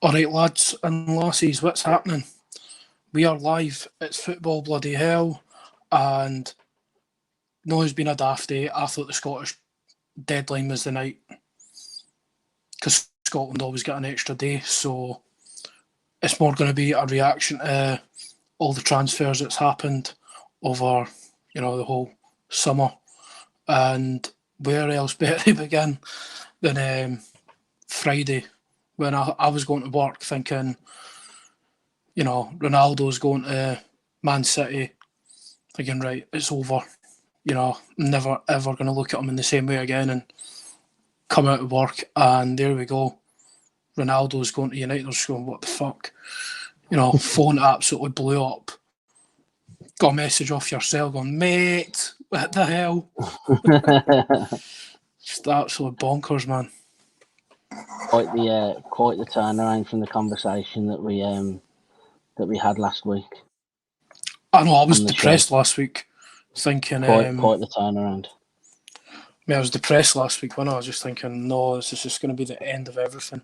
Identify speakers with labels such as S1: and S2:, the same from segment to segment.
S1: Alright, lads and lassies, what's happening? We are live. It's football bloody hell. And no, it's been a daft day. I thought the Scottish deadline was the night, because Scotland always get an extra day. So it's more going to be a reaction to all the transfers that's happened over, the whole summer. And where else better to begin than Friday, when I was going to work thinking, Ronaldo's going to Man City, thinking, right, it's over. I'm never, ever going to look at him in the same way again, and come out of work, and there we go. Ronaldo's going to United. I was going, what the fuck? Phone absolutely blew up. Got a message off your cell going, mate, what the hell? Just absolute bonkers, man.
S2: Quite the turnaround from the conversation that we had last week.
S1: I know, I was depressed last week, thinking...
S2: Quite the turnaround.
S1: I was depressed last week when I was just thinking, no, this is just going to be the end of everything.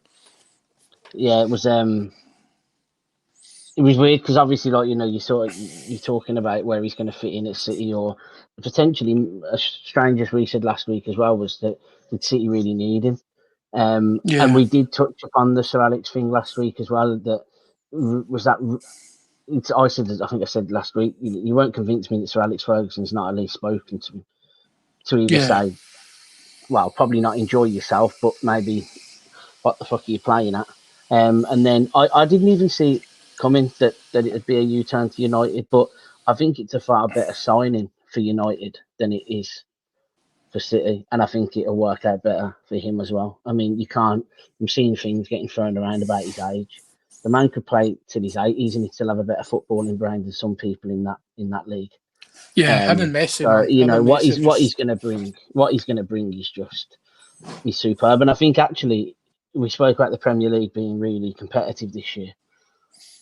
S2: Yeah, it was weird because obviously, you're talking about where he's going to fit in at City, or potentially, as strange as we said last week as well, was that did City really need him? And we did touch upon the Sir Alex thing last week as well. I think I said last week, you won't convince me that Sir Alex Ferguson's not at least spoken to either say, well, probably not enjoy yourself, but maybe what the fuck are you playing at? And then I didn't even see it coming that it would be a U-turn to United, but I think it's a far better signing for United than it is for City, and I think it'll work out better for him as well. I mean, I'm seeing things getting thrown around about his age. The man could play till his 80s and he'd still have a better footballing brain than some people in that league.
S1: Yeah, him and Messi.
S2: So, what he's going to bring is superb. And I think actually we spoke about the Premier League being really competitive this year,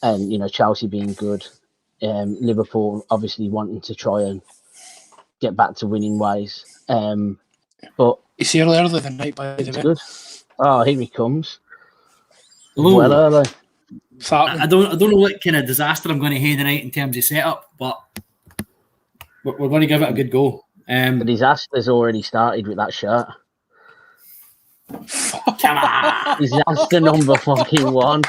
S2: and Chelsea being good, Liverpool obviously wanting to try and get back to winning ways. But
S1: he's here earlier than night, by the way.
S2: Good. Oh, here he comes.
S3: Hello.
S2: Well early.
S3: I don't know what kind of disaster I'm going to hear tonight in terms of setup, but we're going to give it a good go.
S2: The disaster's already started with that shirt.
S3: Come on.
S2: Disaster number fucking 1.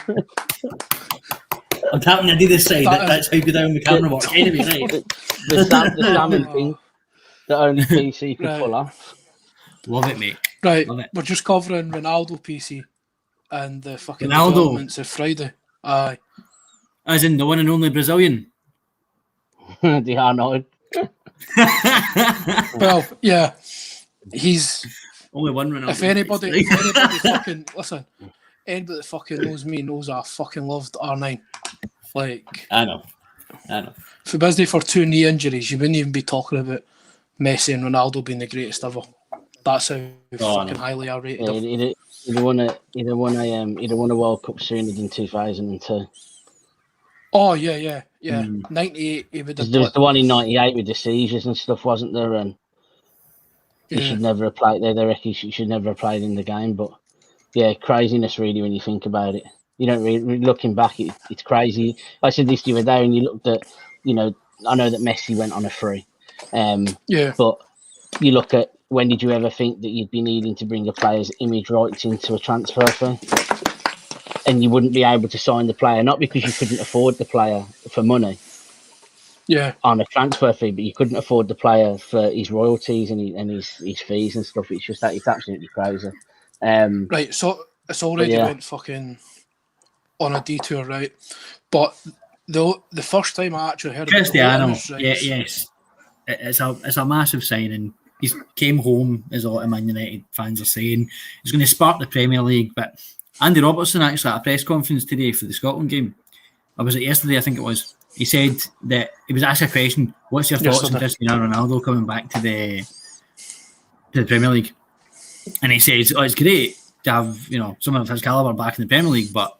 S3: I'm tapping the other side. That's how good the camera works. Anyway, right.
S2: The salmon thing that only PC could pull off.
S3: Love it, mate.
S1: Right,
S3: Love it.
S1: We're just covering Ronaldo PC and the fucking
S3: Ronaldo.
S1: developments of Friday. Aye.
S3: As in the one and only Brazilian.
S2: The Arnold.
S1: Well, yeah. He's...
S3: Only one Ronaldo.
S1: If anybody fucking... Listen, anybody that fucking knows me knows I fucking loved R9. Like...
S3: I know.
S1: If it wasn't for 2 knee injuries, you wouldn't even be talking about Messi and Ronaldo being the greatest ever. That's how fucking highly I rated him.
S2: He'd have won a World Cup sooner than 2002.
S1: Oh yeah. 98. He would have.
S2: There was the one in 98 with the seizures and stuff, wasn't there? And he should never have played. They reckon he should never have played in the game. But yeah, craziness really when you think about it. You don't really looking back. It's crazy. I said this the other day, and you looked at, I know that Messi went on a free. But you look at, when did you ever think that you'd be needing to bring a player's image rights into a transfer fee? And you wouldn't be able to sign the player, not because you couldn't afford the player for money on a transfer fee, but you couldn't afford the player for his royalties and his fees and stuff. It's just that it's absolutely crazy.
S1: Right, so it's already went fucking on a detour, right? But the first time I actually heard
S3: Cristiano,
S1: about it,
S3: yes. It's a massive signing. He came home, as a lot of Man United fans are saying. He's going to spark the Premier League. But Andy Robertson actually at a press conference today for the Scotland game. Or was it yesterday? I think it was. He said that he was asked a question: "What's your thoughts on Cristiano Ronaldo coming back to the Premier League?" And he says, "Oh, it's great to have someone of his caliber back in the Premier League, but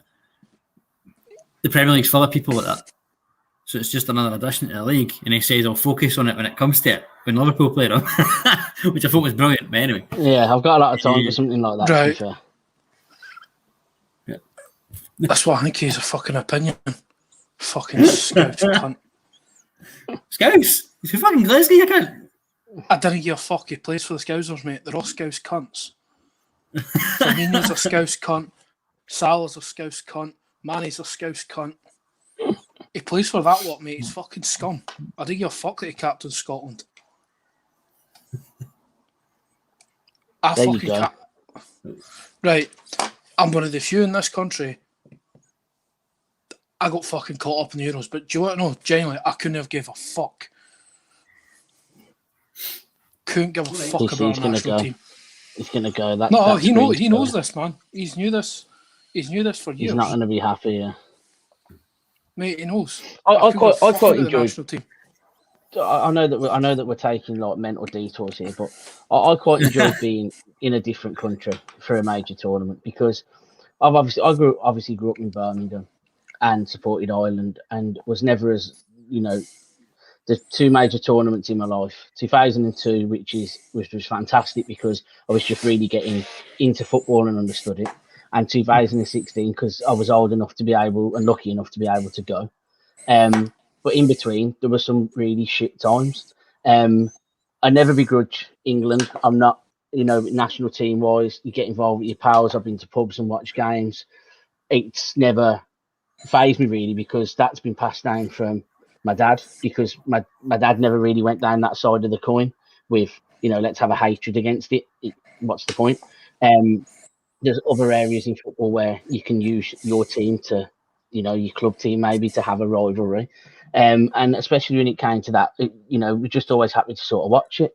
S3: the Premier League's full of people like that. So it's just another addition to the league." And he says, "I'll focus on it when it comes to it, when Liverpool play them," which I thought was brilliant. But anyway.
S2: Yeah, I've got a lot of time for something like that.
S1: Right.
S2: To be fair.
S1: That's what I think he's a fucking opinion. Fucking Scouse cunt.
S3: Scouse? He's from fucking Glasgow, you can't.
S1: I didn't give a fuck. He plays for the Scousers, mate. They're all Scouse cunts. Firmino's a Scouse cunt. Salah's a Scouse cunt. Mane's a Scouse cunt. He plays for that lot, mate. He's fucking scum. I didn't give a fuck that he captained Scotland.
S2: There you go.
S1: Right. I'm one of the few in this country. I got fucking caught up in the Euros, but do you want to know? Genuinely, I couldn't have gave a fuck. Couldn't give a fuck about our national team.
S2: He's gonna go.
S1: He knows this, man. He's knew this for years.
S2: He's not gonna be happy. Yeah,
S1: mate. He knows.
S2: I quite enjoyed. I know that we're taking like mental detours here, but I quite enjoyed being in a different country for a major tournament because I grew up in Birmingham and supported Ireland and was never as the two major tournaments in my life. 2002, which was fantastic because I was just really getting into football and understood it, and 2016 because I was old enough to be able and lucky enough to be able to go. But in between, there were some really shit times. I never begrudge England. I'm not, national team wise, you get involved with your pals. I've been to pubs and watched games. It's never fazed me really because that's been passed down from my dad because my dad never really went down that side of the coin with, let's have a hatred against it. What's the point? There's other areas in football where you can use your team to, your club team maybe to have a rivalry. And especially when it came to that, we're just always happy to sort of watch it.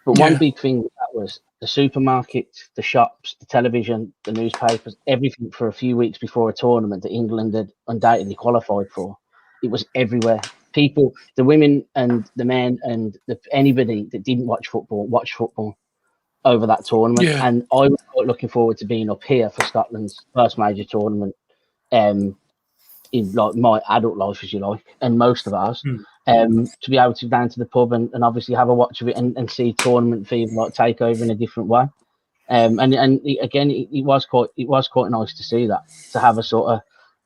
S2: But one big thing with that was the supermarkets, the shops, the television, the newspapers, everything for a few weeks before a tournament that England had undoubtedly qualified for. It was everywhere. People, the women and the men and anybody that didn't watch football watched football over that tournament.
S1: Yeah.
S2: And I was quite looking forward to being up here for Scotland's first major tournament. In like my adult life, as you like, and most of ours, to be able to go down to the pub and obviously have a watch of it and see tournament fever like take over in a different way. And again, it was quite nice to see that, to have a sort of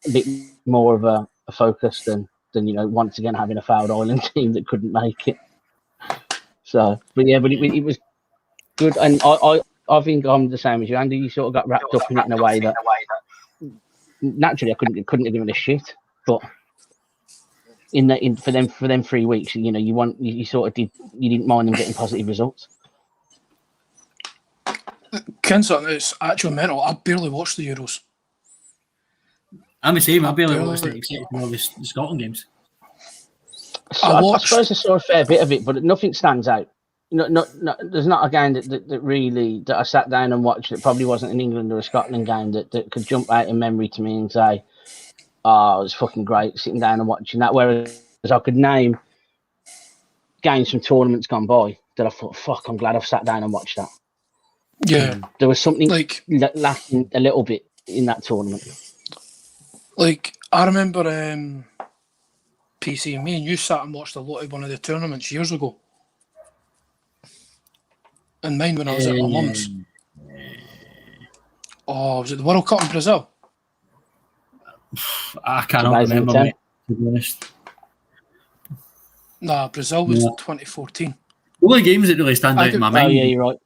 S2: a bit more of a focus than once again having a failed Ireland team that couldn't make it. So, but it was good, and I think I'm the same as you, Andy. You sort of got wrapped up in it in a way that. Naturally, I couldn't have given a shit, but for them 3 weeks, you sort of didn't mind them getting positive results.
S1: Kinson, it's actually mental. I barely watched the Euros.
S3: I'm the same. I barely watched it except for all the Scotland games.
S2: So I suppose I saw a fair bit of it, but nothing stands out. There's not a game that I sat down and watched that probably wasn't an England or a Scotland game that could jump out in memory to me and say, oh, it was fucking great sitting down and watching that. Whereas I could name games from tournaments gone by that I thought, fuck, I'm glad I've sat down and watched that.
S1: Yeah.
S2: There was something lacking a little bit in that tournament.
S1: Like, I remember PC and me and you sat and watched a lot of one of the tournaments years ago. And mine when I was at my mum's. Oh, was it the World Cup in Brazil?
S3: I cannot remember, mate, to be honest.
S1: Nah, Brazil was 2014.
S3: The only games that really stand out in my mind.
S2: Oh, yeah, you're right.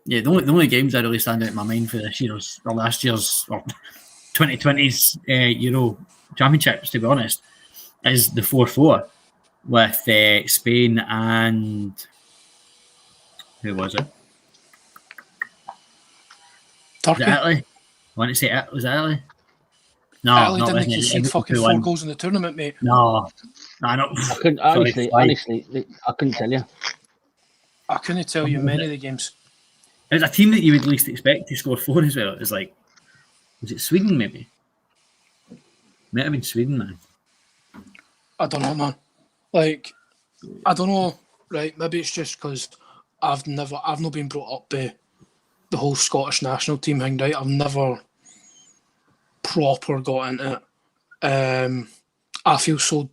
S3: Yeah, the only games that really stand out in my mind for this year's or last year's or 2020's Euro Championships, to be honest, is the 4-4 with Spain and. Who was it?
S1: Turkey.
S3: Was it Italy? I want to say it. Was it Italy? No,
S1: Italy
S3: not
S1: didn't concede fucking 4 goals in the tournament, mate.
S3: No, I don't.
S2: I couldn't, honestly, I couldn't tell you.
S1: I couldn't tell you many of the games.
S3: It's a team that you would least expect to score 4 as well. It was like, was it Sweden maybe? Might have been Sweden, man.
S1: I don't know, man. Like, I don't know. Right, maybe it's just because I've not been brought up by the whole Scottish national team thing, right? I've never proper got into it. I feel so,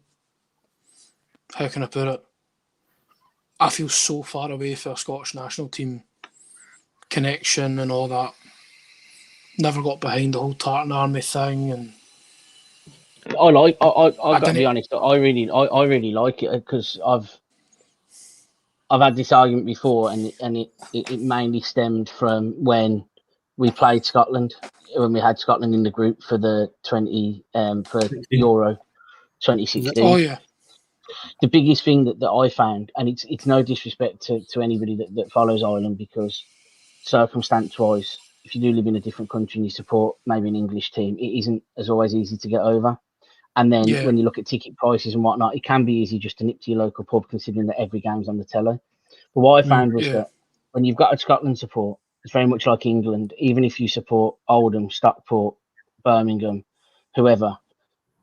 S1: how can I put it? I feel so far away from a Scottish national team connection and all that never got behind the whole Tartan Army thing, and
S2: I got to
S1: didn't.
S2: be honest. I really like it because I've had this argument before, and it mainly stemmed from when we played Scotland, when we had Scotland in the group for the for Euro 2016.
S1: Oh yeah,
S2: The biggest thing that I found, and it's no disrespect to anybody that follows Ireland, because circumstance-wise, if you do live in a different country and you support maybe an English team, it isn't as always easy to get over. And then when you look at ticket prices and whatnot, it can be easy just to nip to your local pub, considering that every game's on the telly. But what I found was that when you've got a Scotland support, it's very much like England. Even if you support Oldham, Stockport, Birmingham, whoever,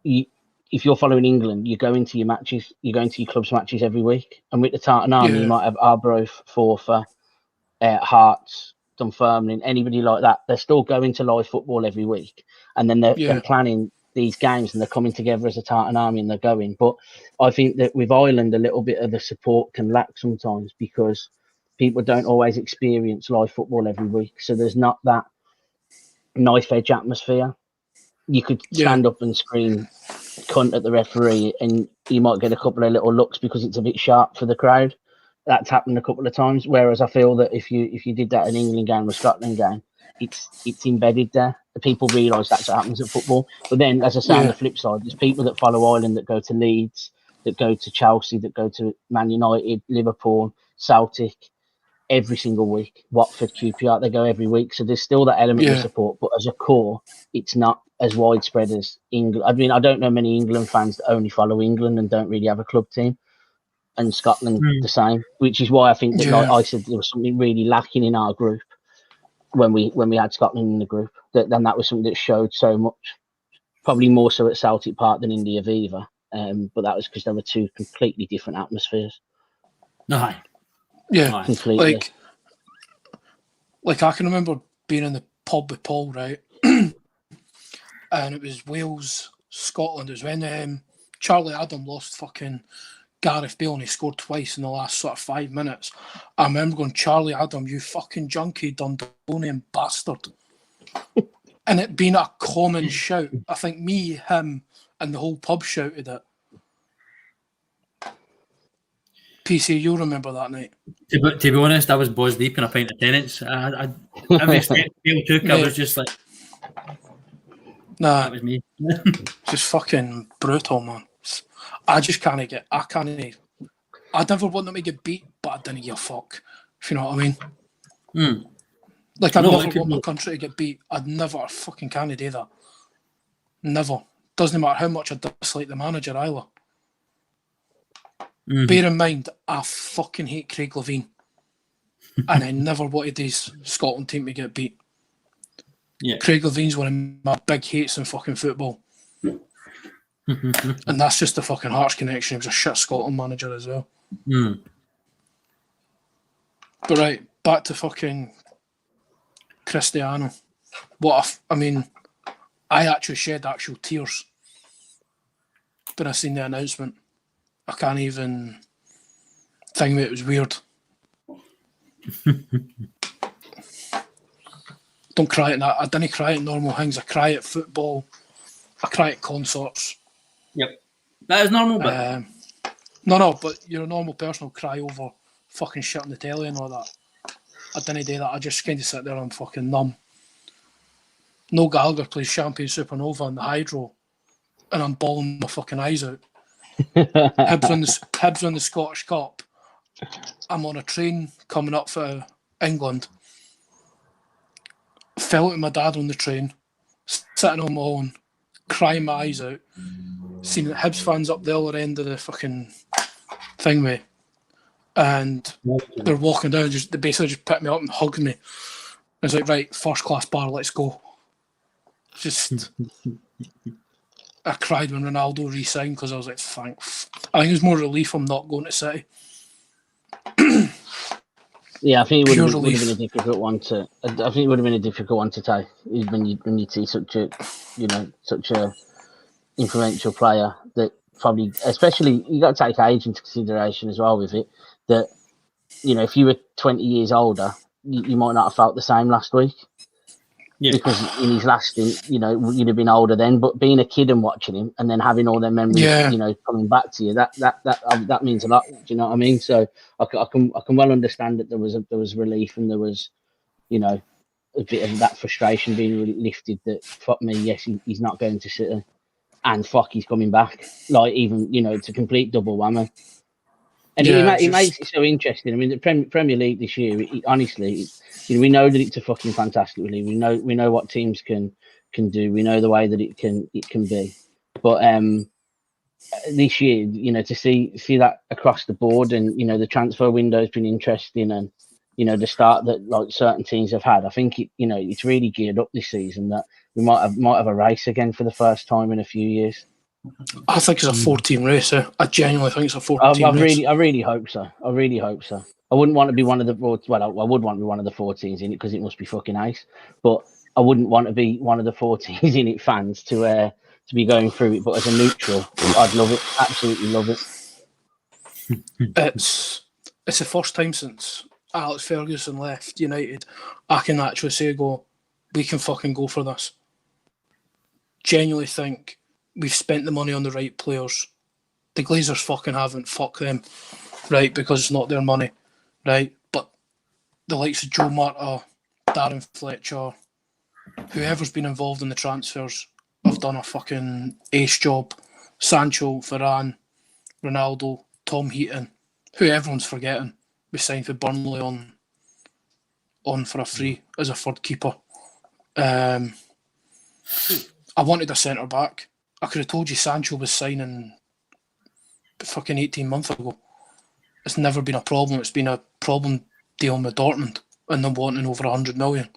S2: if you're following England, you're going to your matches, you're going to your club's matches every week. And with the Tartan Army, you might have Arbroath, Forfar, Hearts, Dunfermline, anybody like that. They're still going to live football every week. And then they're planning these games and they're coming together as a Tartan Army and they're going. But I think that with Ireland, a little bit of the support can lack sometimes because people don't always experience live football every week. So there's not that knife edge atmosphere. You could stand up and scream cunt at the referee and you might get a couple of little looks because it's a bit sharp for the crowd. That's happened a couple of times. Whereas I feel that if you did that in England game or Scotland game, it's embedded there. The people realise that's what happens at football. But then, as I say, on the flip side, there's people that follow Ireland that go to Leeds, that go to Chelsea, that go to Man United, Liverpool, Celtic every single week. Watford, QPR, they go every week. So there's still that element of support. But as a core, it's not as widespread as England. I mean, I don't know many England fans that only follow England and don't really have a club team. And Scotland the same, which is why I think that, like I said, there was something really lacking in our group when we had Scotland in the group. Then that was something that showed so much, probably more so at Celtic Park than in the Aviva. But that was because there were two completely different atmospheres.
S1: Completely. Like I can remember being in the pub with Paul, right, and it was Wales, Scotland. It was when Charlie Adam lost fucking Gareth Bale and he scored twice in the last sort of 5 minutes. I remember going, Charlie Adam, you fucking junkie Dundonian bastard. And it being a common shout. I think me, him, and the whole pub shouted it. PC, you'll remember that night.
S3: To be honest, I was balls deep in a pint of tenants. Every step Bale took, I was just like, that was me.
S1: Just fucking brutal, man. I just can't get. I never want them to get beat, but I didn't give a fuck. If you know what I mean. Like I never want my country to get beat. I'd never fucking can't do that. Never. Doesn't matter how much I dislike the manager either. Bear in mind, I fucking hate Craig Levine, and I never wanted his Scotland team to get beat.
S3: Yeah,
S1: Craig Levine's one of my big hates in fucking football. And that's just the fucking Hearts connection. He was a shit Scotland manager as well. But right, back to fucking Cristiano. I actually shed actual tears when I seen the announcement. I can't even think that it was weird. Don't cry at that. I didn't cry at normal things. I cry at football. I cry at concerts.
S3: Yep. That is normal, but...
S1: No, but you're a normal person will cry over fucking shit on the telly and all that. I didn't do that. I just kind of sit there and fucking numb. Noel Gallagher plays Champagne Supernova on the Hydro and I'm bawling my fucking eyes out. Hibs won the Scottish Cup. I'm on a train coming up for England. Fell out with my dad on the train, sitting on my own, crying my eyes out. Seeing Hibs fans up the other end of the fucking thing with, and they're walking down, they basically just picked me up and hugged me. I was like, right, first class bar, let's go. Just, I cried when Ronaldo re-signed because I was like, thanks. I think it was more relief I'm not going to City.
S2: Yeah, I think it would have been a difficult one to. I think it would have been a difficult one to take when you see such a influential player that probably, especially you got to take age into consideration as well with it. That if you were 20 years older, you might not have felt the same last week. because in his last stint, you'd have been older then. But being a kid and watching him, and then having all their memories, coming back to you, that means a lot. Do you know what I mean? So I can well understand that there was relief, and there was, a bit of that frustration being lifted. That fuck me, yes, he's not going to City, and fuck, he's coming back. Like, even it's a complete double whammy. And it makes it so interesting. I mean, the Premier League this year, honestly, we know that it's a fucking fantastic league. We know what teams can do. We know the way that it can be. But this year, to see that across the board, and the transfer window has been interesting, and the start that like certain teams have had. I think it's really geared up this season that we might have a race again for the first time in a few years.
S1: I think it's a 14 race. I genuinely think it's a 14 race.
S2: I really hope so. I wouldn't want to be one of the I would want to be one of the 14s in it because it must be fucking nice. But I wouldn't want to be one of the 14s in it fans to be going through it. But as a neutral, I'd love it. Absolutely love it.
S1: It's the first time since Alex Ferguson left United I can actually say, we can fucking go for this. Genuinely think we've spent the money on the right players. The Glazers fucking haven't. Fuck them, right? Because it's not their money, right? But the likes of Joe Marta, Darren Fletcher, whoever's been involved in the transfers have done a fucking ace job. Sancho, Varane, Ronaldo, Tom Heaton, who everyone's forgetting. We signed for Burnley on for a free as a third keeper. I wanted a centre back. I could have told you Sancho was signing fucking 18 months ago. It's never been a problem. It's been a problem dealing with Dortmund and them wanting over 100 million.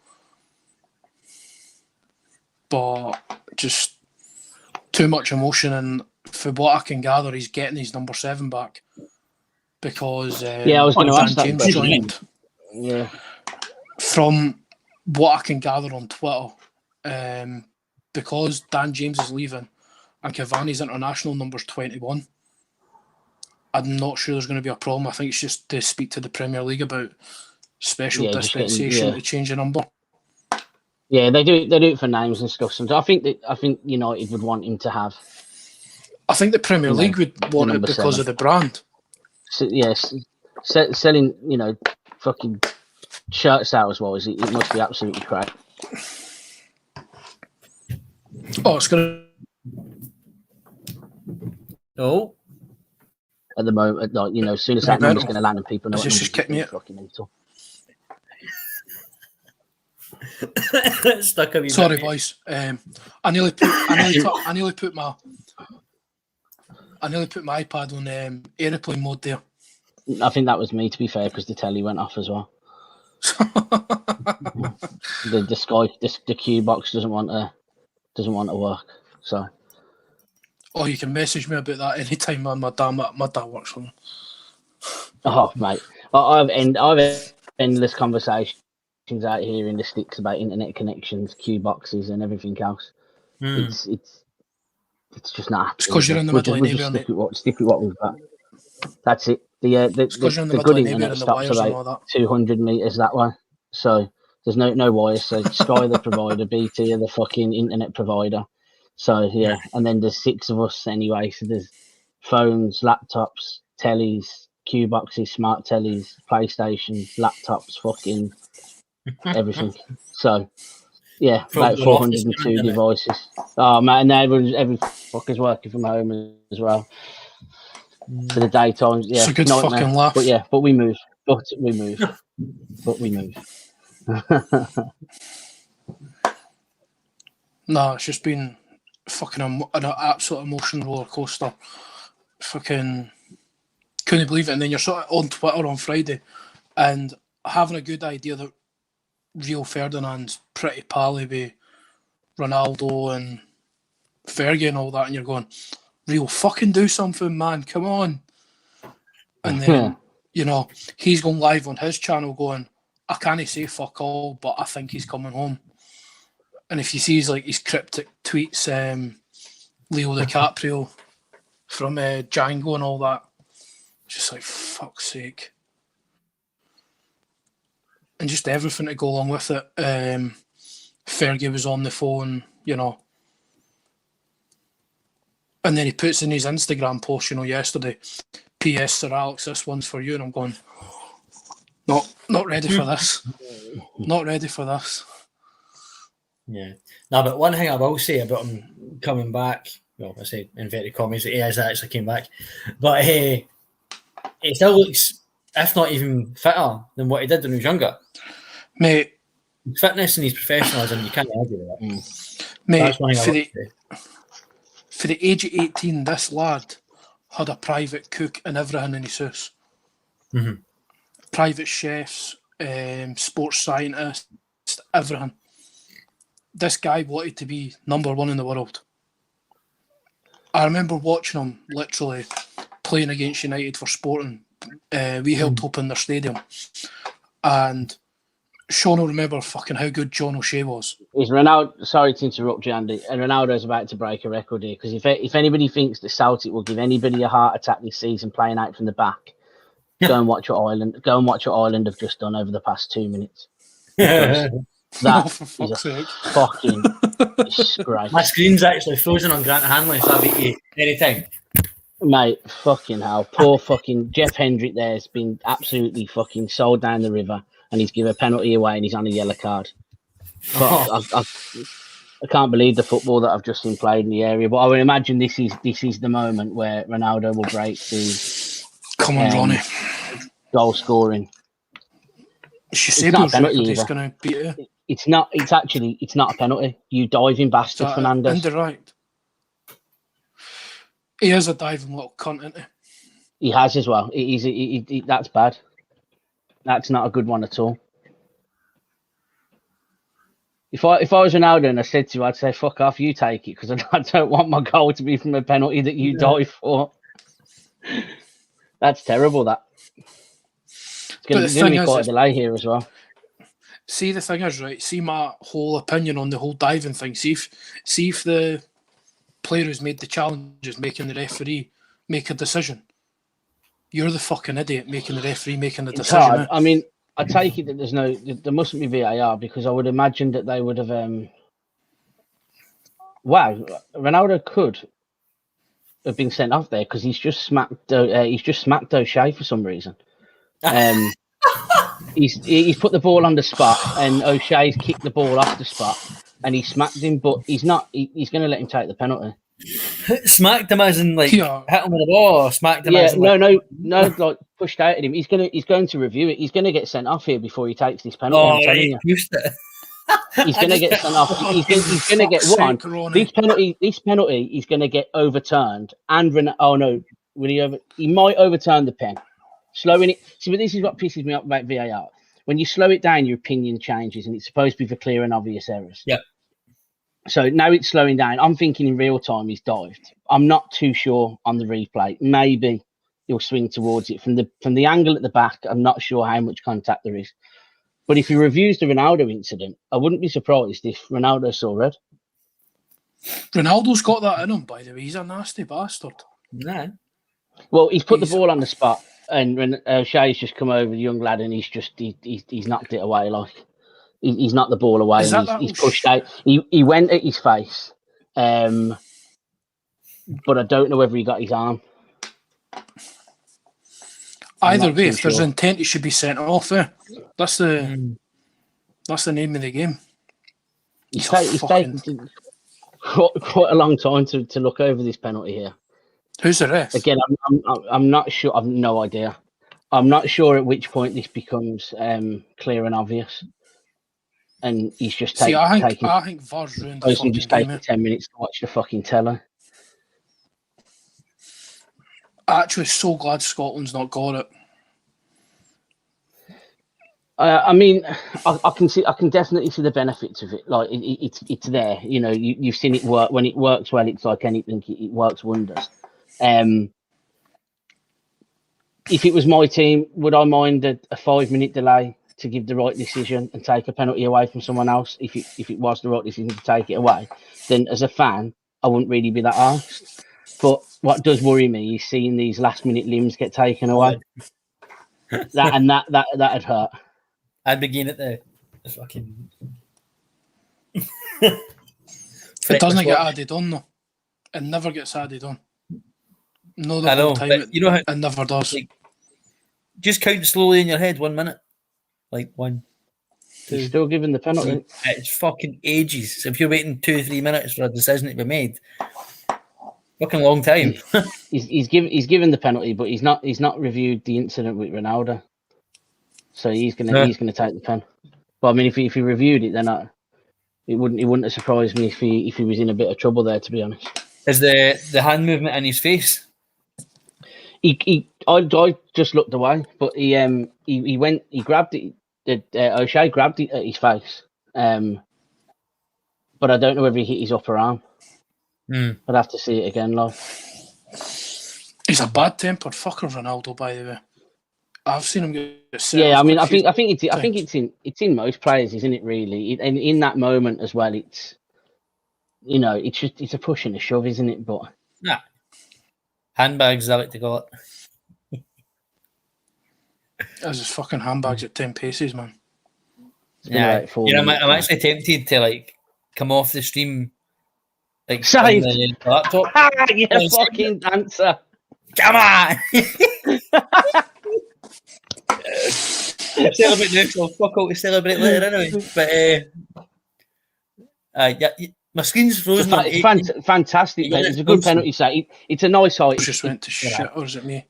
S1: But just too much emotion, and for what I can gather, he's getting his number 7 back because
S2: I was going to ask that
S1: James joined.
S2: Yeah.
S1: From what I can gather on Twitter, because Dan James is leaving and Cavani's international number's 21, I'm not sure there's going to be a problem. I think it's just to speak to the Premier League about special dispensation to change the number.
S2: Yeah, they do it for names and stuff. Sometimes I think United would want him to have.
S1: I think the Premier League would want it because 7. Of the brand.
S2: So, yes, selling fucking shirt sales wise, it must be absolutely crazy.
S1: Oh, it's gonna.
S3: Oh.
S2: At the moment, as soon as that number's going to land and people know
S1: it's just kick me out.
S2: Fucking mental.
S3: Stuck a wee
S1: Sorry,
S3: bit.
S1: boys. I nearly put my iPad on airplane mode there.
S2: I think that was me, to be fair, because the telly went off as well. the Q box doesn't want to work. So.
S1: Oh, you can message me about that anytime, man. My dad works for me.
S2: Oh, mate, I've endless conversations out here in the sticks about internet connections, Q boxes, and everything else. It's just not.
S1: It's because you're in the middle of nowhere.
S2: Stick with what we've got. That's it. The good internet stops about 200 meters that way, so there's no wires. So Sky the provider, BT are the fucking internet provider. So yeah, and then there's 6 of us anyway. So there's phones, laptops, tellies, Q boxes, smart tellies, PlayStations, laptops, fucking everything. So yeah, about 402 devices. Oh man, and every fucker's working from home as well. For the daytime, yeah,
S1: it's a good
S2: nightmare.
S1: Fucking laugh.
S2: But we move.
S1: No, it's just been fucking an absolute emotional roller coaster. Fucking couldn't believe it. And then you're sort of on Twitter on Friday and having a good idea that Rio Ferdinand's pretty pally with Ronaldo and Fergie and all that, and you're going, Rio, fucking do something, man, come on. And then, he's going live on his channel going, I can't say fuck all, but I think he's coming home. And if you see his cryptic tweets, Leo DiCaprio from Django and all that, just like, fuck's sake. And just everything to go along with it. Fergie was on the phone, you know. And then he puts in his Instagram post, you know, yesterday, P.S. Sir Alex, this one's for you. And I'm going, not ready for this. Not ready for this.
S3: Yeah. No, but one thing I will say about him coming back, well, I say inverted commas, he has actually came back, but he still looks, if not even fitter than what he did when he was younger.
S1: Mate.
S3: Fitness and his professionalism, you can't argue with that.
S1: Mate, for the age of 18, this lad had a private cook and everything in his house.
S3: Mm-hmm.
S1: Private chefs, sports scientists, everything. This guy wanted to be number one in the world. I remember watching him literally playing against United for Sporting. We helped open their stadium. And Sean will remember fucking how good John O'Shea was.
S2: Is Ronaldo? Sorry to interrupt you, Andy. And Ronaldo's about to break a record here, because if anybody thinks that Celtic will give anybody a heart attack this season playing out from the back, go and watch what Ireland have just done over the past 2 minutes. That
S1: for
S2: is a
S1: sake.
S2: fucking disgrace.
S3: My screen's actually frozen on Grant Hanley, so I'll beat you anytime.
S2: Mate, fucking hell. Poor fucking Jeff Hendrick there has been absolutely fucking sold down the river, and he's given a penalty away and he's on a yellow card. But I can't believe the football that I've just seen played in the area. But I would imagine this is the moment where Ronaldo will break the
S1: Ronnie.
S2: Goal scoring.
S1: It's penalty. He's going to beat it.
S2: It's not a penalty. You diving bastard, Fernandez.
S1: Indirect. He is a diving little cunt, isn't he?
S2: He has as well. That's bad. That's not a good one at all. If I was Ronaldo and I said to you, I'd say, fuck off, you take it, because I don't want my goal to be from a penalty that you dive for. That's terrible, that. There's going to be quite a delay here as well.
S1: See, the thing is, right, see my whole opinion on the whole diving thing. See if the player who's made the challenge is making the referee make a decision. You're the fucking idiot making the referee making the decision.
S2: Hard. I mean, I take it that there mustn't be VAR, because I would imagine that they would have. Wow, Ronaldo could have been sent off there because he's just smacked O'Shea for some reason. He's put the ball on the spot, and O'Shea's kicked the ball off the spot, and he smacked him, but he's not. He's going to let him take the penalty.
S3: Smacked him as in hit him with the ball, or smacked him as in
S2: no, like pushed out at him. He's going to review it. He's going to get sent off here before he takes this penalty. I'm telling you. He's going to get sent off. He's going to get one. This penalty is going to get overturned. And he might overturn the pen. Slowing it. See, but this is what pisses me off about VAR. When you slow it down, your opinion changes, and it's supposed to be for clear and obvious errors.
S3: Yeah.
S2: So now it's slowing down. I'm thinking in real time he's dived. I'm not too sure on the replay. Maybe he'll swing towards it from the angle at the back. I'm not sure how much contact there is. But if he reviews the Ronaldo incident, I wouldn't be surprised if Ronaldo saw red.
S1: Ronaldo's got that in him, by the way. He's a nasty bastard.
S3: No.
S2: Well, he's put the ball on the spot, and when Shea's just come over, the young lad, and he's knocked it away. Like he's knocked the ball away, and he's pushed out. He went at his face, but I don't know whether he got his arm.
S1: Either way, if there's intent, he should be sent off. That's the name of the game.
S2: He's taken quite a long time to look over this penalty here.
S1: Who's the ref?
S2: Again, I'm not sure. I've no idea. I'm not sure at which point this becomes clear and obvious. And he's just taking.
S1: I think VAR's ruined the fucking
S2: just
S1: game.
S2: taking 10 minutes to watch the fucking telly.
S1: Actually, so glad Scotland's not got it.
S2: I mean, I can definitely see the benefits of it. Like it's there. You know, you've seen it work. When it works well, it's like anything. It works wonders. If it was my team, would I mind a 5-minute delay to give the right decision and take a penalty away from someone else? If it was the right decision to take it away, then as a fan, I wouldn't really be that arsed. But what does worry me is seeing these last-minute limbs get taken away. That'd hurt.
S3: I'd begin at the fucking.
S1: It doesn't get added on though. It never gets added on. No, the whole time.
S3: You know how
S1: it never does.
S3: Like, just count slowly in your head 1 minute. Like 1, 2.
S2: He's still giving the penalty.
S3: It's fucking ages. If you're waiting 2-3 minutes for a decision to be made, fucking long time.
S2: he's given the penalty, but he's not reviewed the incident with Ronaldo. So he's gonna take the pen. But I mean, if he reviewed it, then it wouldn't have surprised me if he was in a bit of trouble there. To be honest,
S3: is the hand movement in his face?
S2: I just looked away, but he grabbed it. O'Shea grabbed it at his face, but I don't know whether he hit his upper arm. I'd have to see it again, love.
S1: He's a bad-tempered fucker, Ronaldo. By the way, I've seen him get set.
S2: Yeah, I mean, I think it's in most players, isn't it? Really, and in that moment as well, it's it's a push and a shove, isn't it? But
S3: handbags, I like to call it.
S1: As his fucking handbags at 10 paces, man.
S3: Yeah, I'm actually tempted to come off the stream,
S2: saved
S3: the laptop.
S2: You fucking dancer!
S3: Come on! Celebrate now, so fuck all to celebrate later anyway. But my screen's frozen.
S2: It's fantastic, mate. It's a good penalty save. It's a nice height.
S1: Just went to shit, or is it me?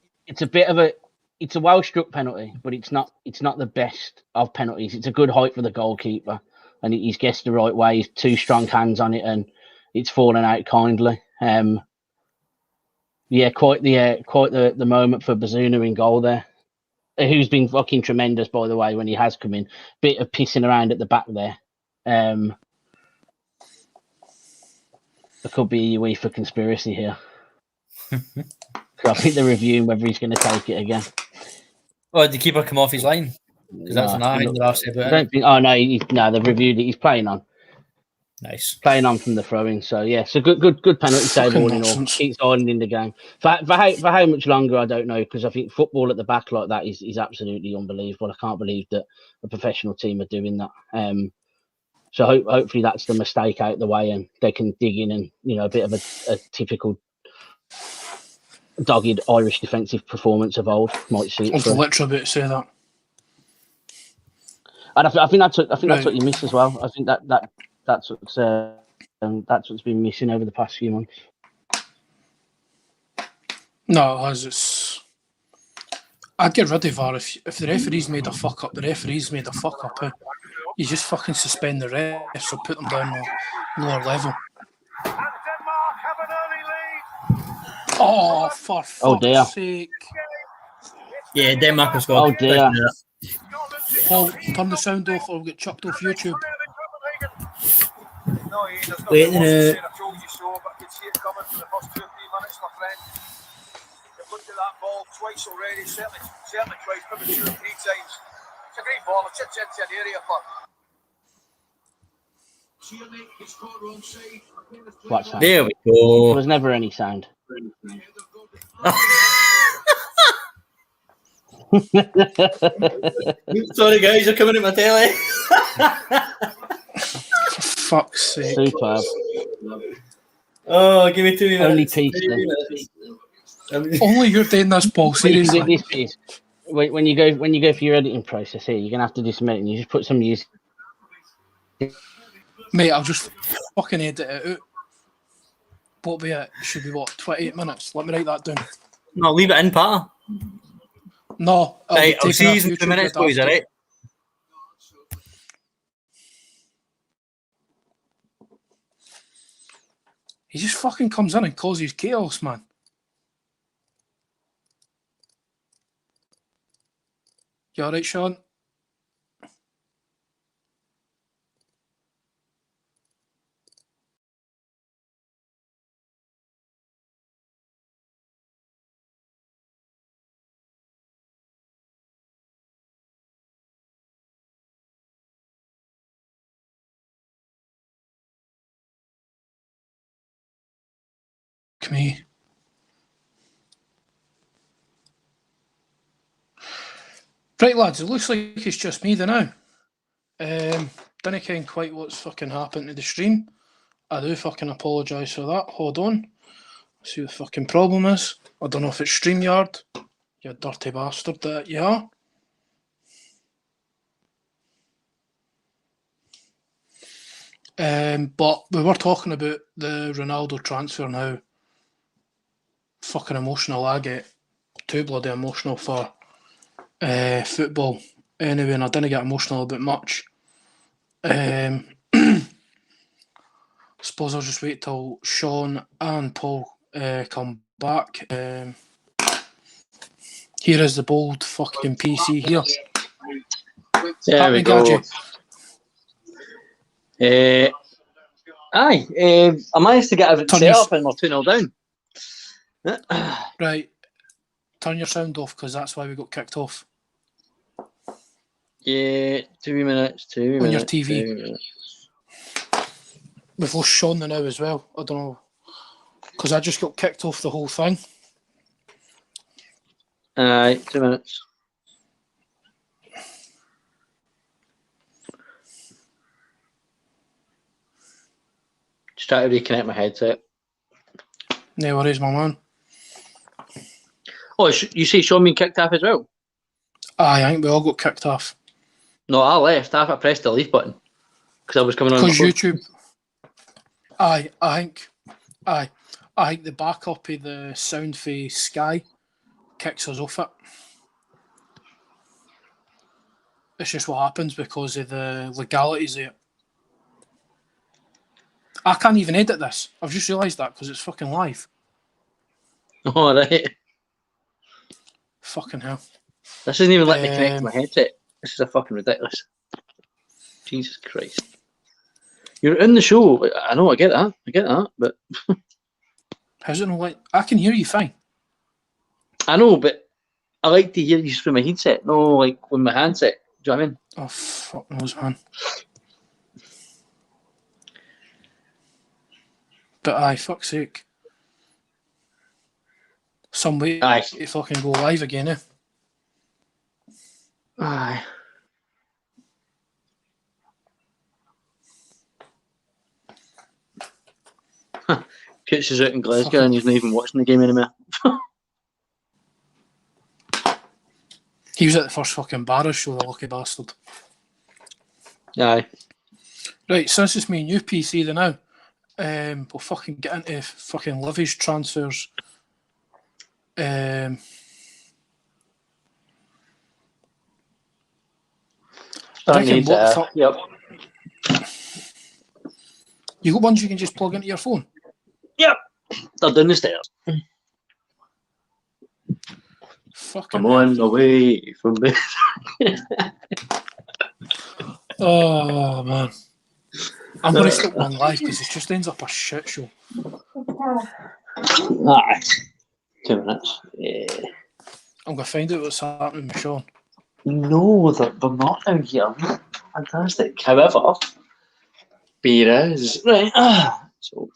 S2: It's a well struck penalty, but it's not the best of penalties. It's a good height for the goalkeeper, and he's guessed the right way. He's 2 strong hands on it, and it's fallen out kindly. Quite the moment for Bazuna in goal there, who's been fucking tremendous, by the way, when he has come in. Bit of pissing around at the back there. There could be a UEFA conspiracy here. I think they're reviewing whether he's going to take it again.
S3: Oh, did the keeper come off his line? Because that's another thing that I've said about
S2: I don't think. Oh no, they've reviewed it. He's playing on.
S3: Nice.
S2: Playing on from the throw-in. So yeah, so good penalty save all in all. Keeps Ireland in the game. For how much longer, I don't know, because I think football at the back like that is absolutely unbelievable. I can't believe that a professional team are doing that. So hopefully that's the mistake out the way, and they can dig in and a bit of a typical dogged Irish defensive performance of old might see it.
S1: I was literally about to say that.
S2: And I think that's what you miss as well. I think that's what's been missing over the past few months.
S1: No, it has. I'd get rid of VAR if the referee's made a fuck up. The referee's made a fuck up. You just fucking suspend the refs or put them down a lower level. Oh, for fuck's sake.
S3: Yeah, Denmark has got.
S2: Oh, dear.
S1: Paul, turn the sound off or we'll get chucked off YouTube.
S3: Wait a minute.
S4: Looked at that ball twice already, certainly twice, probably 2 or 3 times. It's a great ball, it's into an area for.
S2: Watch that.
S3: There we go.
S2: There was never any sound.
S3: Sorry guys, you're coming at my telly.
S1: For fuck's sake.
S2: Superb.
S3: Oh, give me 2 minutes.
S2: Only piece.
S1: Only you're doing this, Paul. Seriously.
S2: When you go for your editing process here, you're gonna have to do some editing. You just put some music.
S1: Mate, I'll just fucking edit it out. What be it? Should be 28 minutes. Let me write that down.
S3: No, leave it in, pal.
S1: No,
S3: I'll see you in 2 minutes, boys. All right.
S1: He just fucking comes in and causes chaos, man. You alright, Sean? Me. Right, lads, it looks like it's just me now. didn't ken quite what's fucking happened to the stream. I do fucking apologise for that. Hold on. See what the fucking problem is. I don't know if it's StreamYard. You dirty bastard that you are. But we were talking about the Ronaldo transfer now. Fucking emotional. I get too bloody emotional for football. Anyway, and I didn't get emotional about much. Suppose I'll just wait till Sean and Paul come back. Here is the bold fucking PC here.
S5: There we go. I managed to get everything set up and we're 2-0 down.
S1: Right. Turn your sound off because that's why we got kicked off.
S5: Yeah, 2 minutes.
S1: On your TV. We've lost Sean now as well. I don't know. Because I just got kicked off the whole thing.
S5: 2 minutes. Just try to reconnect my headset.
S1: No worries, my man.
S5: Oh, you say Sean being kicked off as well?
S1: Aye, I think we all got kicked off.
S5: No, I left. I pressed the leave button because I was coming on.
S1: Because YouTube. I think the backup of the sound for Sky kicks us off it. It's just what happens because of the legalities of it. I can't even edit this. I've just realised that because it's fucking live.
S5: All right.
S1: Fucking hell.
S5: This isn't even letting me connect to my headset. This is a fucking ridiculous. Jesus Christ. You're in the show. I know, I get that, but...
S1: How's it not like... I can hear you fine.
S5: I know, but I like to hear you through my headset, no like with my handset. Do you know what I mean?
S1: Oh, fuck knows, man. But aye, fuck's sake. Some way to fucking go live again, eh?
S5: Aye. Kitch is out in Glasgow and he's not even watching the game anymore.
S1: He was at the first fucking Barra show, the lucky bastard.
S5: Aye.
S1: Right, since it's me and you, PC, then now, we'll fucking get into fucking Livy's transfers. I reckon
S5: yep.
S1: You got ones you can just plug into your phone?
S5: Yep. They're down the stairs.
S1: Fucking
S5: I'm on my way from there.
S1: Oh, man. I'm going to stick one live because it just ends up a shit show.
S5: Aye. 2 minutes. Yeah.
S1: I'm going to find out what's happening with Sean.
S5: No, they're not down here. Fantastic. However, beer is... Right. So...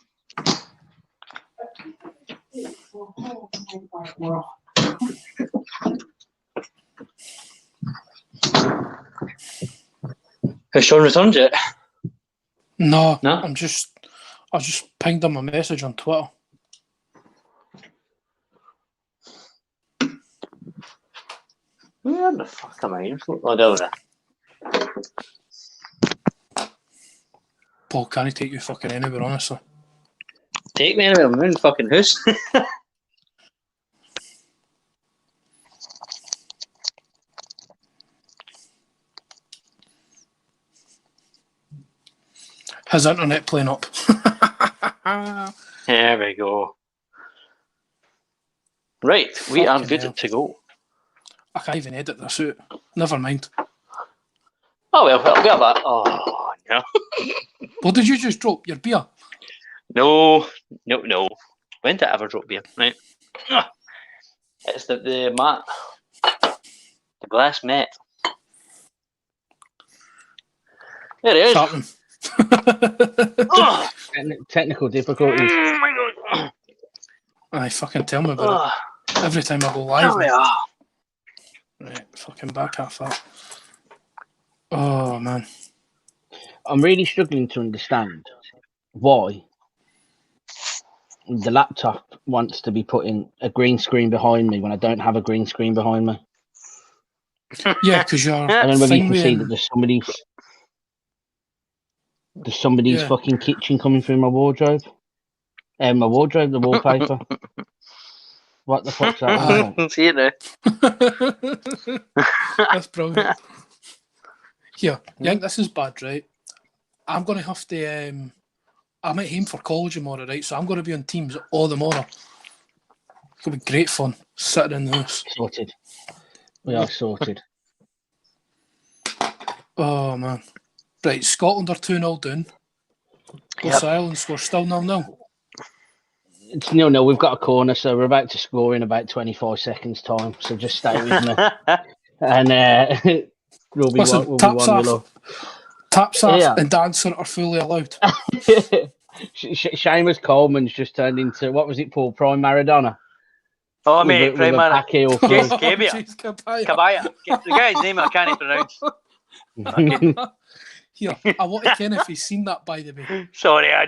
S5: Has Sean returned yet?
S1: No. I just pinged him a message on Twitter.
S5: Where the fuck am I? Oh, there we are.
S1: Paul, can he take you fucking anywhere, honestly?
S5: Take me anywhere, I'm in the fucking house.
S1: His internet playing up.
S5: There we go. Right, we are good to go.
S1: I can't even edit this out. Never mind.
S5: Oh, well, we have that. Oh, no.
S1: What did you just drop? Your beer?
S5: No. When did I ever drop beer? Right. It's the mat. The glass mat. There it is.
S2: Technical difficulties.
S5: Oh my god.
S1: Aye, fucking tell me about it. Every time I go live. Right, fucking back half that. Oh, man.
S2: I'm really struggling to understand why the laptop wants to be putting a green screen behind me when I don't have a green screen behind me.
S1: Yeah, because you're.
S2: I don't know whether you
S1: thing
S2: can see
S1: with-
S2: that there's somebody's
S1: Yeah.
S2: fucking kitchen coming through my wardrobe. My wardrobe, the wallpaper. What the fuck's that all about?
S5: See it now.
S1: That's brilliant. Here, you think this is bad, right? I'm going to have to. I'm at home for college tomorrow, right? So I'm going to be on Teams all tomorrow. It's going to be great fun sitting in the house.
S2: Sorted. We are sorted.
S1: Oh, man. Right, Scotland are 2-0 down. What's the Ireland score? Still 0-0.
S2: It's 0-0. We've got a corner, so we're about to score in about 25 seconds' time. So just stay with me. And we'll be
S1: Listen,
S2: one
S1: taps
S2: we'll
S1: off. Taps off
S2: Yeah.
S1: and dancing are fully allowed.
S2: Seamus Coleman's just turned into, what was it, Paul? Prime Maradona?
S5: Oh, mate,
S2: with
S5: Prime
S2: a
S5: Maradona.
S2: pack heel
S1: Oh,
S2: through.
S5: Cabia.
S1: jeez, Cabaya.
S5: Kabaya. The guy's name I can't pronounce. Fucking-
S1: Here, I want to ken if he's seen that, by the way.
S5: Sorry, I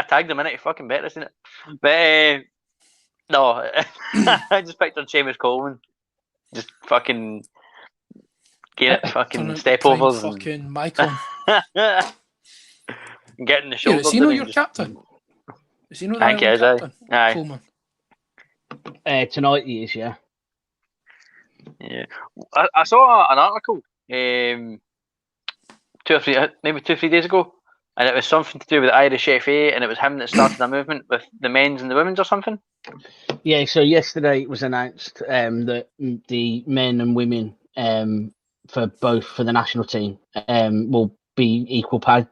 S5: tagged him in it. He fucking better, isn't it? But no, I just picked on Seamus Coleman. Just fucking get it, fucking
S1: Turn into
S5: step
S1: prime
S5: overs,
S1: fucking Michael.
S5: and getting the
S1: Here,
S5: shoulder.
S1: is he not your captain? Is he not the
S5: I think he
S1: Ireland
S5: is,
S1: captain?
S5: aye.
S1: Coleman.
S2: Tonight he is, yeah.
S5: Yeah, I saw an article 2 or 3 days ago, and it was something to do with the Irish FA, and it was him that started a movement with the men's and the women's or something.
S2: Yeah, so yesterday it was announced that the men and women for the national team will be equal pay.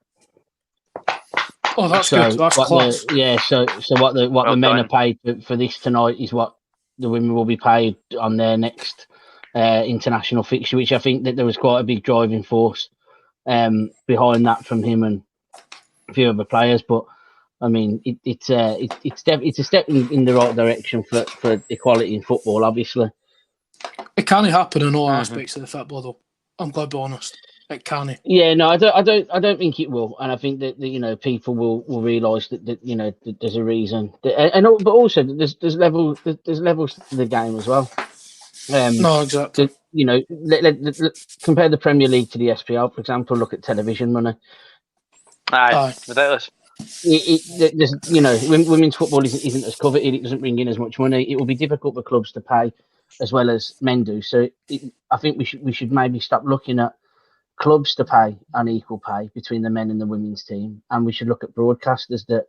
S1: Oh, that's
S2: So
S1: good. That's
S2: what
S1: class.
S2: what the
S5: Well
S2: men
S5: done.
S2: are paid for this tonight is what the women will be paid on their next international fixture, which I think that there was quite a big driving force behind that from him and a few other players. But I mean, it's a step in the right direction for equality in football, obviously.
S1: It can't happen in all
S5: Mhm.
S1: aspects of the football, though. I'm glad to be honest. It can't.
S2: Yeah, no, I don't think it will, and I think that people will realise that that there's a reason, but also that there's levels to the game as well.
S1: No, exactly.
S2: Compare the Premier League to the SPL, for example. Look at television money.
S5: Aye, ridiculous.
S2: There's women's football isn't as coveted. It doesn't bring in as much money. It will be difficult for clubs to pay as well as men do. So I think we should maybe stop looking at clubs to pay unequal pay between the men and the women's team, and we should look at broadcasters that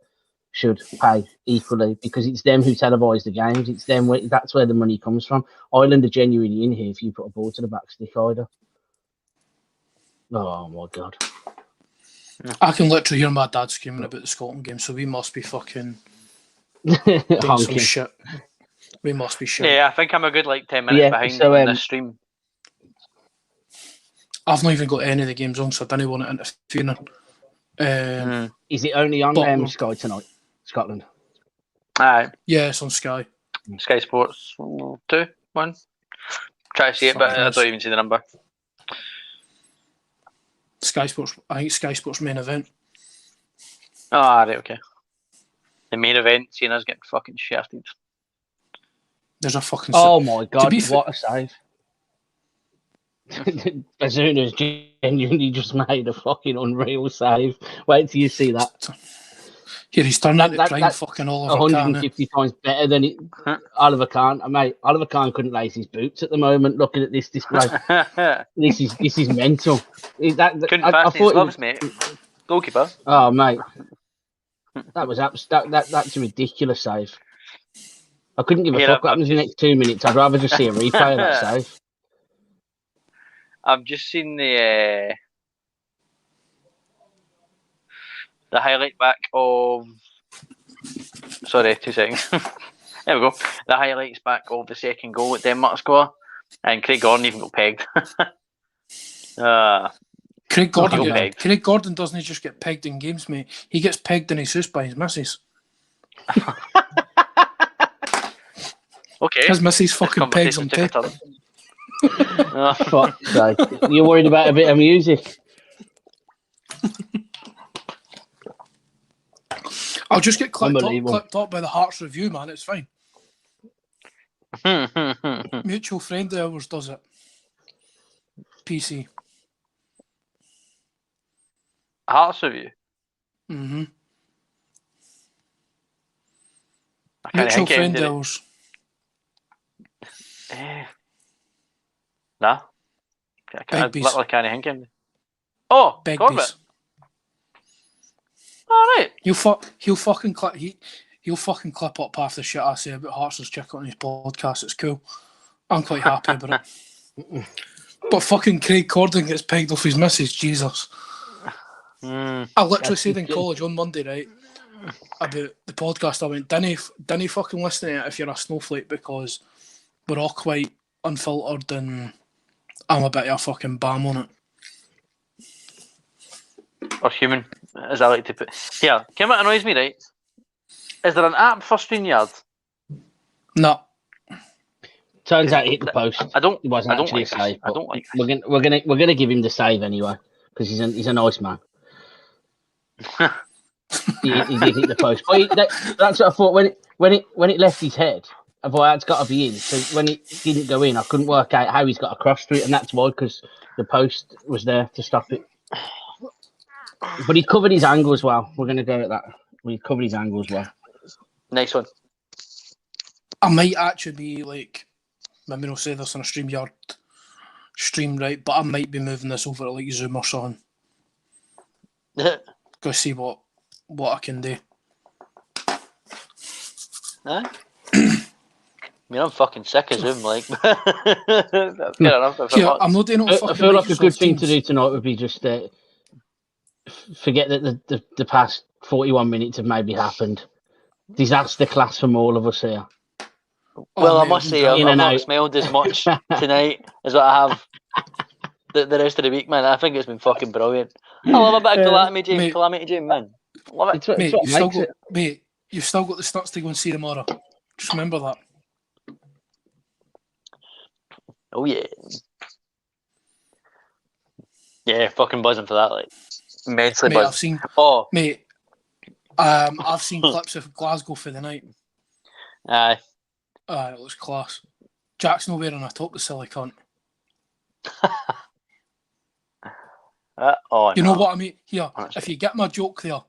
S2: should pay equally, because it's them who televise the games. It's them. That's where the money comes from. Ireland are genuinely in here if you put a ball to the back stick either. Oh my god!
S1: I can literally hear my dad screaming about the Scotland game, so we must be fucking doing some
S2: Honking.
S1: shit. We must be shit.
S5: Yeah, I think I'm a good 10 minutes behind on this stream.
S1: I've not even got any of the games on, so I didn't want it interfering.
S2: Is it only on
S1: But-
S2: Sky tonight, Scotland?
S5: Aye,
S1: Yeah, it's on Sky.
S5: Sky Sports 2, 1. Try to see it, but I don't even see the number.
S1: Sky Sports. I think Sky Sports main event.
S5: Ah, right, okay. The main event, seeing us getting fucking shafted.
S1: There's a fucking.
S2: Oh my god!
S1: be
S2: What a save! Bazuna's genuinely just made a fucking unreal save. Wait till you see that.
S1: Here he's turned into prime
S2: that's
S1: fucking Oliver Kahn.
S2: 150 times better than it. Oliver Kahn, mate. Oliver Kahn couldn't lace his boots at the moment. Looking at this display, this is mental.
S5: Couldn't fasten his gloves, mate. Goalkeeper.
S2: Oh mate, that's a ridiculous save. I couldn't give a fuck what happens in the next 2 minutes. I'd rather just see a replay of that save.
S5: I've just seen the highlight back of. Sorry, 2 seconds. There we go. The highlights back of the second goal at Denmark score, and Craig Gordon even got pegged.
S1: Craig Gordon.
S5: Got pegged.
S1: Craig Gordon doesn't just get pegged in games, mate. He gets pegged in his house by his missus.
S5: Okay.
S1: His missus fucking pegs him
S5: Conversation
S1: too.
S5: took a turn.
S2: Fuck's sake. You're worried about a bit of music.
S1: I'll just get clipped
S2: Unbelievable.
S1: up by the Hearts review, man. It's fine. Mutual friend of ours does it. PC.
S5: Hearts review.
S1: Mm-hmm.
S5: I can't
S1: Mutual
S5: think of
S1: friend
S5: him,
S1: of
S5: did it?
S1: ours.
S5: Nah. I
S1: Big
S5: literally can't think of him. Oh,
S1: Big
S5: Corbett.
S1: beast.
S5: Alright.
S1: He'll fucking clip up half the shit I say about Hearts' chicken on his podcast. It's cool. I'm quite happy about it. But fucking Craig Corden gets pegged off his missus. Jesus. I literally said in college on Monday, right, about the podcast. I went, didn't fucking listen to it if you're a snowflake, because we're all quite unfiltered and I'm a bit of a fucking bam on it.
S5: Or human, as I like to put. Here, come what annoys me, right? Is there an app for StreamYard?
S1: No.
S2: Turns out he hit the post.
S5: I don't.
S2: It wasn't
S5: I don't
S2: actually
S5: like
S2: a save.
S5: this. I don't like this.
S2: We're gonna give him the save anyway, because he's a nice man. he did hit the post. But that's what I thought when it left his head. I thought that's got to be in. So when it didn't go in, I couldn't work out how he's got across through it, and that's why, because the post was there to stop it. But he covered his angle as well. We're gonna go at that. We covered his angle as well.
S5: Nice one.
S1: I might actually be like, maybe not say this on a StreamYard stream, right, but I might be moving this over to like Zoom or something. Go see what I can do.
S5: Huh? I mean, I'm fucking sick of Zoom, like. Fair enough.
S1: Yeah, I'm not doing
S2: I feel like a good thing to do tonight would be just forget that the past 41 minutes have maybe happened. Disaster class from all of us here.
S5: Well, I
S1: mate,
S5: must say, I've not smelled as much tonight as what I have the rest of the week, man. I think it's been fucking brilliant. I love a bit of Calamity Jane, man. Love it.
S1: Mate, you've still got the snuts to go and see tomorrow. Just remember that.
S5: Oh, yeah. Yeah, fucking buzzing for that, like. Immensely buzzing.
S1: I've seen clips of Glasgow for the night.
S5: Aye.
S1: It was class. Jack's not wearing a top, the silly cunt. You know what I mean? Here, if you get my joke there,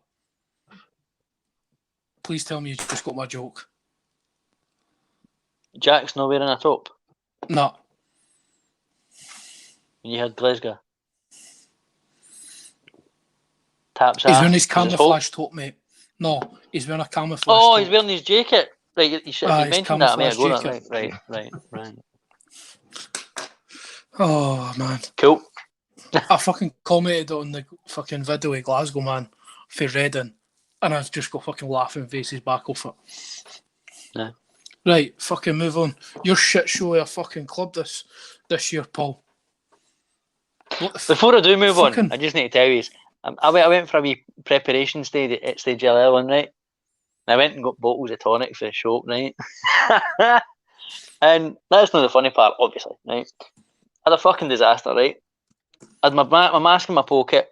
S1: please tell me you just got my joke.
S5: Jack's not wearing a top?
S1: No.
S5: When you had Glasgow? Taps
S1: He's wearing his camouflage top, mate. No, he's wearing a camouflage top.
S5: He's wearing his jacket. Right, you should have mentioned that a minute ago. Right.
S1: Oh, man.
S5: Cool.
S1: I fucking commented on the fucking video of Glasgow, man, for Reading, and I've just got fucking laughing faces back off it.
S5: Yeah.
S1: Right, fucking move on. Your shit show of a fucking club this year, Paul.
S5: Before I do move on, I just need to tell you, I went for a wee preparation stage at Stage 11, right? And I went and got bottles of tonic for the shop, right? And that's not the funny part, obviously, right? I had a fucking disaster, right? I had my mask in my pocket.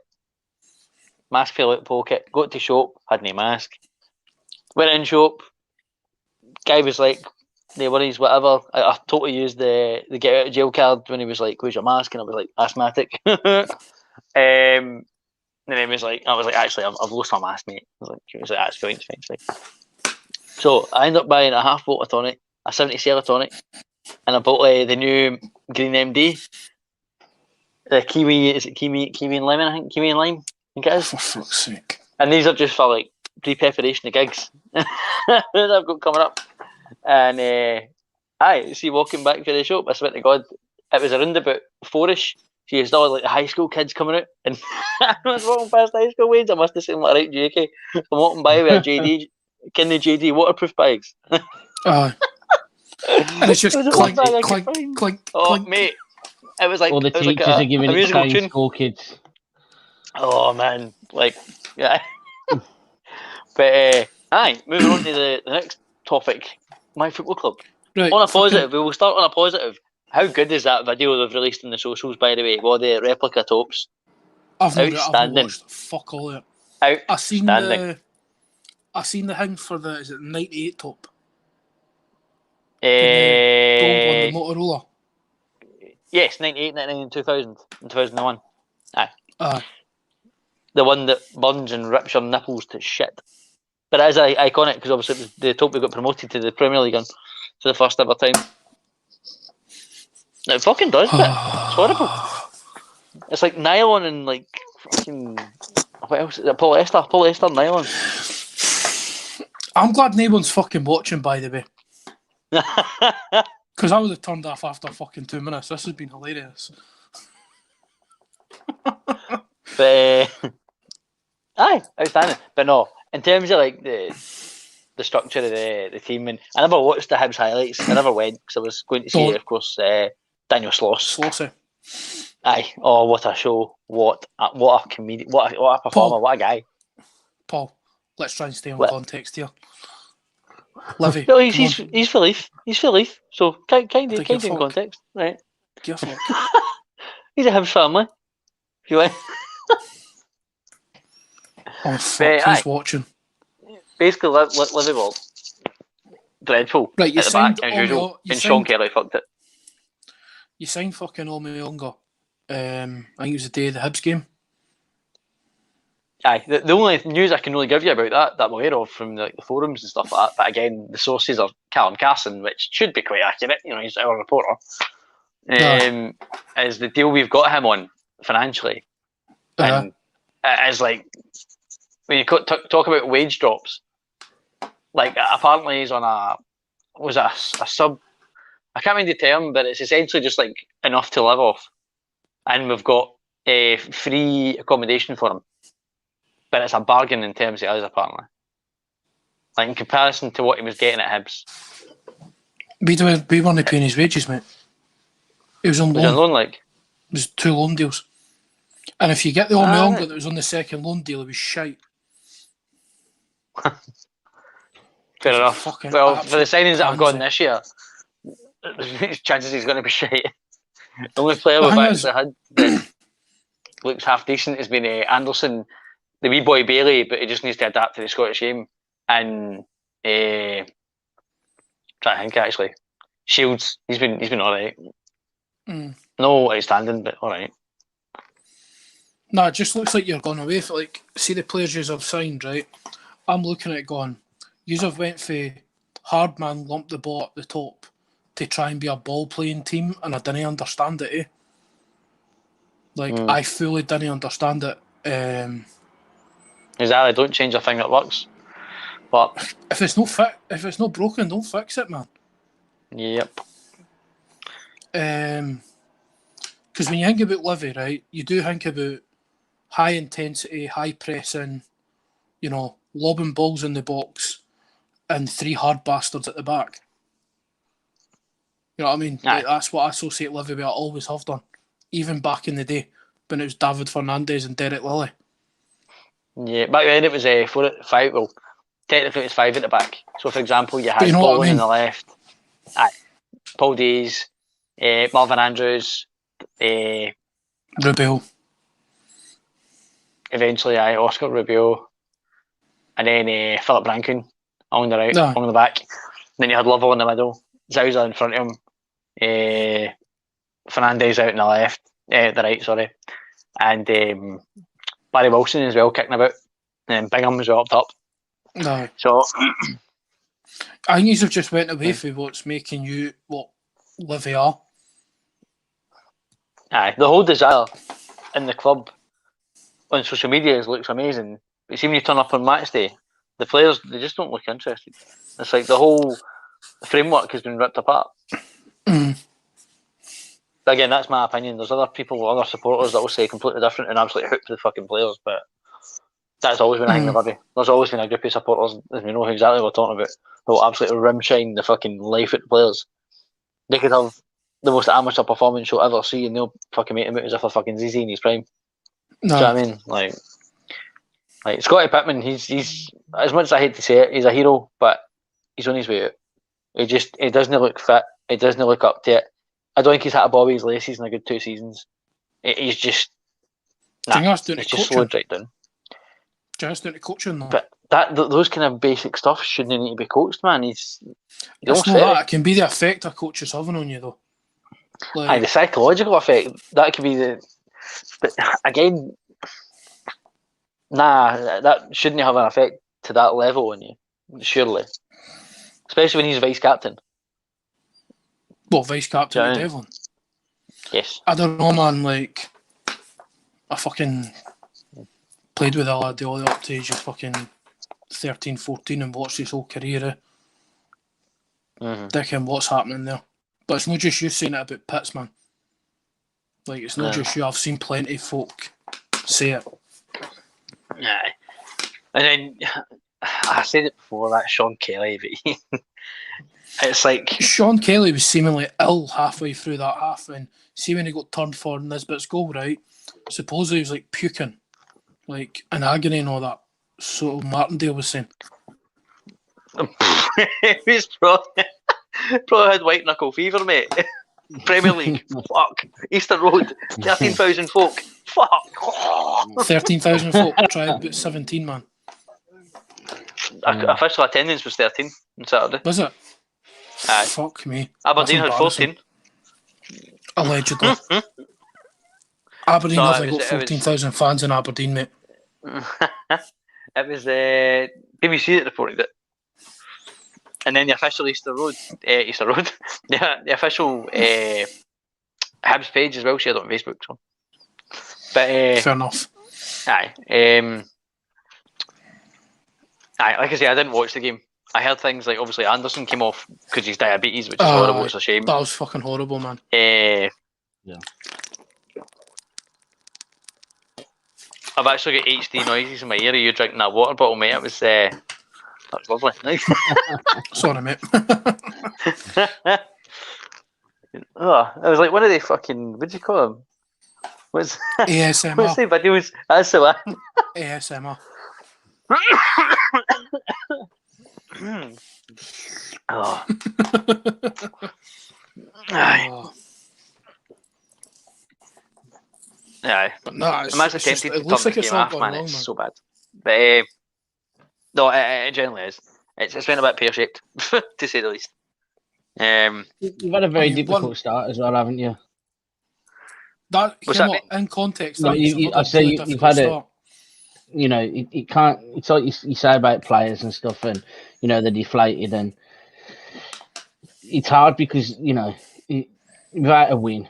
S5: Mask fell out pocket. Got to shop, had no mask. Went in shop. Guy was like, no worries, whatever. I totally used the get out of jail card when he was like, where's your mask? And I was like, asthmatic. And then he was like, actually, I've lost my mask, mate. He was like, that's fine, it's fine. So I ended up buying a half bottle of tonic, a 70 cell of tonic, and I bought the new Green MD. The kiwi, is it kiwi and lemon? I think kiwi and lime. I think it is.
S1: For fuck's sake!
S5: And these are just for like pre-preparation of gigs that I've got coming up. And see, walking back to the shop, I swear to God, it was around about 4ish. So you saw like the high school kids coming out, and I was walking past the high school ways. I must have seen like right JK. I'm walking by with a JD, can the JD waterproof bags?
S1: And it's just clink, clink, clink.
S5: Oh, mate. It was like
S2: all the teachers are giving it to school kids.
S5: Oh man, like yeah. But moving on to the next topic, my football club.
S1: Right,
S5: on a positive, we will start on a positive. How good is that video they've released in the socials, by the way? Well, the replica tops.
S1: I've not
S5: Outstanding.
S1: watched fuck all of it.
S5: Outstanding.
S1: I seen the thing for the 98 top. The gold one, the Motorola.
S5: Yes, 98, 99, and 2000, and 2001.
S1: Aye.
S5: The one that burns and rips your nipples to shit. But it is iconic because obviously it was the top we got promoted to the Premier League on for the first ever time. It fucking does, but it's horrible. It's like nylon and like fucking what else? Is it? Polyester nylon.
S1: I'm glad no one's fucking watching, by the way. Because I would have turned off after fucking 2 minutes. This has been hilarious.
S5: But aye, outstanding. But no, in terms of like the structure of the team, and I never watched the Hibs highlights. I never went because I was going to see, of course, Daniel Sloss.
S1: Slossy.
S5: Aye. Oh, what a show! What a comedian! What a performer!
S1: Paul.
S5: What a guy!
S1: Paul, let's try and stay on context here. Livy.
S5: No, he's for Leaf. He's for Leaf. So kind of in
S1: fuck.
S5: context, right?
S1: Give a fuck.
S5: He's a Hibs family. If you want.
S1: Oh fuck! Who's watching?
S5: Basically, Liverpool. Dreadful.
S1: Right, you
S5: at the
S1: signed
S5: back as usual, and Sean Kelly fucked it.
S1: You signed fucking Omeonga. I think it was the day of the Hibs game.
S5: Aye, the only news I can really give you about that I'm aware of from the forums and stuff like that, but again, the sources are Callum Carson, which should be quite accurate, he's our reporter, is the deal we've got him on financially. And it is like, when you talk about wage drops, like apparently he's on a sub, I can't remember the term, but it's essentially just like enough to live off. And we've got free accommodation for him. But it's a bargain in terms of us, apparently. Like in comparison to what he was getting at Hibs.
S1: We weren't paying his wages, mate. It was on loan.
S5: Was on loan, like?
S1: It was 2 loan deals. And if you get the Omeonga that was on the second loan deal, it was shite.
S5: Fair enough. Well, for the signings that have gone this year, there's chances he's going to be shite. The only player we've actually had that looks half decent has been Anderson, the wee boy Bailey, but he just needs to adapt to the Scottish game. And trying to think actually, Shields, he's been all right. No outstanding, but all right.
S1: No, it just looks like you're going away for see the players you have signed, right? I'm looking at it going, you have went for hard man, lump the ball at the top to try and be a ball playing team, and I didn't understand it. I fully didn't understand it.
S5: Exactly. Don't change a thing that works. But
S1: if it's not broken, don't fix it, man.
S5: Yep.
S1: Because when you think about Livy, right, you do think about high intensity, high pressing, lobbing balls in the box, and 3 hard bastards at the back. You know what I mean? That's what I associate Livy with. I always have done, even back in the day when it was David Fernandez and Derek Lilly.
S5: Yeah, back then it was 4-5. Well, technically it was 5 at the back. So, for example, you had Bowen on the left, Paul Dees, Marvin Andrews,
S1: Rubio.
S5: Eventually, Oscar Rubio, and then Philip Rankin on the right, on the back. Then you had Lovell in the middle, Zauza in front of him, Fernandez out on the left, the right, sorry, and Barry Wilson as well kicking about, and Bingham was up top.
S1: No.
S5: So
S1: I think you've just went away from what's making you what Livy are.
S5: Aye, the whole desire in the club on social media looks amazing. But see, when you turn up on match day, the players, they just don't look interested. It's like the whole framework has been ripped apart. Again, that's my opinion. There's other people, other supporters that will say completely different and absolutely hook the fucking players, but that's always been a thing of There's always been a group of supporters, as we know exactly what we're talking about, who will absolutely rimshine the fucking life out the players. They could have the most amateur performance you'll ever see and they'll fucking make him out as if a fucking ZZ in his prime.
S1: No.
S5: Do you know what I mean? Like Scotty Pittman, he's as much as I hate to say it, he's a hero, but he's on his way out. He doesn't look fit. He doesn't look up to it. I don't think he's hit a Bobby's laces in a good 2 seasons. He's just
S1: Do you think that's down to
S5: it's just
S1: coaching?
S5: slowed right down.
S1: Do you think that's down to coaching though?
S5: But those kind of basic stuff shouldn't need to be coached, man.
S1: It's not that. It can be the effect a coach is having on you though.
S5: Like, the psychological effect, that could be the... But again, that shouldn't have an effect to that level on you, surely. Especially when he's vice-captain.
S1: Well, vice-captain
S5: Yeah.
S1: of Devlin.
S5: Yes.
S1: I don't know, man, like... I fucking played with a lad all the way up to age of fucking 13, 14 and watched his whole career. Thinking what's happening there. But it's not just you saying it about Pitts, man. Like, it's not just you. I've seen plenty of folk say it.
S5: Yeah. And then, I said it before, that Sean Kelly, but it's like...
S1: Sean Kelly was seemingly ill halfway through that half, and see when he got turned for in Nisbet's goal, right? Supposedly he was like puking, like in agony and all that. So Martindale was saying.
S5: He was probably had white knuckle fever, mate. Premier League, fuck. Easter Road, 13,000 folk, fuck.
S1: 13,000 folk, try about 17, man.
S5: Official attendance was 13 on Saturday.
S1: Was it?
S5: Aye.
S1: Fuck me.
S5: Aberdeen had 14.
S1: Allegedly. Aberdeen has got 14,000 fans in Aberdeen, mate.
S5: It was BBC that reported it. And then the official Easter Road, the official Hibs page as well shared it on Facebook. So, but
S1: fair enough.
S5: Aye, like I say, I didn't watch the game. I heard things like obviously Anderson came off because he's diabetes, which is horrible. It's a shame.
S1: That was fucking horrible, man.
S2: Yeah.
S5: I've actually got HD noises in my ear. Are you drinking that water bottle, mate? It was that was lovely.
S1: Sorry, mate.
S5: Oh, it was like one of the fucking, what do you call them? What's
S1: ASMR.
S5: What's the videos? That's the one.
S1: ASMR.
S5: Oh. Aye.
S1: Oh.
S5: Aye.
S1: But no,
S5: I'm actually tempted to turn the game off, man. It's so bad. But no, it generally is. It's been a bit pear-shaped, to say the least.
S2: You've had a very difficult start as well, haven't you?
S1: That, in context, no,
S2: I'd say you've had it. You know, it can't. It's like you say about players and stuff, and you know they're deflated, and it's hard because you know without a win,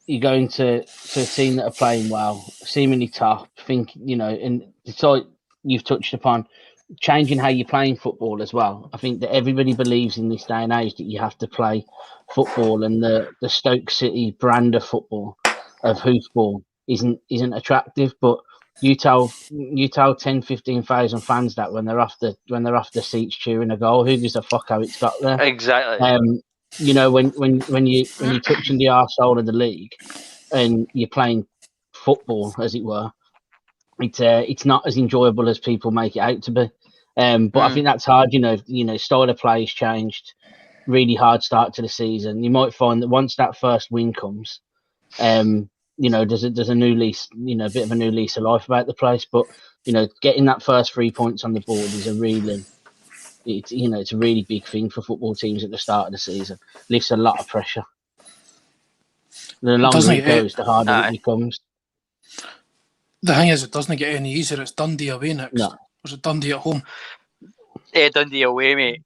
S2: you're going to a team that are playing well, seemingly top. And it's like you've touched upon changing how you're playing football as well. I think that everybody believes in this day and age that you have to play football, and the Stoke City brand of football, of hoofball, isn't attractive. But you tell 10, 15,000 fans that when they're off the seats cheering a goal, who gives a fuck how it's got there?
S5: Exactly.
S2: You know, when you're touching the arsehole of the league and you're playing football, as it were, it's not as enjoyable as people make it out to be. But I think that's hard. You know, style of play has changed. Really hard start to the season. You might find that once that first win comes, you know, there's a new lease. You know, a bit of a new lease of life about the place. But you know, getting that first 3 points on the board is it's a really big thing for football teams at the start of the season. Lifts a lot of pressure. The longer it goes, the harder it becomes.
S1: The thing is, it doesn't get any easier. It's Dundee away next. No. Or is it Dundee at home?
S5: Dundee away, mate.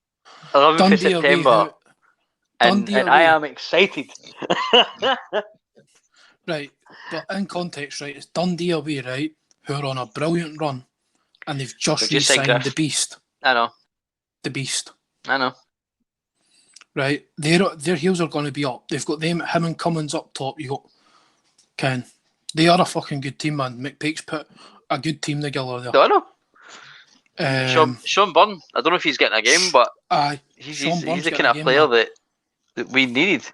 S5: 11th of September. And I am excited.
S1: Right, but in context, right, it's Dundee away, right, who are on a brilliant run, and they've just re-signed the Beast.
S5: I know.
S1: The Beast.
S5: I know.
S1: Right, their heels are going to be up. They've got him and Cummins up top. You got Ken. They are a fucking good team, man. McPake's put a good team together there.
S5: I know. Sean Byrne, I don't know if he's getting a game, but he's the kind of player that we needed.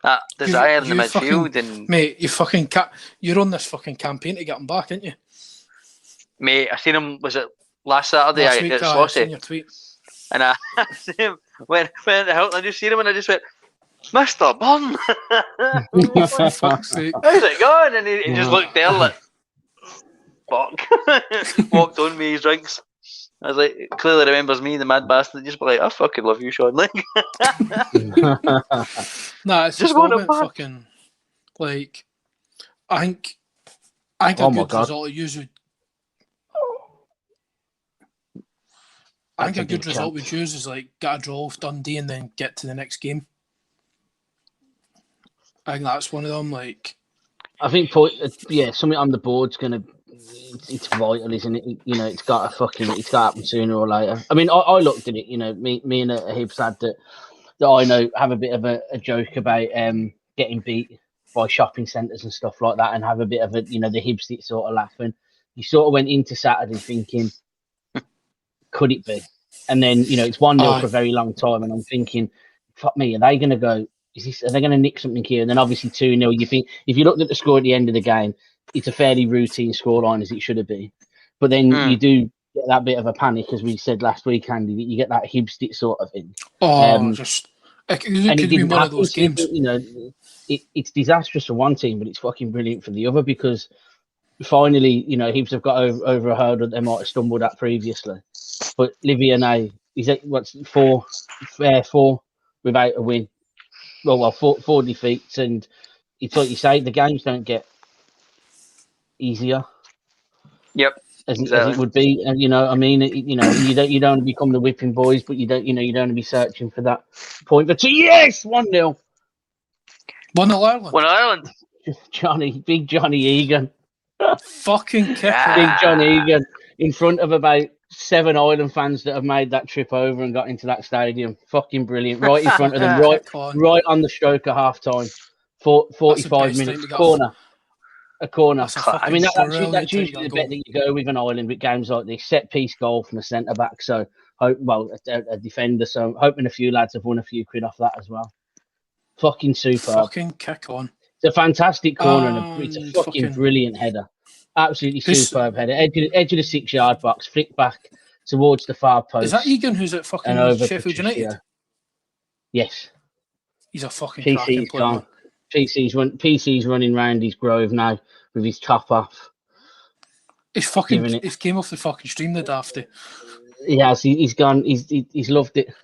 S5: That desire in the midfield. And
S1: mate, you're on this fucking campaign to get him back, aren't you?
S5: Mate, I seen him, was it last Saturday?
S1: Last week, I seen your tweet.
S5: And I see him when the Hilton, I just seen him and I just went, Mr. Byrne!
S1: For fuck's sake.
S5: How's it going? And he just looked there like, fuck. Walked on me his drinks. I was like, clearly remembers me, the mad bastard. Just be like, I fucking love you, Sean. Like,
S1: Nah, it's
S5: Just
S1: just
S5: want
S1: all
S5: it
S1: about
S5: back.
S1: fucking like. I think
S2: Oh
S1: a
S2: my
S1: good
S2: God.
S1: result of use would. I think
S2: That's a
S1: a good
S2: big
S1: result
S2: chance.
S1: would use is like get a draw with Dundee and then get to the next game. I think that's one of them. Like,
S2: I think, something on the board's gonna. It's vital, isn't it? You know, it's got to happen sooner or later. I mean, I looked at it. You know, me and a Hibs had that I know have a bit of a joke about getting beat by shopping centres and stuff like that, and have a bit of a the Hibs sort of laughing. You sort of went into Saturday thinking, could it be? And then it's 1-0 for a very long time, and I'm thinking, fuck me, are they going to go? Are they going to nick something here? And then obviously 2-0. You think if you looked at the score at the end of the game, it's a fairly routine scoreline as it should have been. But then you do get that bit of a panic, as we said last week, Andy. That you get that Hibs sort of thing.
S1: it
S2: And
S1: could
S2: it
S1: be
S2: didn't
S1: one of
S2: happen.
S1: those
S2: So,
S1: games.
S2: it's disastrous for one team, but it's fucking brilliant for the other, because finally, Hibs have got over a hurdle they might have stumbled at previously. But Liviane, he's at four without a win. Well, four defeats, and it's like you say, the games don't get easier.
S5: Yep,
S2: As
S5: exactly.
S2: it would be, and I mean, you don't want to become the whipping boys, but you don't want to be searching for that point. But yes, 1-0.
S1: 1-0 Ireland.
S5: When Ireland,
S2: Big Johnny Egan.
S1: Fucking kick
S2: Big
S1: on.
S2: John Egan in front of about 7 Ireland fans that have made that trip over and got into that stadium. Fucking brilliant. Right in front of them,
S1: Kick on.
S2: right on the stroke of half time. 45
S1: best
S2: minutes.
S1: time to get
S2: A corner.
S1: That's a fucking
S2: I mean, that's
S1: brilliant time to
S2: usually
S1: get a
S2: the bet
S1: goal.
S2: that you go with in Ireland with games like this. Set piece goal from a centre back. So, a defender. So, I'm hoping a few lads have won a few quid off that as well. Fucking superb.
S1: Fucking kick on.
S2: It's a fantastic corner and it's a
S1: And
S2: fucking brilliant header. Absolutely superb header. Edge of the 6-yard box, flick back towards the far post.
S1: Is that Egan who's at
S2: and
S1: fucking
S2: over
S1: Sheffield
S2: Patricio.
S1: United?
S2: Yes.
S1: He's a fucking cracking
S2: PC's
S1: player.
S2: gone. PC's running round his grove now with his top off.
S1: He's came off the fucking stream, the dafty.
S2: He has. He's gone. He's loved it.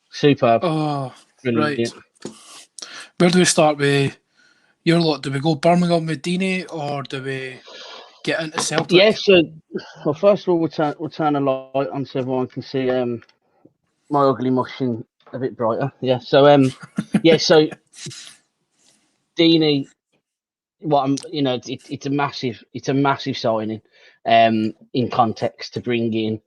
S2: Superb.
S1: Oh,
S2: Brilliant.
S1: right. Where do we start with your lot? Do we go Birmingham with Deeney, or do we get into Celtic?
S2: Yeah, so first of all, we'll turn a light on so everyone can see my ugly mushing a bit brighter. Yeah. So so Deeney, it's a massive signing in context to bring in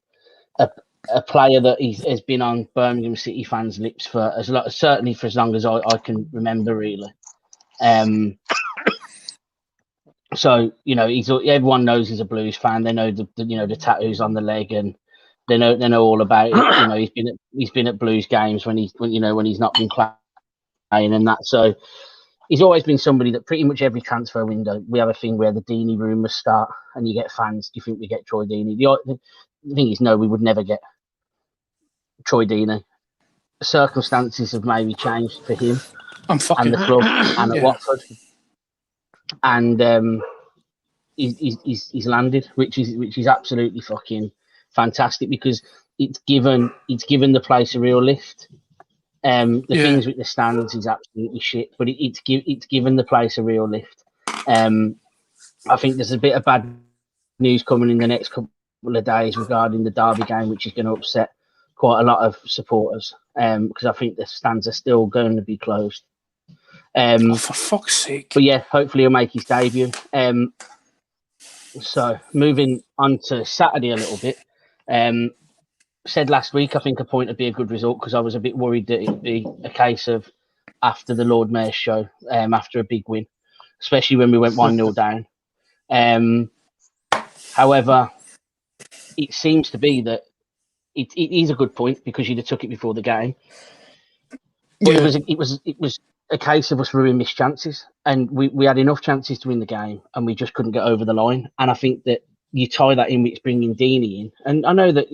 S2: a player that has been on Birmingham City fans' lips for certainly for as long as I can remember, really. So everyone knows he's a Blues fan. They know the tattoos on the leg, and they know all about it. He's been at Blues games when he's not been playing and that. So he's always been somebody that pretty much every transfer window we have a thing where the Deeney rumours start, and you get fans. Do you think we get Troy Deeney? The thing is, no, we would never get Troy Deeney. Circumstances have maybe changed for him and the club and at Watford, and he's landed, which is absolutely fucking fantastic, because it's given the place a real lift. Things with the stands is absolutely shit, but it's given the place a real lift. I think there's a bit of bad news coming in the next couple of days regarding the Derby game, which is going to upset quite a lot of supporters, because I think the stands are still going to be closed.
S1: For fuck's sake!
S2: But yeah, hopefully he'll make his debut. So moving on to Saturday a little bit. Said last week, I think a point would be a good result, because I was a bit worried that it'd be a case of after the Lord Mayor's show, after a big win, especially when we went 1-0 down. However, it seems to be that it is a good point, because you'd have took it before the game. But it was a case of us ruining missed chances, and we had enough chances to win the game, and we just couldn't get over the line. And I think that you tie that in with bringing Deeney in, and I know that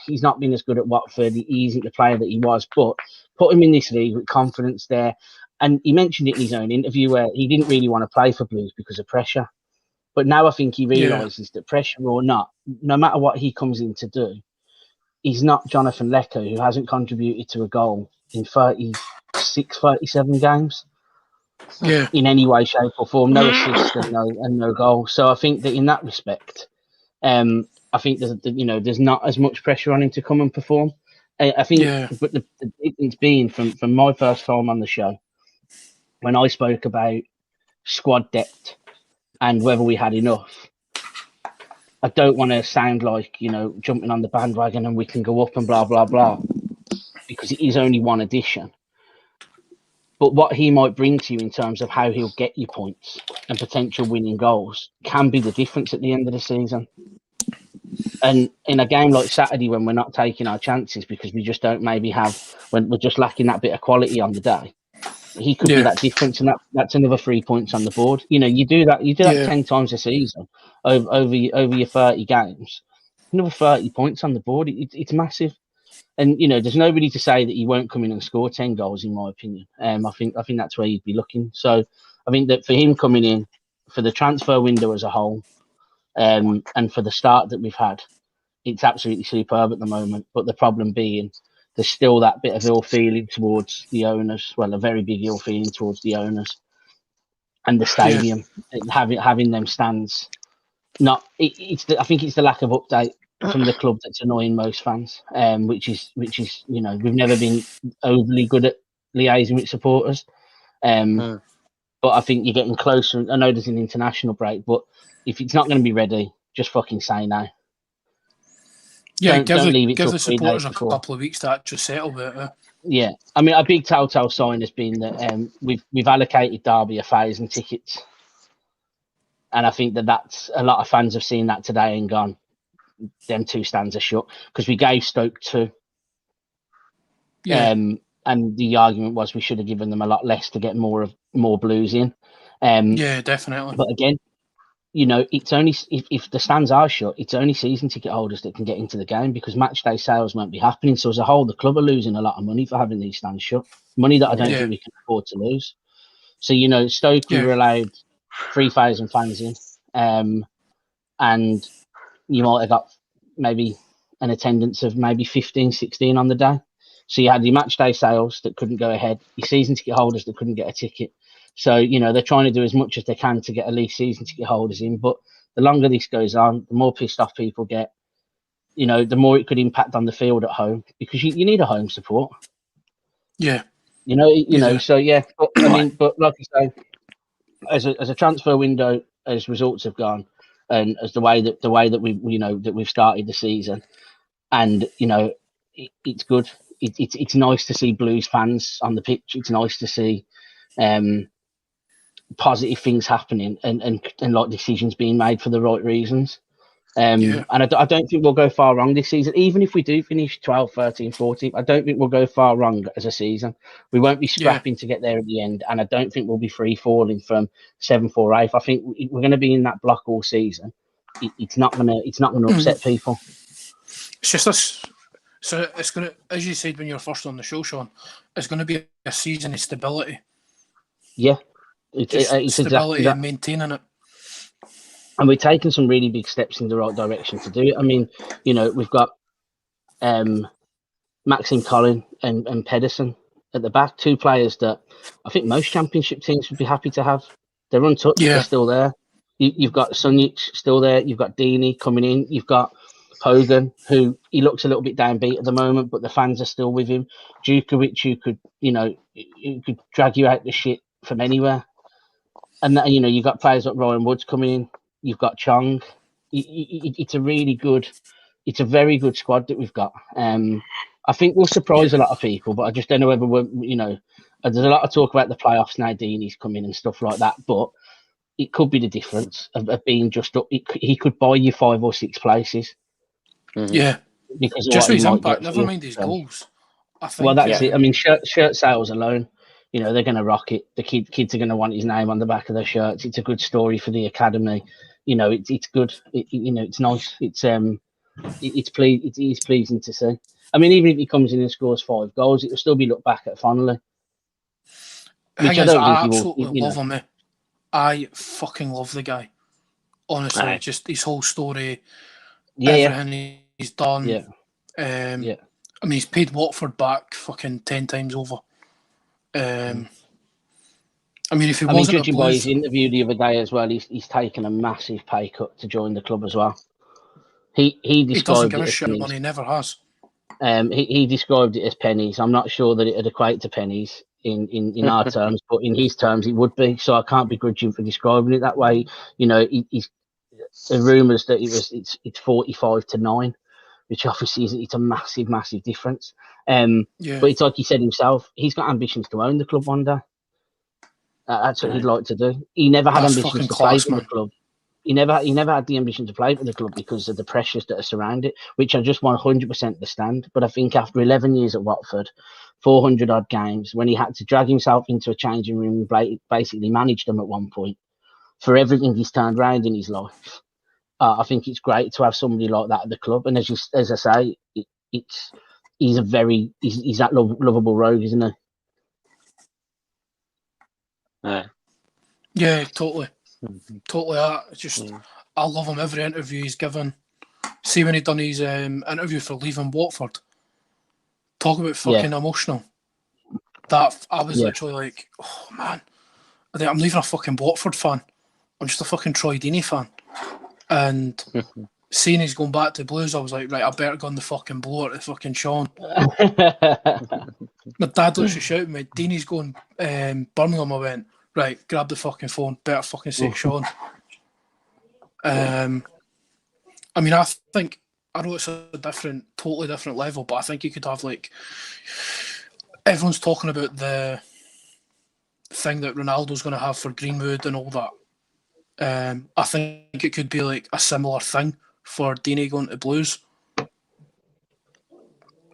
S2: he's not been as good at Watford. He isn't the player that he was, but put him in this league with confidence there. And he mentioned it in his own interview where he didn't really want to play for Blues because of pressure. But now I think he realises that pressure or not, no matter what he comes in to do, he's not Jonathan Lecco, who hasn't contributed to a goal in 36, 37 games.
S1: Yeah.
S2: In any way, shape, or form, no assist and no goal. So I think that in that respect, I think there's not as much pressure on him to come and perform. I think, but the difference being from my first time on the show, when I spoke about squad depth and whether we had enough, I don't want to sound like, jumping on the bandwagon and we can go up and blah, blah, blah, because it is only one addition. But what he might bring to you in terms of how he'll get you points and potential winning goals can be the difference at the end of the season. And in a game like Saturday, when we're not taking our chances because we just don't maybe when we're just lacking that bit of quality on the day, he could be that difference, and that's another 3 points on the board. You do that 10 times a season over your 30 games, another 30 points on the board. It's massive. And there's nobody to say that he won't come in and score 10 goals, in my opinion. I think that's where you'd be looking. So I think that for him coming in, for the transfer window as a whole, and for the start that we've had, it's absolutely superb at the moment. But the problem being, there's still that bit of ill feeling towards the owners. Well, a very big ill feeling towards the owners and the stadium, having them stands. I think it's the lack of update from the club that's annoying most fans, which is we've never been overly good at liaising with supporters, but I think you're getting closer. I know there's an international break, but if it's not going to be ready, just fucking say no.
S1: Yeah,
S2: don't leave it
S1: give
S2: till
S1: the
S2: 3
S1: supporters
S2: days
S1: a
S2: before.
S1: couple of weeks to actually settle it.
S2: Yeah, I mean, a big telltale sign has been that we've allocated Derby 1,000 tickets, and I think that's a lot of fans have seen that today and gone, them 2 stands are shut, because we gave Stoke 2.
S1: Yeah.
S2: And the argument was we should have given them a lot less to get more Blues in.
S1: Yeah, definitely.
S2: But again, it's only if the stands are shut, it's only season ticket holders that can get into the game, because match day sales won't be happening. So as a whole, the club are losing a lot of money for having these stands shut. Money that I don't think we can afford to lose. So Stoke, we were allowed 3,000 fans in, and you might have got maybe an attendance of maybe 15, 16 on the day. So you had your match day sales that couldn't go ahead, your season ticket holders that couldn't get a ticket. So, they're trying to do as much as they can to get at least season ticket holders in. But the longer this goes on, the more pissed off people get, the more it could impact on the field at home, because you need a home support.
S1: Yeah.
S2: So yeah. But, I mean, but like I say, as a transfer window, as results have gone, and as the way that we've started the season, and it's good. It's nice to see Blues fans on the pitch. It's nice to see positive things happening and like decisions being made for the right reasons. And I don't think we'll go far wrong this season. Even if we do finish 12, 13, 14, I don't think we'll go far wrong as a season. We won't be scrapping to get there at the end, and I don't think we'll be free falling from 7th or 8th. I think we're going to be in that block all season. It's not going to upset people.
S1: It's just this. So it's going to, as you said when you were first on the show, Sean, it's going to be a season of stability.
S2: Yeah,
S1: it's
S2: stability
S1: exactly and maintaining it.
S2: And we're taking some really big steps in the right direction to do it. I mean, we've got Maxime Collin and Pedersen at the back, 2 players that I think most championship teams would be happy to have. They're untouched. They're still there. You've got Sunjic still there. You've got Deeney coming in. You've got Hogan, who he looks a little bit downbeat at the moment, but the fans are still with him. Djukovic, who could drag you out the shit from anywhere. And that, you've got players like Ryan Woods coming in. You've got Chong. It's a very good squad that we've got. I think we'll surprise a lot of people, but I just don't know whether there's a lot of talk about the playoffs now. Deeney's coming and stuff like that, but it could be the difference of being just up. He could buy you 5 or 6 places.
S1: Mm-hmm. Yeah,
S2: because of
S1: just
S2: what
S1: his impact. Never mind his goals. I think.
S2: Well, that's it. I mean, shirt sales alone, they're going to rock it. The kids are going to want his name on the back of their shirts. It's a good story for the academy. It's good. It's nice. It's pleasing to see. I mean, even if he comes in and scores 5 goals, it will still be looked back at fondly.
S1: I absolutely love him. I fucking love the guy. honestly,
S5: Aye.
S1: just his whole story,
S2: Yeah,
S1: everything he's done.
S2: yeah.
S1: I mean, he's paid Watford back fucking 10 times over. I mean, if he wasn't
S2: judging
S1: a
S2: by
S1: Blues,
S2: his interview the other day as well, he's taken a massive pay cut to join the club as well. He
S1: he doesn't
S2: described
S1: give
S2: it
S1: a
S2: as
S1: shit
S2: pennies.
S1: money. He never has.
S2: He described it as pennies. I'm not sure that it'd equate to pennies in our terms, but in his terms it would be. So I can't begrudge him for describing it that way. You know, he's the rumours that it's 45-9, which obviously it's a massive difference. But it's like he said himself, he's got ambitions to own the club one day. That's what he'd like to do. He never had
S1: That's
S2: ambitions
S1: fucking
S2: to play
S1: class,
S2: for the
S1: man.
S2: club. He never had the ambition to play for the club because of the pressures that are surrounded it, which I just 100% understand. But I think after 11 years at Watford, 400 odd games, when he had to drag himself into a changing room and basically manage them at one point, for everything he's turned around in his life, I think it's great to have somebody like that at the club. And as I say, he's that lovable rogue, isn't he?
S5: Aye.
S1: Yeah, totally. Totally. I love him. Every interview he's given. See when he done his interview for leaving Watford. Talk about fucking emotional. That I was literally like, oh man, I'm leaving a fucking Watford fan. I'm just a fucking Troy Deeney fan. And seeing he's going back to Blues, I was like, right, I better go on the fucking blow at the fucking Sean. My dad literally shouted at me, Deeney's going Birmingham. I went, right, grab the fucking phone, better fucking say Sean. I mean, I think, I know it's a totally different level, but I think you could have like, everyone's talking about the thing that Ronaldo's going to have for Greenwood and all that. I think it could be like a similar thing for Deeney going to Blues.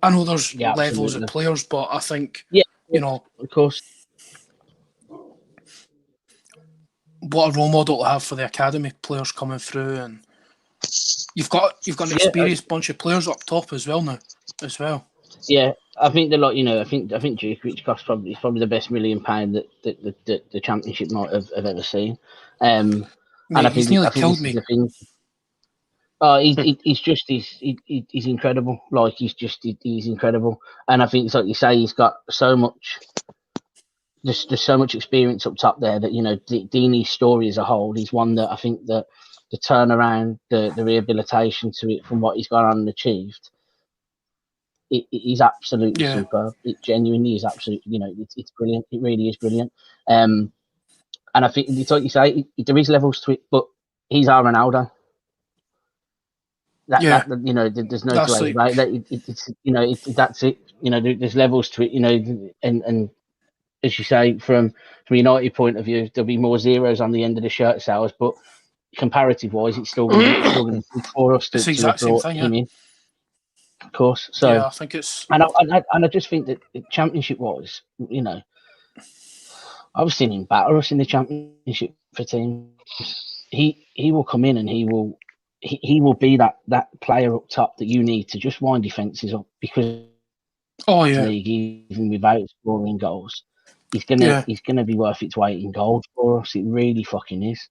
S1: I know there's levels of players, but I think, you know,
S2: of course,
S1: what a role model to have for the academy players coming through, and you've got an experienced bunch of players up top as well now, as well.
S2: Yeah, I think I think Djokovic cost probably the best £1 million that the Championship might have ever seen.
S1: Mate, and I think nearly killed me.
S2: He's incredible. Like he's incredible, and I think it's like you say, he's got so much. There's so much experience up top there that Deeney's story as a whole. He's one that I think that the turnaround, the rehabilitation to it from what he's gone on and achieved. It is absolutely superb. It genuinely is absolutely, it's brilliant. It really is brilliant. And I think it's like you say, there is levels to it, but he's our Ronaldo. There's no delay about that. That's it. There's levels to it. And as you say, from a United point of view, there'll be more zeros on the end of the shirt sales, but comparative wise, it's still going to be good for us to have brought him in. Of course. So
S1: I think it's,
S2: and I just think that Championship wise, I've seen him batter us in the Championship for teams. He will come in and he will be that player up top that you need to just wind defences up, because league, even without scoring goals, he's gonna be worth its weight in gold for us. It really fucking is.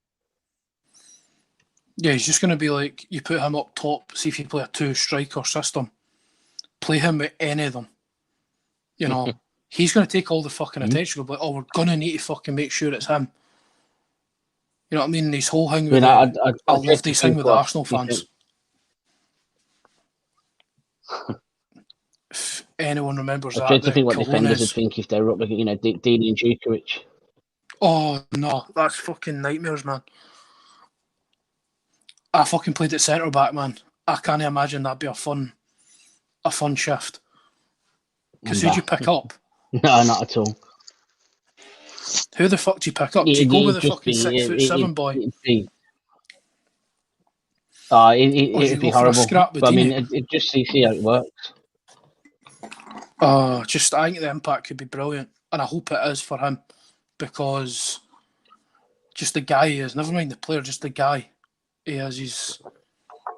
S1: Yeah, he's just going to be like, you put him up top, see if you play a 2-striker system, play him with any of them. He's going to take all the fucking attention. But we're going to need to fucking make sure it's him. You know what I mean? This whole thing with I love this thing with the Arsenal fans. If anyone remembers that.
S2: I think what defenders would think if they're up against, Deeney and Djokovic.
S1: Oh no, that's fucking nightmares, man. I fucking played at centre back, man. I can't imagine that'd be a fun shift. Because who'd you pick up?
S2: No, not at all.
S1: Who the fuck do you pick up? Do you go with the fucking 6'7" boy?
S2: It'd be horrible. But I mean, just see how it works.
S1: I think the impact could be brilliant, and I hope it is for him, because just the guy he is. Never mind the player, just the guy he is.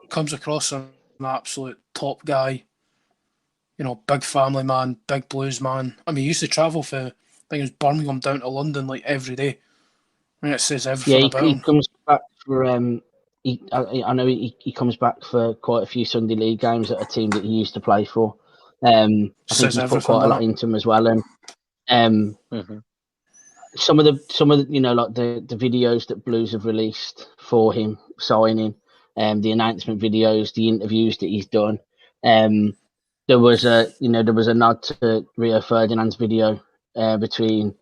S1: He comes across as an absolute top guy. Big family man, big Blues man. I mean, he used to travel for, I think it was Birmingham down to London like every day. I mean, it says everything about him.
S2: He comes back for I know he comes back for quite a few Sunday League games at a team that he used to play for. I think
S1: Says
S2: he's put
S1: everything,
S2: quite a lot
S1: doesn't it?
S2: into him as well, and some of the you know, like the videos that Blues have released for him signing, the announcement videos, the interviews that he's done. There was a nod to Rio Ferdinand's video between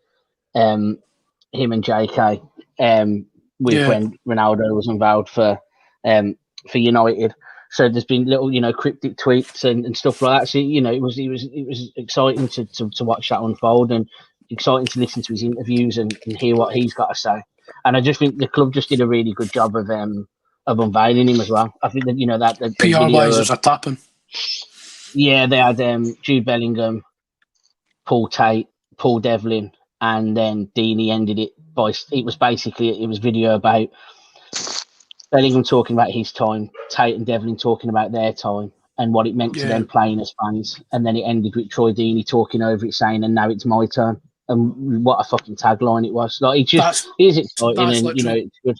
S2: him and JK with when Ronaldo was involved for United. So there's been little, you know, cryptic tweets and stuff like that. So, you know, it was exciting to watch that unfold, and exciting to listen to his interviews and hear what he's got to say. And I just think the club just did a really good job of unveiling him as well. I think that, you know, that the
S1: PR
S2: video
S1: wise was a tapping.
S2: Yeah, they had Jude Bellingham, Paul Tate, Paul Devlin, and then Deeney ended it by. It was video about Bellingham talking about his time, Tate and Devlin talking about their time and what it meant to them playing as fans, and then it ended with Troy Deeney talking over it, saying, "And now it's my turn." And what a fucking tagline it was! Like, it just is exciting, and you know, it's good.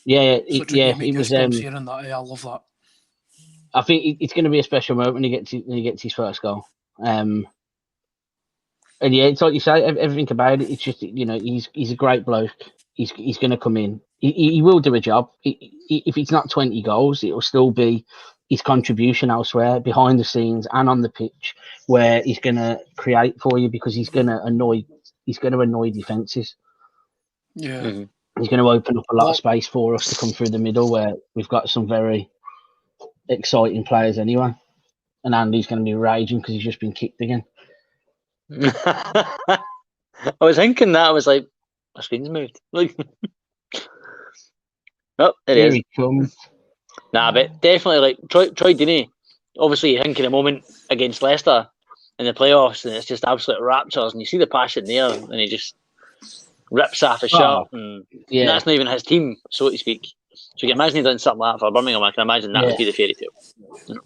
S2: Yeah, it was.
S1: Hearing that, I love that.
S2: I think it's going to be a special moment when he gets his first goal. And yeah, it's like you say, everything about it. It's just, you know, he's a great bloke. He's going to come in. He will do a job. If it's not 20 goals, it will still be his contribution elsewhere, behind the scenes and on the pitch, where he's going to create for you, because he's going to annoy defences.
S1: Yeah,
S2: he's going to open up a lot of space for us to come through the middle, where we've got some very exciting players anyway. And Andy's going to be raging because he's just been kicked again.
S5: I was thinking that. I was like, my screen's moved. Like, oh, there
S2: Here
S5: he is. Nah, but definitely, like, Troy Deeney, obviously, I think in a moment against Leicester in the playoffs, and it's just absolute raptures, and you see the passion there, and he just rips off his shirt, and that's not even his team, so to speak. So you can imagine he done something like that for Birmingham. I can imagine that would be the fairy tale.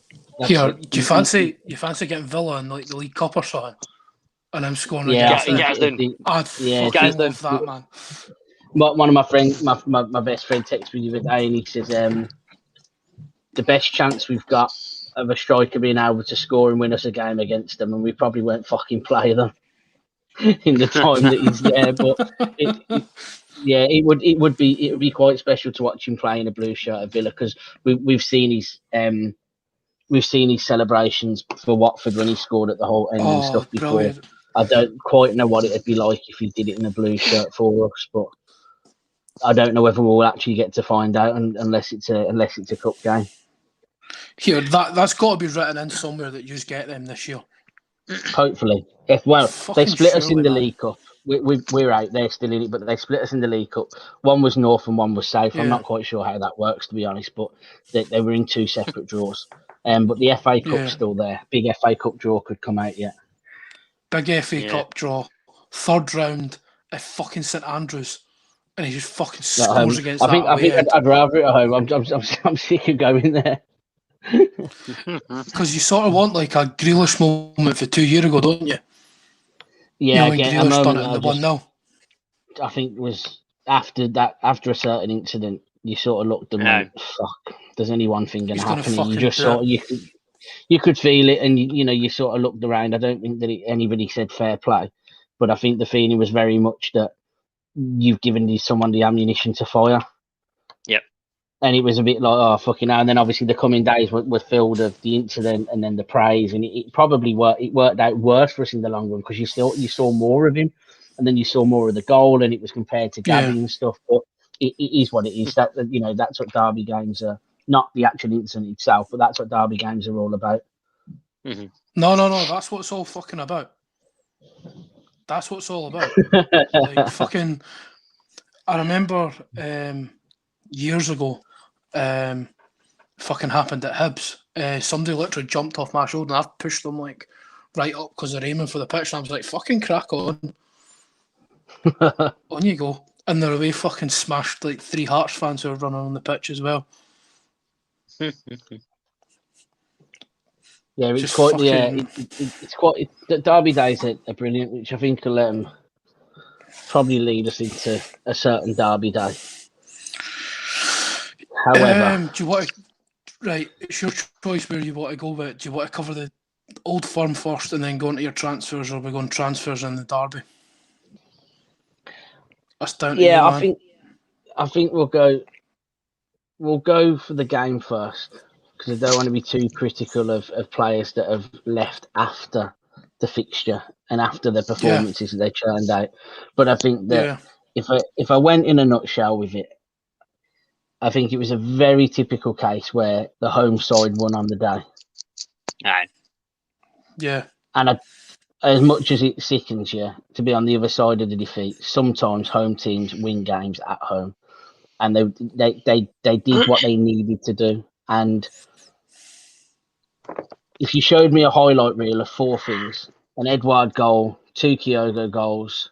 S1: Here, do you fancy getting Villa in like the League Cup or something, and I'm scoring
S5: Get
S1: against
S5: us down.
S1: I'd fucking love that, man.
S2: One of my friends, my best friend, texted me the other day, and he says, the best chance we've got of a striker being able to score and win us a game against them, and we probably won't fucking play them in the time that he's there. But it would be quite special to watch him play in a blue shirt at Villa, because we've seen his celebrations for Watford when he scored at the whole end and stuff before. Brilliant. I don't quite know what it'd be like if he did it in a blue shirt for us, but I don't know whether we'll actually get to find out unless it's a cup game.
S1: Here, that's got to be written in somewhere that you get them this year.
S2: Hopefully, they split us in the League Cup. We're out. They're still in it, but they split us in the League Cup. One was North and one was South. I'm not quite sure how that works, to be honest, but they were in two separate draws. But the FA Cup's still there. Big FA Cup draw could come out yet.
S1: Big FA Cup draw. Third round at fucking St Andrews. And he just fucking scores against that.
S2: I think I'd rather it at home. I'm sick of going there.
S1: Because you sort of want like a Grealish moment for 2 years ago, don't you?
S2: Yeah,
S1: when Grealish done it in the 1-0.
S2: I think it was after a certain incident, you sort of looked and went, fuck, there's only one thing going to happen. You just sort of, you could feel it, and you sort of looked around. I don't think that anybody said fair play, but I think the feeling was very much that you've given someone the ammunition to fire.
S5: Yep.
S2: And it was a bit like, oh, fucking hell. And then obviously the coming days were filled of the incident and then the praise. And it probably worked out worse for us in the long run, because you saw more of him, and then you saw more of the goal, and it was compared to Gabby and stuff. But it is what it is. That's what derby games are. Not the actual incident itself, but that's what derby games are all about.
S5: Mm-hmm.
S1: No. That's what it's all fucking about. That's what it's all about. Like, fucking, I remember years ago, fucking happened at Hibs. Somebody literally jumped off my shoulder, and I pushed them like right up because they're aiming for the pitch. And I was like, fucking crack on. On you go. And they're away fucking smashed like 3 Hearts fans who were running on the pitch as well.
S2: Yeah, it's quite the derby days are brilliant, which I think will probably lead us into a certain derby day. However,
S1: do you want to, right, it's your choice where you want to go with it. Do you want to cover the Old Firm first and then go into your transfers, or are we going transfers in the derby? That's down to you, man.
S2: I think we'll go for the game first, because I don't want to be too critical of players that have left after the fixture and after the performances that they churned out. But I think that if I went in a nutshell with it, I think it was a very typical case where the home side won on the day.
S5: Aye.
S2: Yeah. And as much as it sickens you to be on the other side of the defeat, sometimes home teams win games at home. And they did what they needed to do. And if you showed me a highlight reel of 4 things, an Edouard goal, 2 Kyogo goals,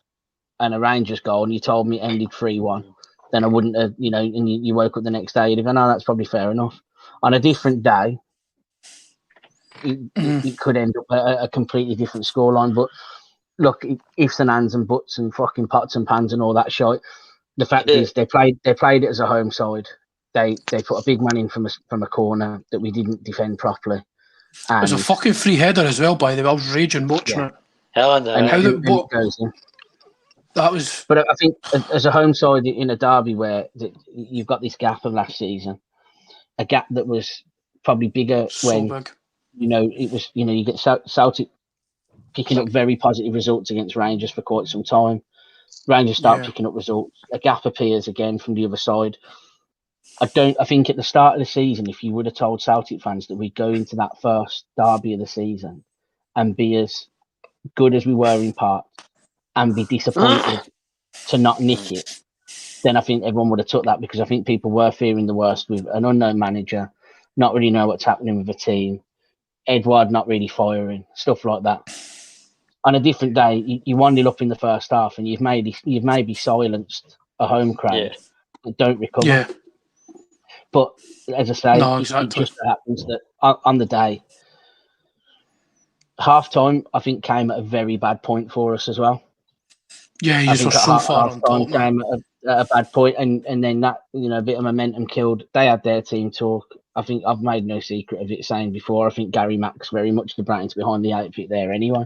S2: and a Rangers goal, and you told me it ended 3-1, then I wouldn't have, and you woke up the next day, you'd go, no, that's probably fair enough. On a different day, it could end up a completely different scoreline. But look, ifs and ands and buts and fucking pots and pans and all that shit. The fact is, they played it as a home side. They put a big man in from a corner that we didn't defend properly.
S1: It was a fucking free header as well, by the way. I was raging watching it.
S5: Hell on that.
S2: It goes in.
S1: That was.
S2: But I think as a home side in a derby where you've got this gap of last season, a gap that was probably bigger when
S1: big.
S2: It was you get Celtic picking up very positive results against Rangers for quite some time. Rangers start picking up results. A gap appears again from the other side. I think at the start of the season, if you would have told Celtic fans that we'd go into that first derby of the season and be as good as we were in part and be disappointed to not nick it, then I think everyone would have took that, because I think people were fearing the worst with an unknown manager, not really know what's happening with the team, Edouard not really firing, stuff like that. On a different day, you 1-0 up in the first half and you've maybe silenced a home crowd that don't recover. Yeah. But as I say, it just happens that on the day, half time I think came at a very bad point for us as well.
S1: Yeah, you were so far on top.
S2: Came at a bad point, and then that a bit of momentum killed. They had their team talk. I think I've made no secret of it saying before. I think Gary Mack's very much the brains behind the outfit there anyway,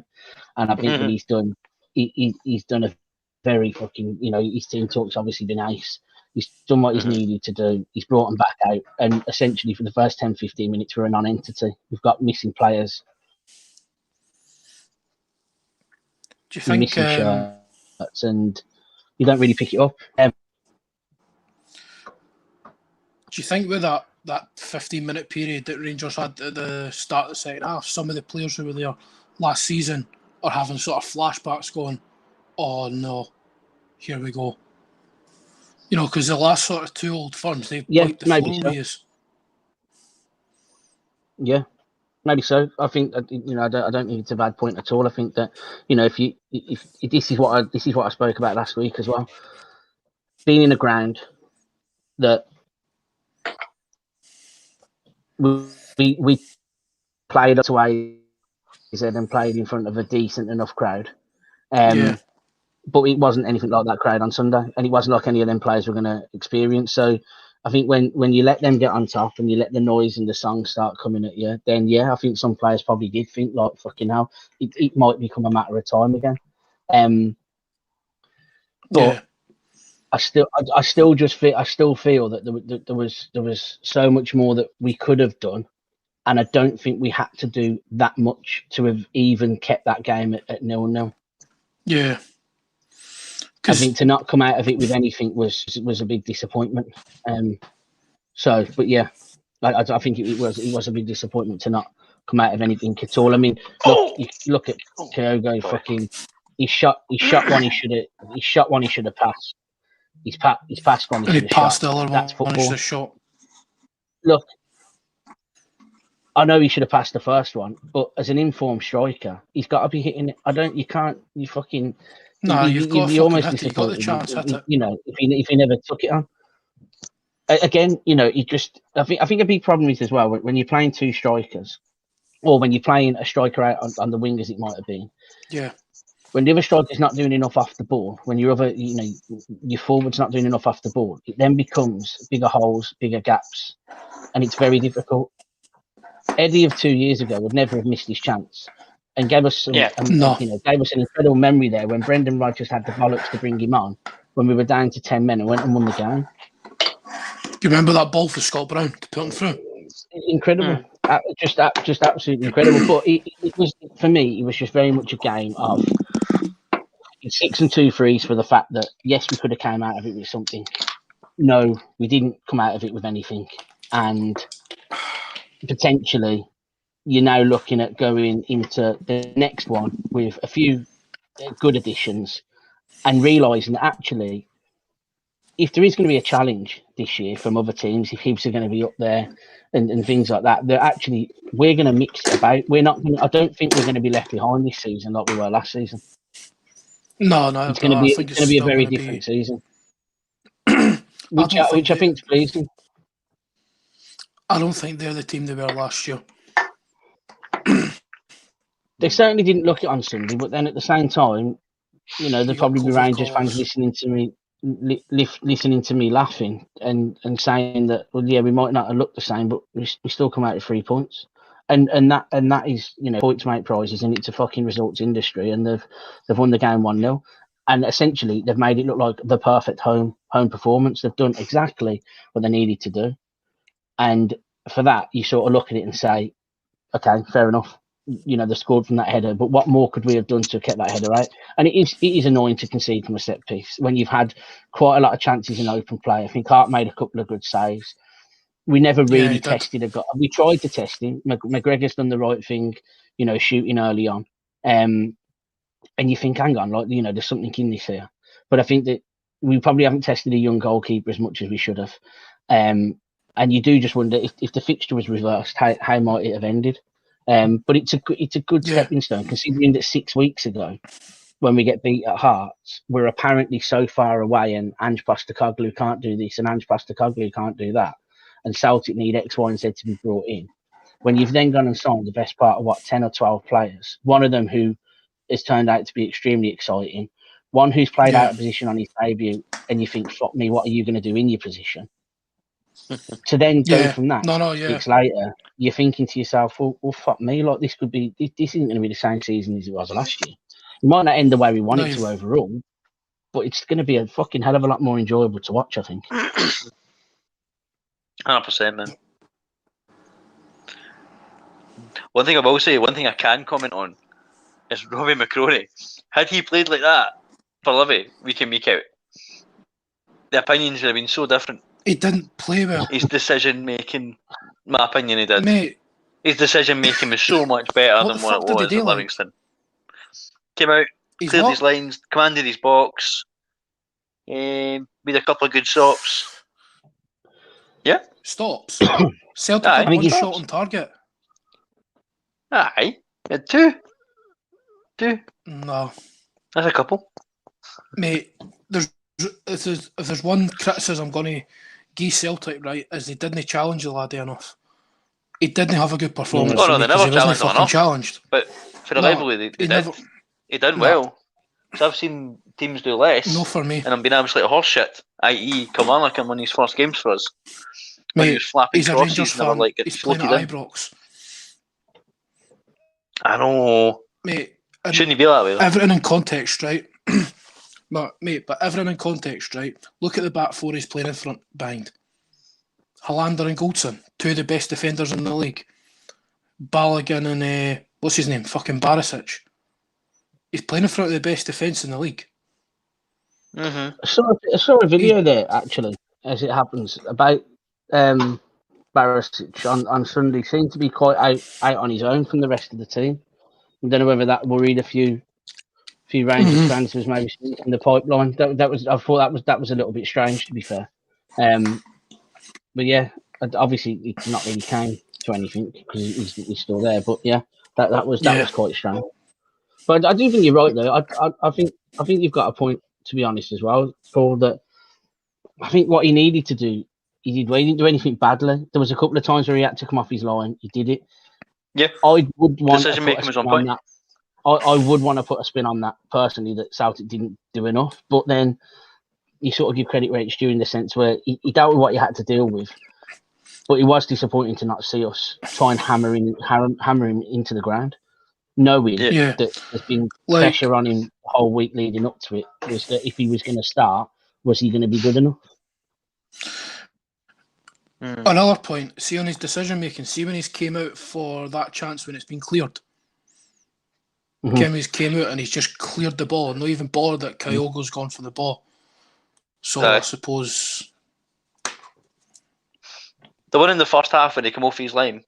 S2: and I think that he's done a very fucking his team talk's obviously been ace. He's done what he's needed to do. He's brought them back out. And essentially for the first 10-15 minutes, we're a non-entity. We've got missing players.
S1: Do you think...
S2: Missing shirts, and you don't really pick it up.
S1: Do you think with that 15-minute period that Rangers had at the start of the second half, some of the players who were there last season are having sort of flashbacks going, oh no, here we go. Because the last sort of 2 Old Firms, they've wiped the floor with us.
S2: Yeah, maybe so. I think I don't think it's a bad point at all. I think that if this is what I spoke about last week as well. Being in a ground that we played up to AZ and played in front of a decent enough crowd. But it wasn't anything like that crowd on Sunday, and it wasn't like any of them players were going to experience. So I think when you let them get on top and you let the noise and the songs start coming at you, then I think some players probably did think like, fucking hell, it might become a matter of time again. But I still feel that there was so much more that we could have done, and I don't think we had to do that much to have even kept that game at 0-0.
S1: Yeah.
S2: I think to not come out of it with anything was a big disappointment. But yeah, I think it was a big disappointment to not come out of anything at all. I mean, look at Kyogo. Fucking, he shot one. He should have passed. He's passed one.
S1: He passed the other
S2: That's
S1: one. He should have shot.
S2: Look, I know he should have passed the first one, but as an informed striker, he's got to be hitting it. You can't.
S1: No, you've got to
S2: almost
S1: hit it. You've got the chance at it.
S2: If he never took it on. Again, I think a big problem is as well when you're playing 2 strikers, or when you're playing a striker out on the wing as it might have been.
S1: Yeah.
S2: when the other striker's not doing enough off the ball, when your forward's not doing enough off the ball, it then becomes bigger holes, bigger gaps, and it's very difficult. Eddie of 2 years ago would never have missed his chance, and gave us gave us an incredible memory there when Brendan Rodgers had the bollocks to bring him on when we were down to 10 men and went and won the game.
S1: Do you remember that ball for Scott Brown to put him through?
S2: Incredible, just absolutely incredible. But it was, for me, it was just very much a game of 6 and 2 frees for the fact that yes, we could have come out of it with something. No, we didn't come out of it with anything, and potentially you're now looking at going into the next one with a few good additions and realising that actually, if there is going to be a challenge this year from other teams, if Hibs are going to be up there and things like that, we're going to mix it about. I don't think we're going to be left behind this season like we were last season.
S1: No,
S2: it's going to be a very different season, which I think is pleasing.
S1: I don't think they're the team they were last year.
S2: They certainly didn't look it on Sunday, but then at the same time, there'll probably be Rangers fans listening to me laughing and saying that, well, yeah, we might not have looked the same, but we still come out with 3 points, and that is points make prizes, and it's a fucking results industry, and they've won the game 1-0, and essentially they've made it look like the perfect home performance. They've done exactly what they needed to do. And for that, you sort of look at it and say, okay, fair enough. They scored from that header, but what more could we have done to have kept that header out? And it is annoying to concede from a set piece when you've had quite a lot of chances in open play. I think Hart made a couple of good saves. We never really tested a guy. We tried to test him. McGregor's done the right thing, shooting early on. And you think, hang on, there's something in this here. But I think that we probably haven't tested a young goalkeeper as much as we should have. And you do just wonder if the fixture was reversed, how might it have ended? But it's a good stepping stone, considering that 6 weeks ago, when we get beat at Hearts, we're apparently so far away, and Ange Postecoglou can't do this, and Ange Postecoglou can't do that, and Celtic need X, Y, and Z to be brought in. When you've then gone and signed the best part of 10 or 12 players, one of them who has turned out to be extremely exciting, one who's played out of position on his debut, and you think, fuck me, what are you going to do in your position? To then go from that 6 weeks later, you're thinking to yourself, well, fuck me, this isn't going to be the same season as it was last year. It might not end the way we want it to overall, but it's going to be a fucking hell of a lot more enjoyable to watch, I think.
S5: 100%, man. One thing I will say, one thing I can comment on is Robbie McCrory. Had he played like that for Livy week in, week out, the opinions would have been so different.
S1: He didn't play well.
S5: His decision making, my opinion, he did.
S1: Mate,
S5: his decision making was so much better than what it was at Livingston. Came out, cleared his lines, commanded his box, made a couple of good stops. Yeah,
S1: stops. Celtic had one shot on target.
S5: Aye, he had two.
S1: No,
S5: that's a couple.
S1: Mate, if there's one criticism I'm going to give Celtic, right, is they didn't challenge the laddie enough. He didn't have a good performance.
S5: Oh no, they never
S1: challenged.
S5: But for the rivalry, they did. He did well. Because I've seen teams do less.
S1: No, for me.
S5: And I'm being absolutely horseshit. I.e., Kilmarnock in one of his first games for us.
S1: Mate,
S5: he was flapping
S1: he's a Rangers fan. He's playing at Ibrox.
S5: I know.
S1: Mate,
S5: shouldn't he be that way, though?
S1: Everything in context, right? But everything in context, right? Look at the back four he's playing in front, behind. Hollander and Goldson, two of the best defenders in the league. Balogun and, what's his name? Fucking Barisic. He's playing in front of the best defence in the league.
S5: Mm-hmm.
S2: I saw a video there, actually, as it happens, about Barisic on Sunday. Seemed to be quite out on his own from the rest of the team. I don't know whether that worried a few Rangers fans was maybe in the pipeline. I thought that was a little bit strange, to be fair. But yeah, obviously it not really came to anything because he's still there. But yeah, that was quite strange. But I do think you're right though. I think you've got a point, to be honest, as well, Paul. That I think what he needed to do, he did. Well, he didn't do anything badly. There was a couple of times where he had to come off his line. He did it.
S5: Yeah,
S2: I would want
S5: decision making was on point.
S2: I would want to put a spin on that personally, that Celtic didn't do enough. But then you sort of give credit where it's due, in the sense where he dealt with what he had to deal with. But it was disappointing to not see us try and hammer him into the ground, knowing
S1: Yeah.
S2: that there's been
S1: Like-
S2: pressure on him the whole week leading up to it. Was that if he was going to start, was he going to be good enough?
S1: Another point, see on his decision making, see when he's came out for that chance when it's been cleared. He's came out and he's just cleared the ball, not even bothered that Kyogo's gone for the ball. So I suppose
S5: the one in the first half when he came off his line,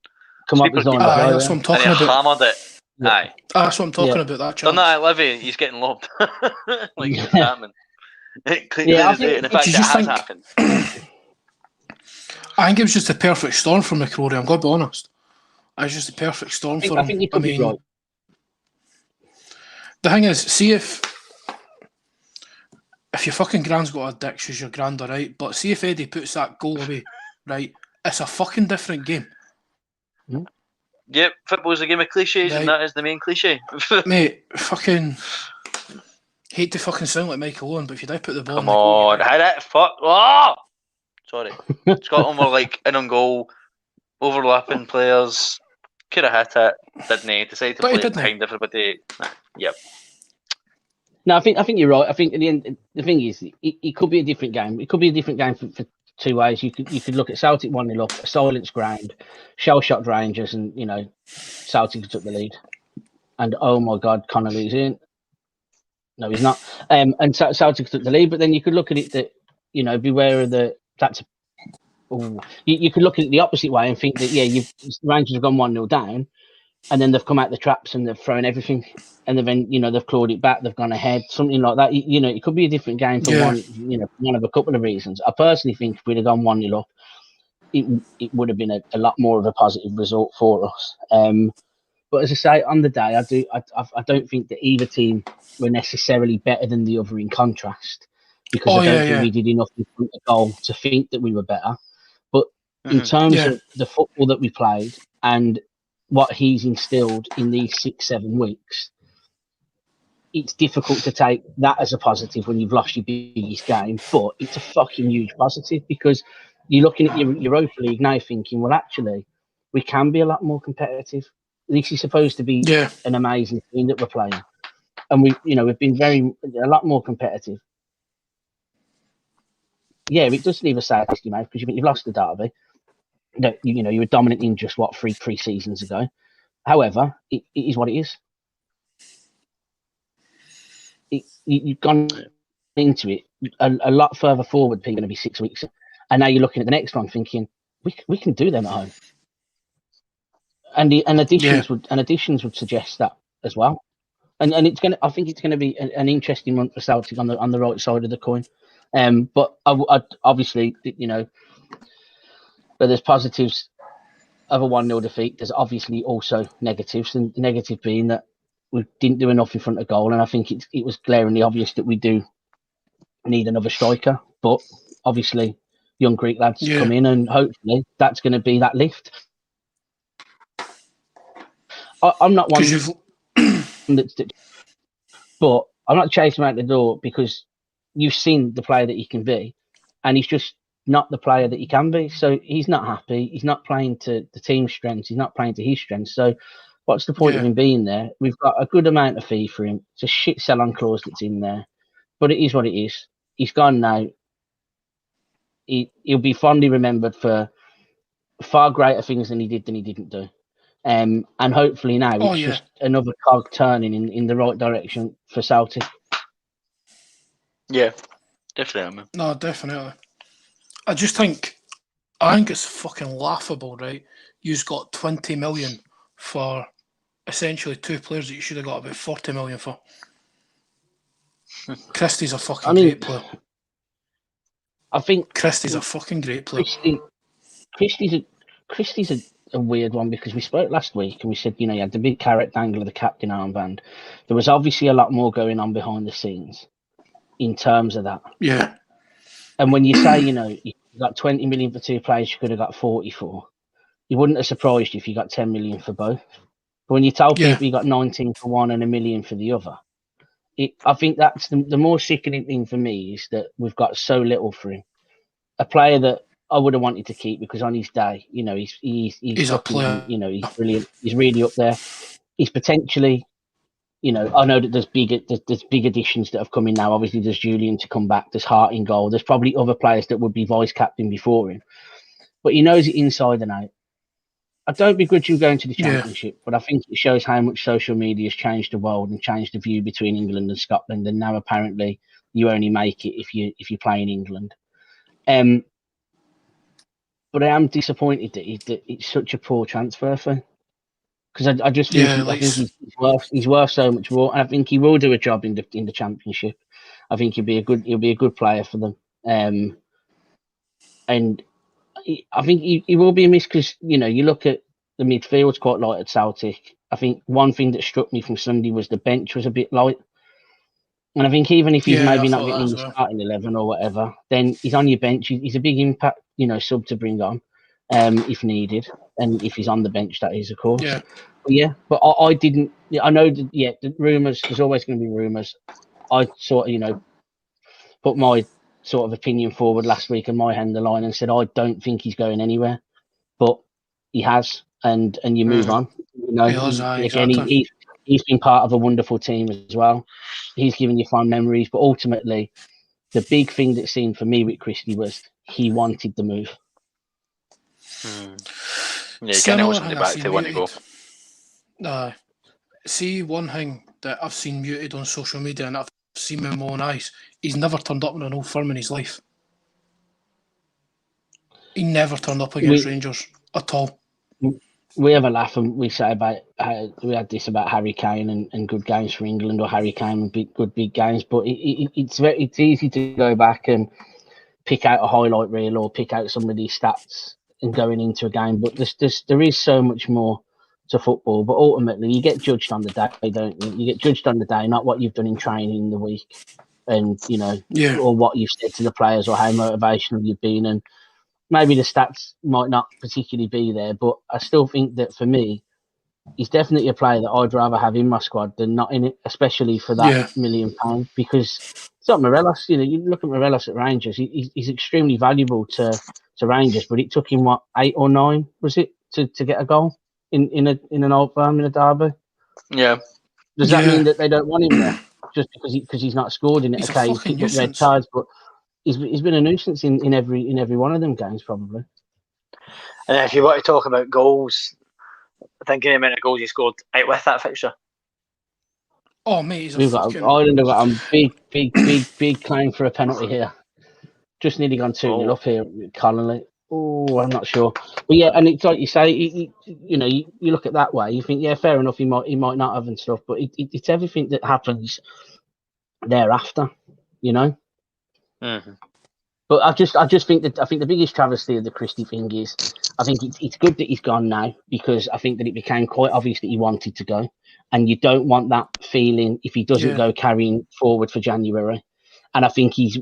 S2: Come up his own.
S1: that's what I'm talking
S5: and he
S1: about.
S5: hammered it.
S2: Yeah.
S5: Aye,
S1: That's what I'm talking about. That chance.
S5: done that at Livy, he's getting lobbed. Like it's happening.
S2: Yeah, I think-
S5: In fact, it has happened.
S1: I think it was just a perfect storm for McCrory. I'm going to be honest. It was just a perfect storm for him.
S2: I think you could be right.
S1: The thing is, see if your fucking grand's got a dick, she's your grand, alright? But see if Eddie puts that goal away, right? It's a fucking different game.
S5: Yep, football's a game of cliches,
S1: Right.
S5: and that is the main cliche.
S1: Mate, fucking hate to fucking sound like Michael Owen, but if you did put the ball
S5: Come
S1: in the goal,
S5: on, hit it, fuck. Oh! Sorry. Scotland were like in on goal, overlapping players. Could have hit it, didn't he? Decided to
S1: But he
S5: play it
S1: didn't.
S5: behind everybody. Yep.
S2: No, I think you're right. I think at the end, the thing is, it could be a different game. It could be a different game for two ways. You could look at Celtic 1-0 up, a silence ground, shell-shocked Rangers, and Celtic took the lead. And oh my God, Connolly's in. No, he's not. And Celtic took the lead. But then you could look at it that beware of you could look at it the opposite way and think that Rangers have gone 1-0 down, and then they've come out the traps and they've thrown everything, and then they've clawed it back, they've gone ahead, something like that. It could be a different game for one of a couple of reasons. I personally think if we'd have gone 1-0 up, it would have been a lot more of a positive result for us. But as I say, on the day, I don't think that either team were necessarily better than the other in contrast, because I don't think we did enough in front of goal to think that we were better. But in terms of the football that we played and what he's instilled in these 6-7 weeks, it's difficult to take that as a positive when you've lost your biggest game, but it's a fucking huge positive, because you're looking at your Europa League now thinking, well, actually, we can be a lot more competitive. This is supposed to be an amazing thing that we're playing, and we've been a lot more competitive. Yeah, it does leave a sad taste in your mouth, because you've lost the derby. You were dominant in just three seasons ago. However, it is what it is. You've gone into it a lot further forward. People are going to be 6 weeks, and now you're looking at the next one, thinking we can do them at home. And additions would suggest that as well. And it's going to. I think it's going to be an interesting month for Celtic on the right side of the coin. But I obviously, but there's positives of a 1-0 defeat. There's obviously also negatives, and the negative being that we didn't do enough in front of goal, and I think it was glaringly obvious that we do need another striker. But obviously, young Greek lads come in, and hopefully that's going to be that lift. I'm not one but I'm not chasing him out the door, because you've seen the player that he can be, and he's just not the player that he can be. So he's not happy. He's not playing to the team's strengths. He's not playing to his strengths. So what's the point of him being there? We've got a good amount of fee for him. It's a shit sell-on clause that's in there, but it is what it is. He's gone now. He'll be fondly remembered for far greater things than he didn't do. And hopefully now it's just another cog turning in the right direction for Celtic.
S5: Yeah, definitely, man.
S1: No, definitely. I think it's fucking laughable, right? You've got 20 million for essentially two players that you should have got about 40 million for. Christie's a fucking great player.
S2: I think
S1: Christie's a fucking great player.
S2: Christie's a weird one, because we spoke last week and we said, you had the big carrot dangle of the captain armband. There was obviously a lot more going on behind the scenes in terms of that.
S1: Yeah.
S2: And when you say, you got 20 million for two players, you could have got 40 for. You wouldn't have surprised you if you got 10 million for both. But when you tell
S1: Yeah.
S2: people you got 19 for one and $1 million for the other, I think that's the more sickening thing for me is that we've got so little for him. A player that I would have wanted to keep because on his day, you know, he's
S1: a player.
S2: you know, he's brilliant. He's really up there. He's potentially, you know, I know that there's big additions that have come in now. Obviously, there's Julian to come back. There's Hart in goal. There's probably other players that would be vice captain before him, but he knows it inside and out. I don't begrudge him going to the championship, but I think it shows how much social media has changed the world and changed the view between England and Scotland. And now apparently you only make it if you play in England. But I am disappointed that it's such a poor transfer fee because I just think I think he's worth so much more. And I think he will do a job in the championship. I think he'll be a good player for them. And I think he will be a miss because you know you look at the midfield's quite light at Celtic. I think one thing that struck me from Sunday was the bench was a bit light. And I think even if he's maybe not getting in the starting 11 or whatever, then he's on your bench. He's a big impact, you know, sub to bring on if needed. And if he's on the bench, that is, of course. But I didn't. I know that, the rumours, there's always going to be rumours. I sort of, you know, put my sort of opinion forward last week and my hand the line and said, I don't think he's going anywhere. But he has, and you move on. You know, he's been part of a wonderful team as well. He's given you fond memories, but ultimately, the big thing that seemed for me with Christie was he wanted the move.
S5: Yeah, he kind of wasn't the back to want to go.
S1: See, one thing that I've seen muted on social media and I've seen with my own eyes, he's never turned up in an old firm in his life. He never turned up against Rangers at all.
S2: We have a laugh and we say about we had this about Harry Kane and good games for England or Harry Kane and good big games, but it's easy to go back and pick out a highlight reel or pick out some of these stats and going into a game. But there is so much more to football. But ultimately, you get judged on the day, don't you? You get judged on the day, not what you've done in training in the week, and you know, or what you've said to the players or how motivational you've been and. Maybe the stats might not particularly be there, but I still think that for me, he's definitely a player that I'd rather have in my squad than not in it, especially for that £1 million. Because it's not Morelos. You know, you look at Morelos at Rangers; he's extremely valuable to Rangers. But it took him 8 or 9 was it to get a goal in an old firm in a derby?
S5: Yeah.
S2: Does that mean that they don't want him there just because he's not scored in it?
S1: He's
S2: okay, he's picked up red cards, but. He's been a nuisance in every one of them games, probably.
S5: And if you want to talk about goals, thinking the amount of goals he scored out with that fixture.
S1: Oh, mate,
S2: Ireland have got a big claim for a penalty here. Just nearly gone 2-0 up here, Connolly. Oh, I'm not sure, but and it's like you say, you know, you look at that way, you think, fair enough, he might not have and stuff, but it's everything that happens thereafter, you know.
S5: Mm-hmm.
S2: But I just think the biggest travesty of the Christie thing is I think it's good that he's gone now because I think that it became quite obvious that he wanted to go, and you don't want that feeling if he doesn't go carrying forward for January. And I think he's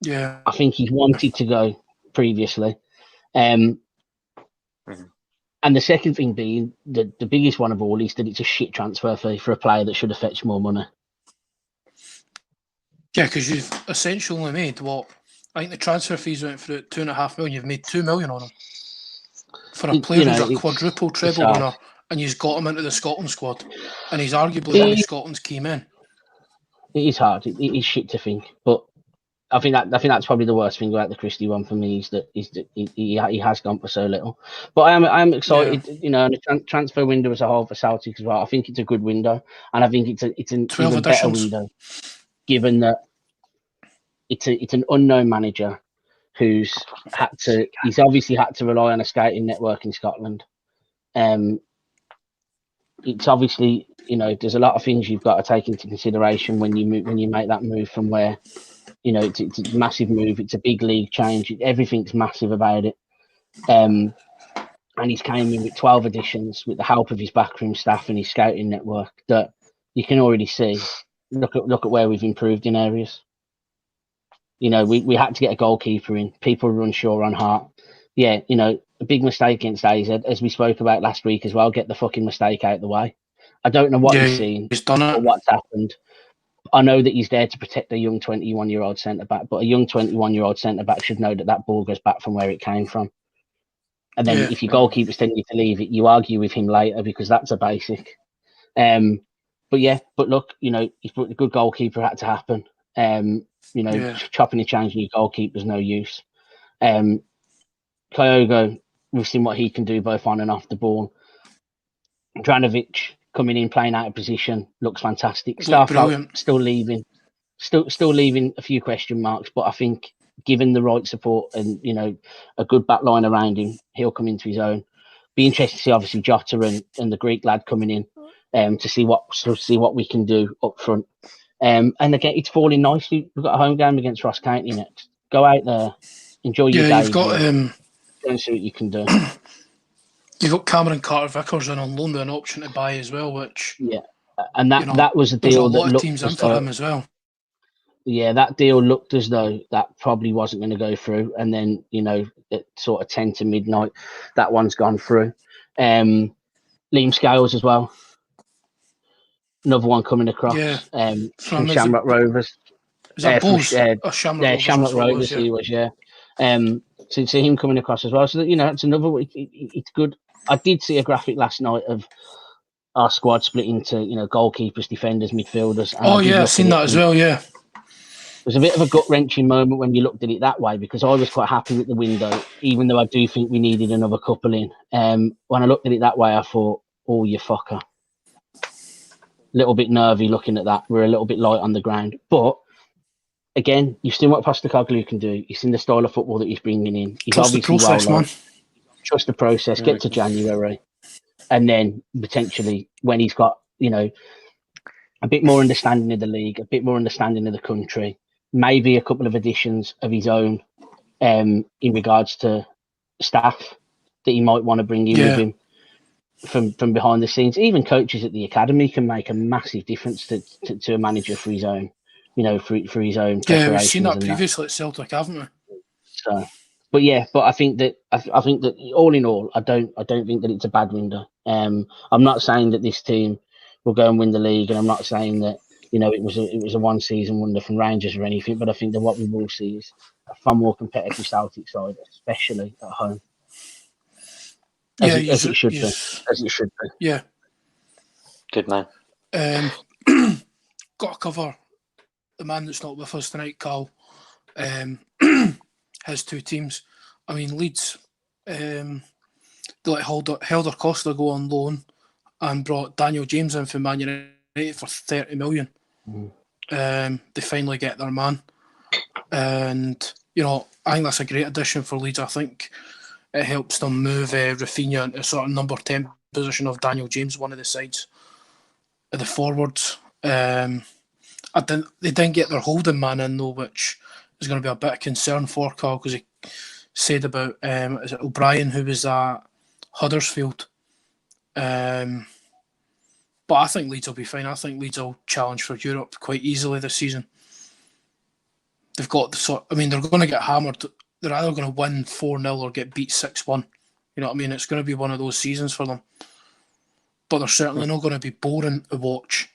S2: wanted to go previously, and the second thing being the biggest one of all is that it's a shit transfer fee for a player that should have fetched more money.
S1: Yeah, because you've essentially made what I think the transfer fees went through at $2.5 million. You've made $2 million on him for a player who's a quadruple treble winner, and you've got him into the Scotland squad, and he's arguably one of Scotland's key men.
S2: It is hard. It is shit to think, but I think that's probably the worst thing about the Christie one for me is that he has gone for so little. But I am excited. You know, the transfer window as a whole for Celtic as well. I think it's a good window, and I think it's an even better window. Given that it's an unknown manager he's obviously had to rely on a scouting network in Scotland. It's obviously, you know, there's a lot of things you've got to take into consideration when you make that move from where, you know, it's a massive move. It's a big league change. Everything's massive about it. And he's came in with 12 additions with the help of his backroom staff and his scouting network that you can already see. Look at where we've improved in areas. You know, we had to get a goalkeeper in. People were unsure on Hart. Yeah, you know, a big mistake against AZ, as we spoke about last week as well. Get the fucking mistake out of the way. I don't know what he's seen
S1: he's done
S2: or
S1: it.
S2: what's happened. I know that he's there to protect a young 21-year-old centre-back, but a young 21-year-old centre-back should know that that ball goes back from where it came from. And then if your goalkeeper's telling you to leave it, you argue with him later because that's a basic. But look, you know, a good goalkeeper had to happen. Chopping and changing your goalkeeper's no use. Kyogo, we've seen what he can do both on and off the ball. Dranovic coming in, playing out of position, looks fantastic. Spfl still leaving a few question marks, but I think given the right support and, you know, a good back line around him, he'll come into his own. Be interested to see obviously Jota and the Greek lad coming in to see what we can do up front. And again, it's falling nicely. We've got a home game against Ross County next. Go out there, enjoy your day.
S1: You've got
S2: go and see what you can do.
S1: You've got Cameron Carter-Vickers in on loan with an option to buy as well, which
S2: and that was a deal that looked
S1: teams in for him as well.
S2: Yeah, that deal looked as though that probably wasn't going to go through, and then, you know, at sort of 10 to midnight, that one's gone through. Liam Scales as well, another one coming across. From Shamrock Rovers.
S1: Is that Bulls?
S2: Shamrock Rovers. He was, to see him coming across as well. So that, you know, it's another. It's good. I did see a graphic last night of our squad split into, you know, goalkeepers, defenders, midfielders.
S1: I've seen that as well. Yeah.
S2: It was a bit of a gut-wrenching moment when you looked at it that way, because I was quite happy with the window, even though I do think we needed another couple in. When I looked at it that way, I thought, oh, you fucker. A little bit nervy looking at that. We're a little bit light on the ground. But, again, you've seen what Postecoglou can do. You've seen the style of football that he's bringing in. He's
S1: Trust the process, man.
S2: Trust the process. Get to January. And then, potentially, when he's got, you know, a bit more understanding of the league, a bit more understanding of the country, maybe a couple of additions of his own in regards to staff that he might want to bring in with him from behind the scenes. Even coaches at the academy can make a massive difference to a manager for his own, you know, for his own.
S1: Yeah, we've seen that previously at Celtic, haven't we?
S2: So, but I think that all in all, I don't think that it's a bad window. I'm not saying that this team will go and win the league, and I'm not saying that, you know, it was a one season wonder from Rangers or anything, but I think that what we will see is a far more competitive Celtic side, especially at home. As it should be.
S1: Yeah.
S5: Good man.
S1: Got to cover the man that's not with us tonight, Carl. His two teams. I mean, Leeds, they let Helder Costa go on loan and brought Daniel James in from Man United for 30 million. They finally get their man. And, you know, I think that's a great addition for Leeds. I think it helps them move Rafinha into sort of number 10 position of Daniel James, one of the sides of the forwards. They didn't get their holding man in, though, which is going to be a bit of concern for Carl, because he said about is it O'Brien, who was at Huddersfield. But I think Leeds will be fine. I think Leeds will challenge for Europe quite easily this season. They've got they're going to get hammered. They're either going to win 4-0 or get beat 6-1. You know what I mean? It's going to be one of those seasons for them. But they're certainly not going to be boring to watch.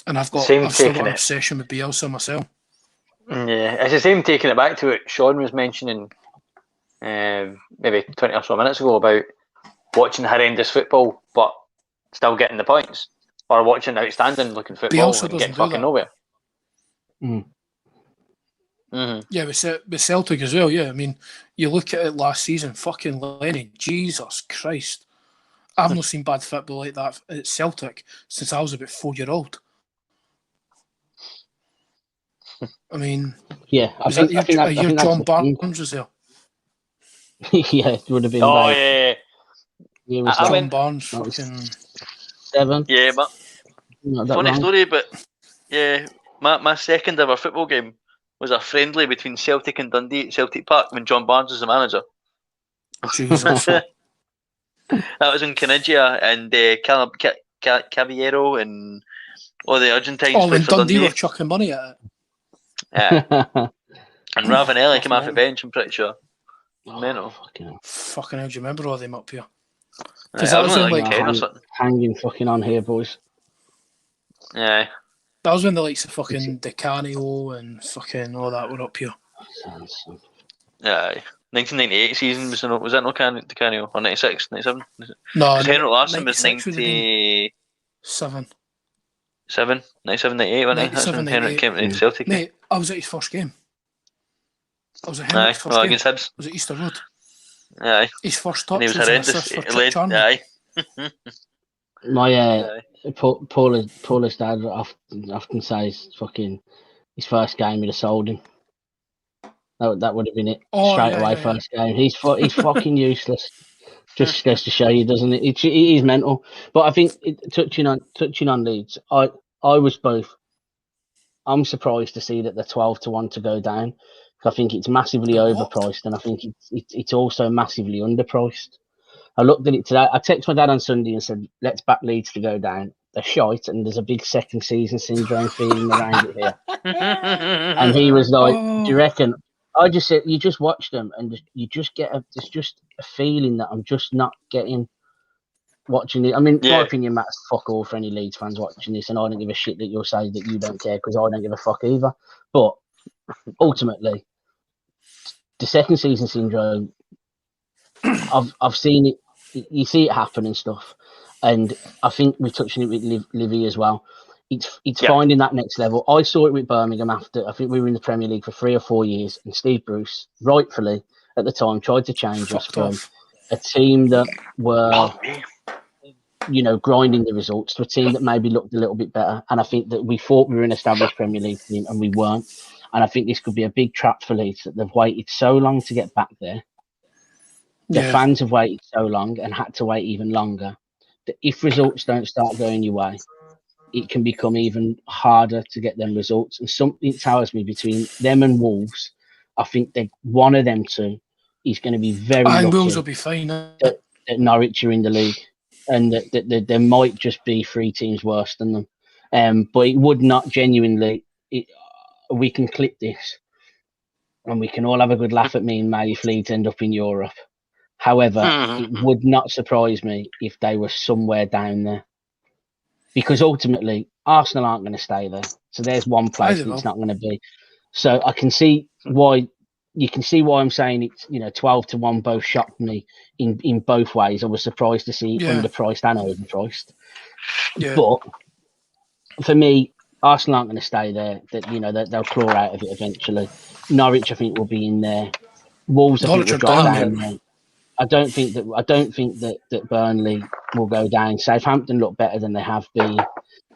S1: And I've still got an obsession with Bielsa myself.
S5: Yeah, it's the same taking it back to what Sean was mentioning maybe 20 or so minutes ago about watching horrendous football but still getting the points, or watching outstanding looking football and getting fucking nowhere.
S1: Yeah, with Celtic as well. Yeah, I mean, you look at it last season, fucking Lenny, Jesus Christ. I've not seen bad football like that at Celtic since I was about 4-year-old. I mean,
S2: I think
S1: John Barnes was there.
S2: Yeah, it would have been.
S5: Oh yeah.
S1: John Barnes, fucking
S5: 7. Yeah, but funny story, but yeah, my second ever football game was a friendly between Celtic and Dundee at Celtic Park when John Barnes was the manager.
S1: Jesus.
S5: That was in Canigia, and Caballero and all the Argentines.
S1: Oh, and Dundee were chucking money at it.
S5: Yeah. And Ravanelli came off the bench, I'm pretty sure. Mental.
S1: Fucking hell, do you remember all them up here?
S5: Because
S1: that was when, like,
S2: hanging fucking on here, boys.
S5: Yeah.
S1: That was when the likes of fucking Di Canio and fucking all that were up here.
S5: Yeah. 1998 season, was that no Di Canio? Or 96, 97?
S1: No,
S5: because Henrik Larsson was
S1: 97.
S5: 97, 98, wasn't he? That's when Henrik came to Celtic.
S1: Mate, I was at his first game. I was at Henrik's first game.
S5: Against Hibs.
S1: I was at Easter Road.
S5: Aye.
S1: His first touch
S5: and he was
S1: was an
S5: horrendous.
S1: assist for Chip Charnley.
S5: Aye.
S2: My Paula's dad often says fucking his first game he'd have sold him. That would have been it straight away. First game, he's fucking useless. Just goes to show you, doesn't it? It is mental. But I think touching on Leeds, I was both. I'm surprised to see that they're 12-1 to go down. I think it's massively overpriced, and I think it's also massively underpriced. I looked at it today. I texted my dad on Sunday and said, "Let's back Leeds to go down. They're shite, and there's a big second season syndrome feeling around it here." And he was like, "Do you reckon?" I just said, "You just watch them, and you just get there's just a feeling that I'm just not getting watching it." I mean, my opinion, Matt's fuck all for any Leeds fans watching this, and I don't give a shit that you'll say that you don't care because I don't give a fuck either. But ultimately, the second season syndrome, I've seen it. You see it happen and stuff, and I think we're touching it with Livy as well. It's finding that next level. I saw it with Birmingham after I think we were in the Premier League for 3 or 4 years, and Steve Bruce, rightfully at the time, tried to change us from a team that were, grinding the results to a team that maybe looked a little bit better. And I think that we thought we were an established Premier League team, and we weren't. And I think this could be a big trap for Leeds that they've waited so long to get back there. The fans have waited so long and had to wait even longer that if results don't start going your way, it can become even harder to get them results. And something tells me between them and Wolves, I think that one of them two is going to be very lucky.
S1: Wolves will be fine.
S2: That Norwich are in the league, and that there might just be 3 teams worse than them. But it would not genuinely. We can clip this, and we can all have a good laugh at me and May if Leeds end up in Europe. However, it would not surprise me if they were somewhere down there. Because ultimately, Arsenal aren't going to stay there. So there's one place it's not going to be. So I can see why. You can see why I'm saying it's 12-1 both shocked me in both ways. I was surprised to see underpriced and overpriced. Yeah. But for me, Arsenal aren't going to stay there. That they'll claw out of it eventually. Norwich, I think, will be in there. Wolves, I think, will drop down there. I don't think that Burnley will go down. Southampton look better than they have been.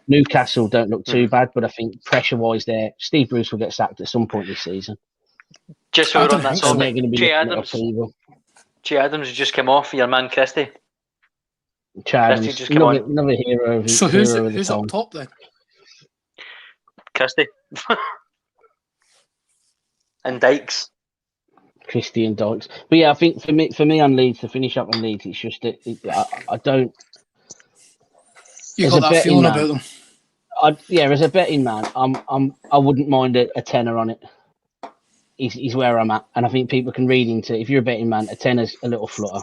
S2: Newcastle don't look too bad, but I think pressure-wise, Steve Bruce will get sacked at some point this season.
S5: Just so we're on that topic, Jay Adams just came off. Your man Christie.
S2: Christie just came on. Another hero.
S1: So who's up top then?
S5: Christie and Dykes.
S2: Christie and Dykes. But yeah, I think for me on Leeds, to finish up on Leeds, it's just that I don't.
S1: You got that feeling about them.
S2: As a betting man, I wouldn't mind a tenner on it. Is where I'm at, and I think people can read into. If you're a betting man, a tenner's a little flutter.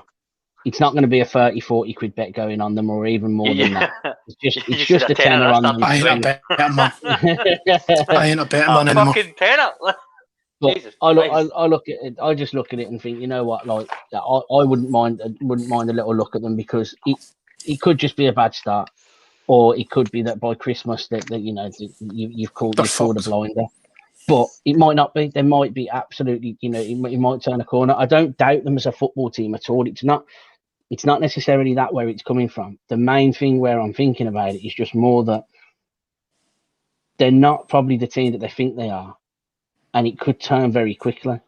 S2: It's not going to be a 30-40 quid bet going on them, or even more than that. It's just a tenner on them.
S1: I ain't a betting man. I ain't a betting man anymore.
S5: Fucking tenner.
S2: I look at it. I just look at it and think, you know what? Like, I wouldn't mind a little look at them because it could just be a bad start, or it could be that by Christmas that you've called a blinder. But it might not be. They might be absolutely. It might turn a corner. I don't doubt them as a football team at all. It's not necessarily that where it's coming from. The main thing where I'm thinking about it is just more that they're not probably the team that they think they are. And it could turn very quickly.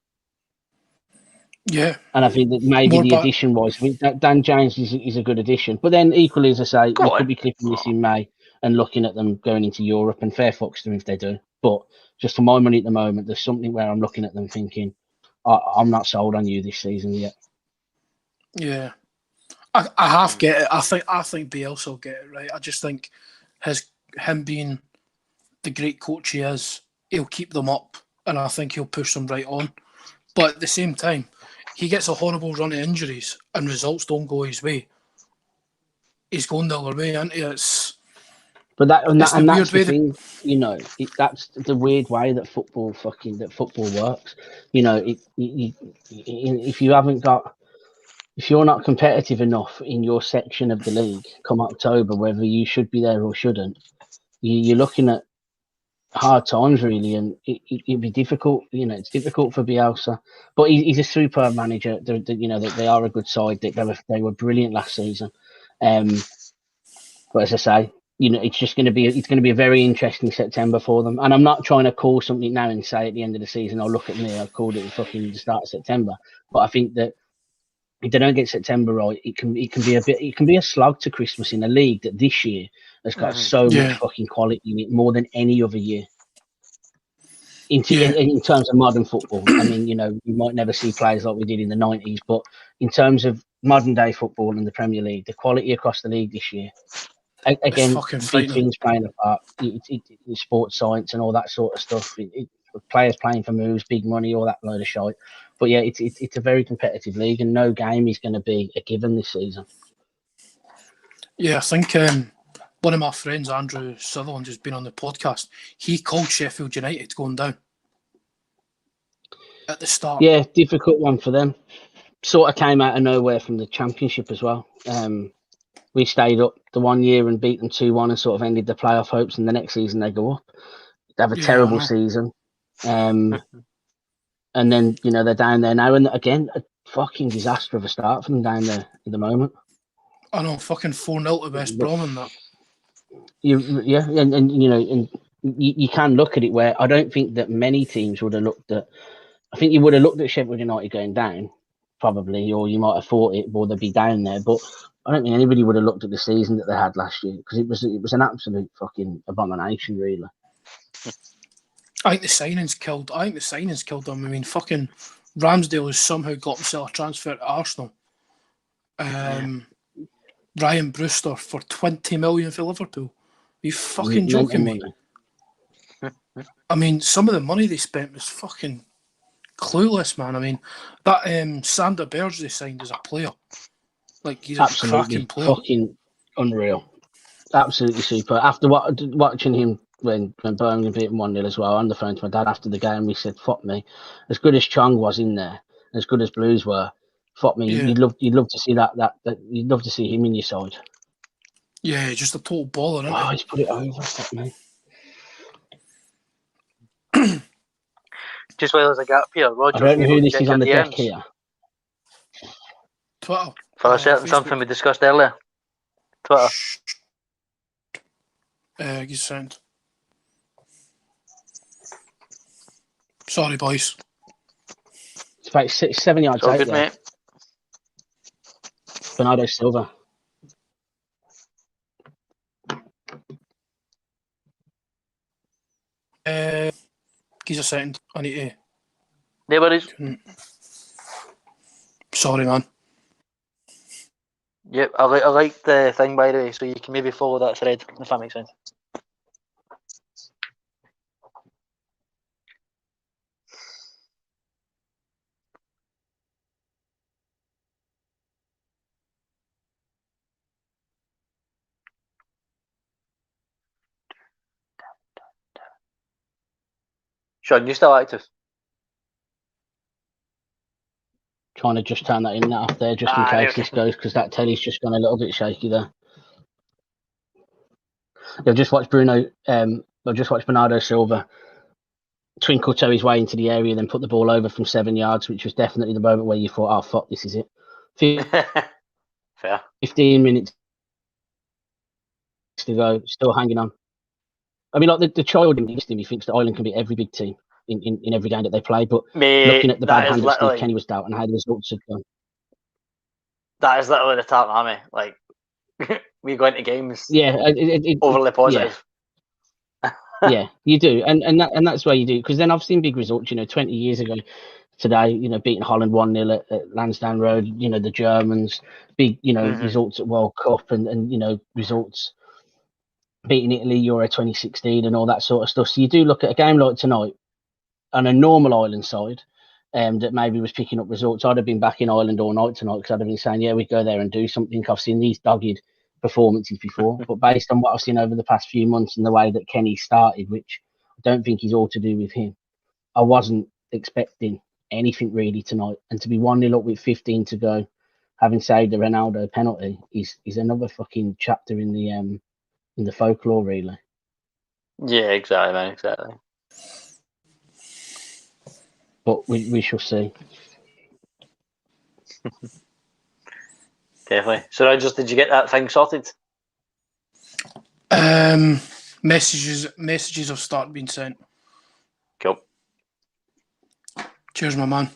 S1: Yeah.
S2: And I think that maybe the addition-wise, Dan James is a good addition. But then equally, as I say, we could be clipping this in May and looking at them going into Europe, and fair fucks to them if they do. But just for my money at the moment, there's something where I'm looking at them thinking, I'm not sold on you this season yet.
S1: Yeah. I half get it. I think Bielsa will get it right. I just think him being the great coach he is, he'll keep them up and I think he'll push them right on. But at the same time, he gets a horrible run of injuries and results don't go his way. He's going the other way, isn't he?
S2: But that's the
S1: way
S2: thing, that's the weird way that football works. If you're not competitive enough in your section of the league come October, whether you should be there or shouldn't, you're looking at hard times really, and it'd be difficult. It's difficult for Bielsa, but he's a superb manager. They are a good side. They were brilliant last season. But as I say, it's going to be a very interesting September for them. And I'm not trying to call something now and say at the end of the season, "Oh, look at me, I've called it fucking the start of September." But I think that if they don't get September right, it can be a slog to Christmas in a league that this year has got so much fucking quality in it, more than any other year. In terms of modern football, I mean, you might never see players like we did in the 90s, but in terms of modern day football in the Premier League, the quality across the league this year, again, big things playing a part. It's sports science and all that sort of stuff. Players playing for moves, big money, all that load of shite. But yeah, it's a very competitive league, and no game is going to be a given this season.
S1: Yeah, I think one of my friends, Andrew Sutherland, who's been on the podcast, he called Sheffield United going down at the start.
S2: Yeah, difficult one for them. Sort of came out of nowhere from the Championship as well. We stayed up the 1 year and beat them 2-1 and sort of ended the playoff hopes, and the next season they go up. They have a terrible season. And then, they're down there now, and again, a fucking disaster of a start for them down there at the moment.
S1: I know, fucking 4-0 to West Brom and that.
S2: And you can look at it where I don't think that many teams would have looked at. I think you would have looked at Sheffield United going down, probably, or you might have thought it, or they'd be down there. But I don't think anybody would have looked at the season that they had last year, because it was an absolute fucking abomination, really.
S1: I think the signings killed them. I mean, fucking Ramsdale has somehow got himself a transfer to Arsenal. Ryan Brewster for 20 million for Liverpool. Are you fucking joking me? I mean, some of the money they spent was fucking clueless, man. I mean, that Sander Berge they signed as a player. Like, he's a cracking player.
S2: Fucking unreal. Absolutely super. After watching him when Birmingham beat him 1-0 as well, on the phone to my dad after the game, we said, "Fuck me." As good as Chong was in there, as good as Blues were, fuck me. Yeah. You'd love to see that. You'd love to see him in your side.
S1: Yeah, just a total baller, isn't
S2: he? He's put it over. Fuck me.
S5: Just while there's a gap here, Roger.
S2: I don't know who this is on the deck here.
S1: Twitter.
S5: For a certain something we discussed earlier. Twitter.
S1: Give us a second. Sorry, boys.
S2: It's about 7 yards out
S5: good,
S2: there.
S5: Mate.
S2: Bernardo Silva.
S1: Give us a second. I need to.
S5: No worries.
S1: Sorry, man.
S5: Yep, I like the thing, by the way, so you can maybe follow that thread, if that makes sense. Sean, you still active?
S2: Trying to just turn that in off there, just in case this goes, because that telly's just gone a little bit shaky there. I've just watched Bernardo Silva twinkle toe his way into the area, then put the ball over from 7 yards, which was definitely the moment where you thought, "Oh fuck, this is it."
S5: Fair.
S2: 15 minutes to go, still hanging on. I mean, like the child in me, he thinks that Ireland can beat every big team in every game that they play, but looking at the bad hand of Steve Kenny was doubt and how the results had gone.
S5: That is literally the Tartan Army. Like, we go into games
S2: overly
S5: positive.
S2: Yeah, you do. And that's why you do, because then I've seen big results, 20 years ago today, beating Holland 1-0 at Lansdowne Road, the Germans, big, results at World Cup and results beating Italy, Euro 2016 and all that sort of stuff. So you do look at a game like tonight, on a normal Ireland side, that maybe was picking up results, I'd have been back in Ireland all night tonight because I'd have been saying, yeah, we'd go there and do something. I've seen these dogged performances before, but based on what I've seen over the past few months and the way that Kenny started, which I don't think is all to do with him, I wasn't expecting anything really tonight. And to be 1-0 up with 15 to go, having saved the Ronaldo penalty, is another fucking chapter in the folklore, really.
S5: Yeah, exactly, man, exactly.
S2: But we shall see.
S5: Definitely. So, Rogers, did you get that thing sorted?
S1: Messages have started being sent.
S5: Cool.
S1: Cheers, my man.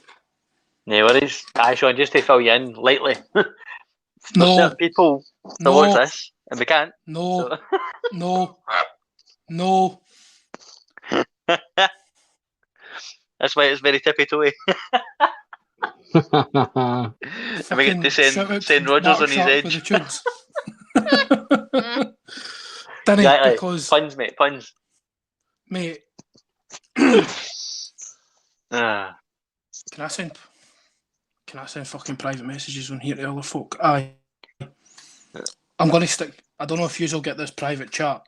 S5: No worries. Aye, Sean, just to fill you in lightly.
S1: No.
S5: Certain people to watch this, and we can't.
S1: No.
S5: So.
S1: No.
S5: That's why it's very tippy-toey. And we get to send Rogers on his edge.
S1: Exactly. Because
S5: puns, mate, puns.
S1: Mate. Can I send fucking private messages on here to other folk? Aye. I'm going to stick... I don't know if you'll get this private chat.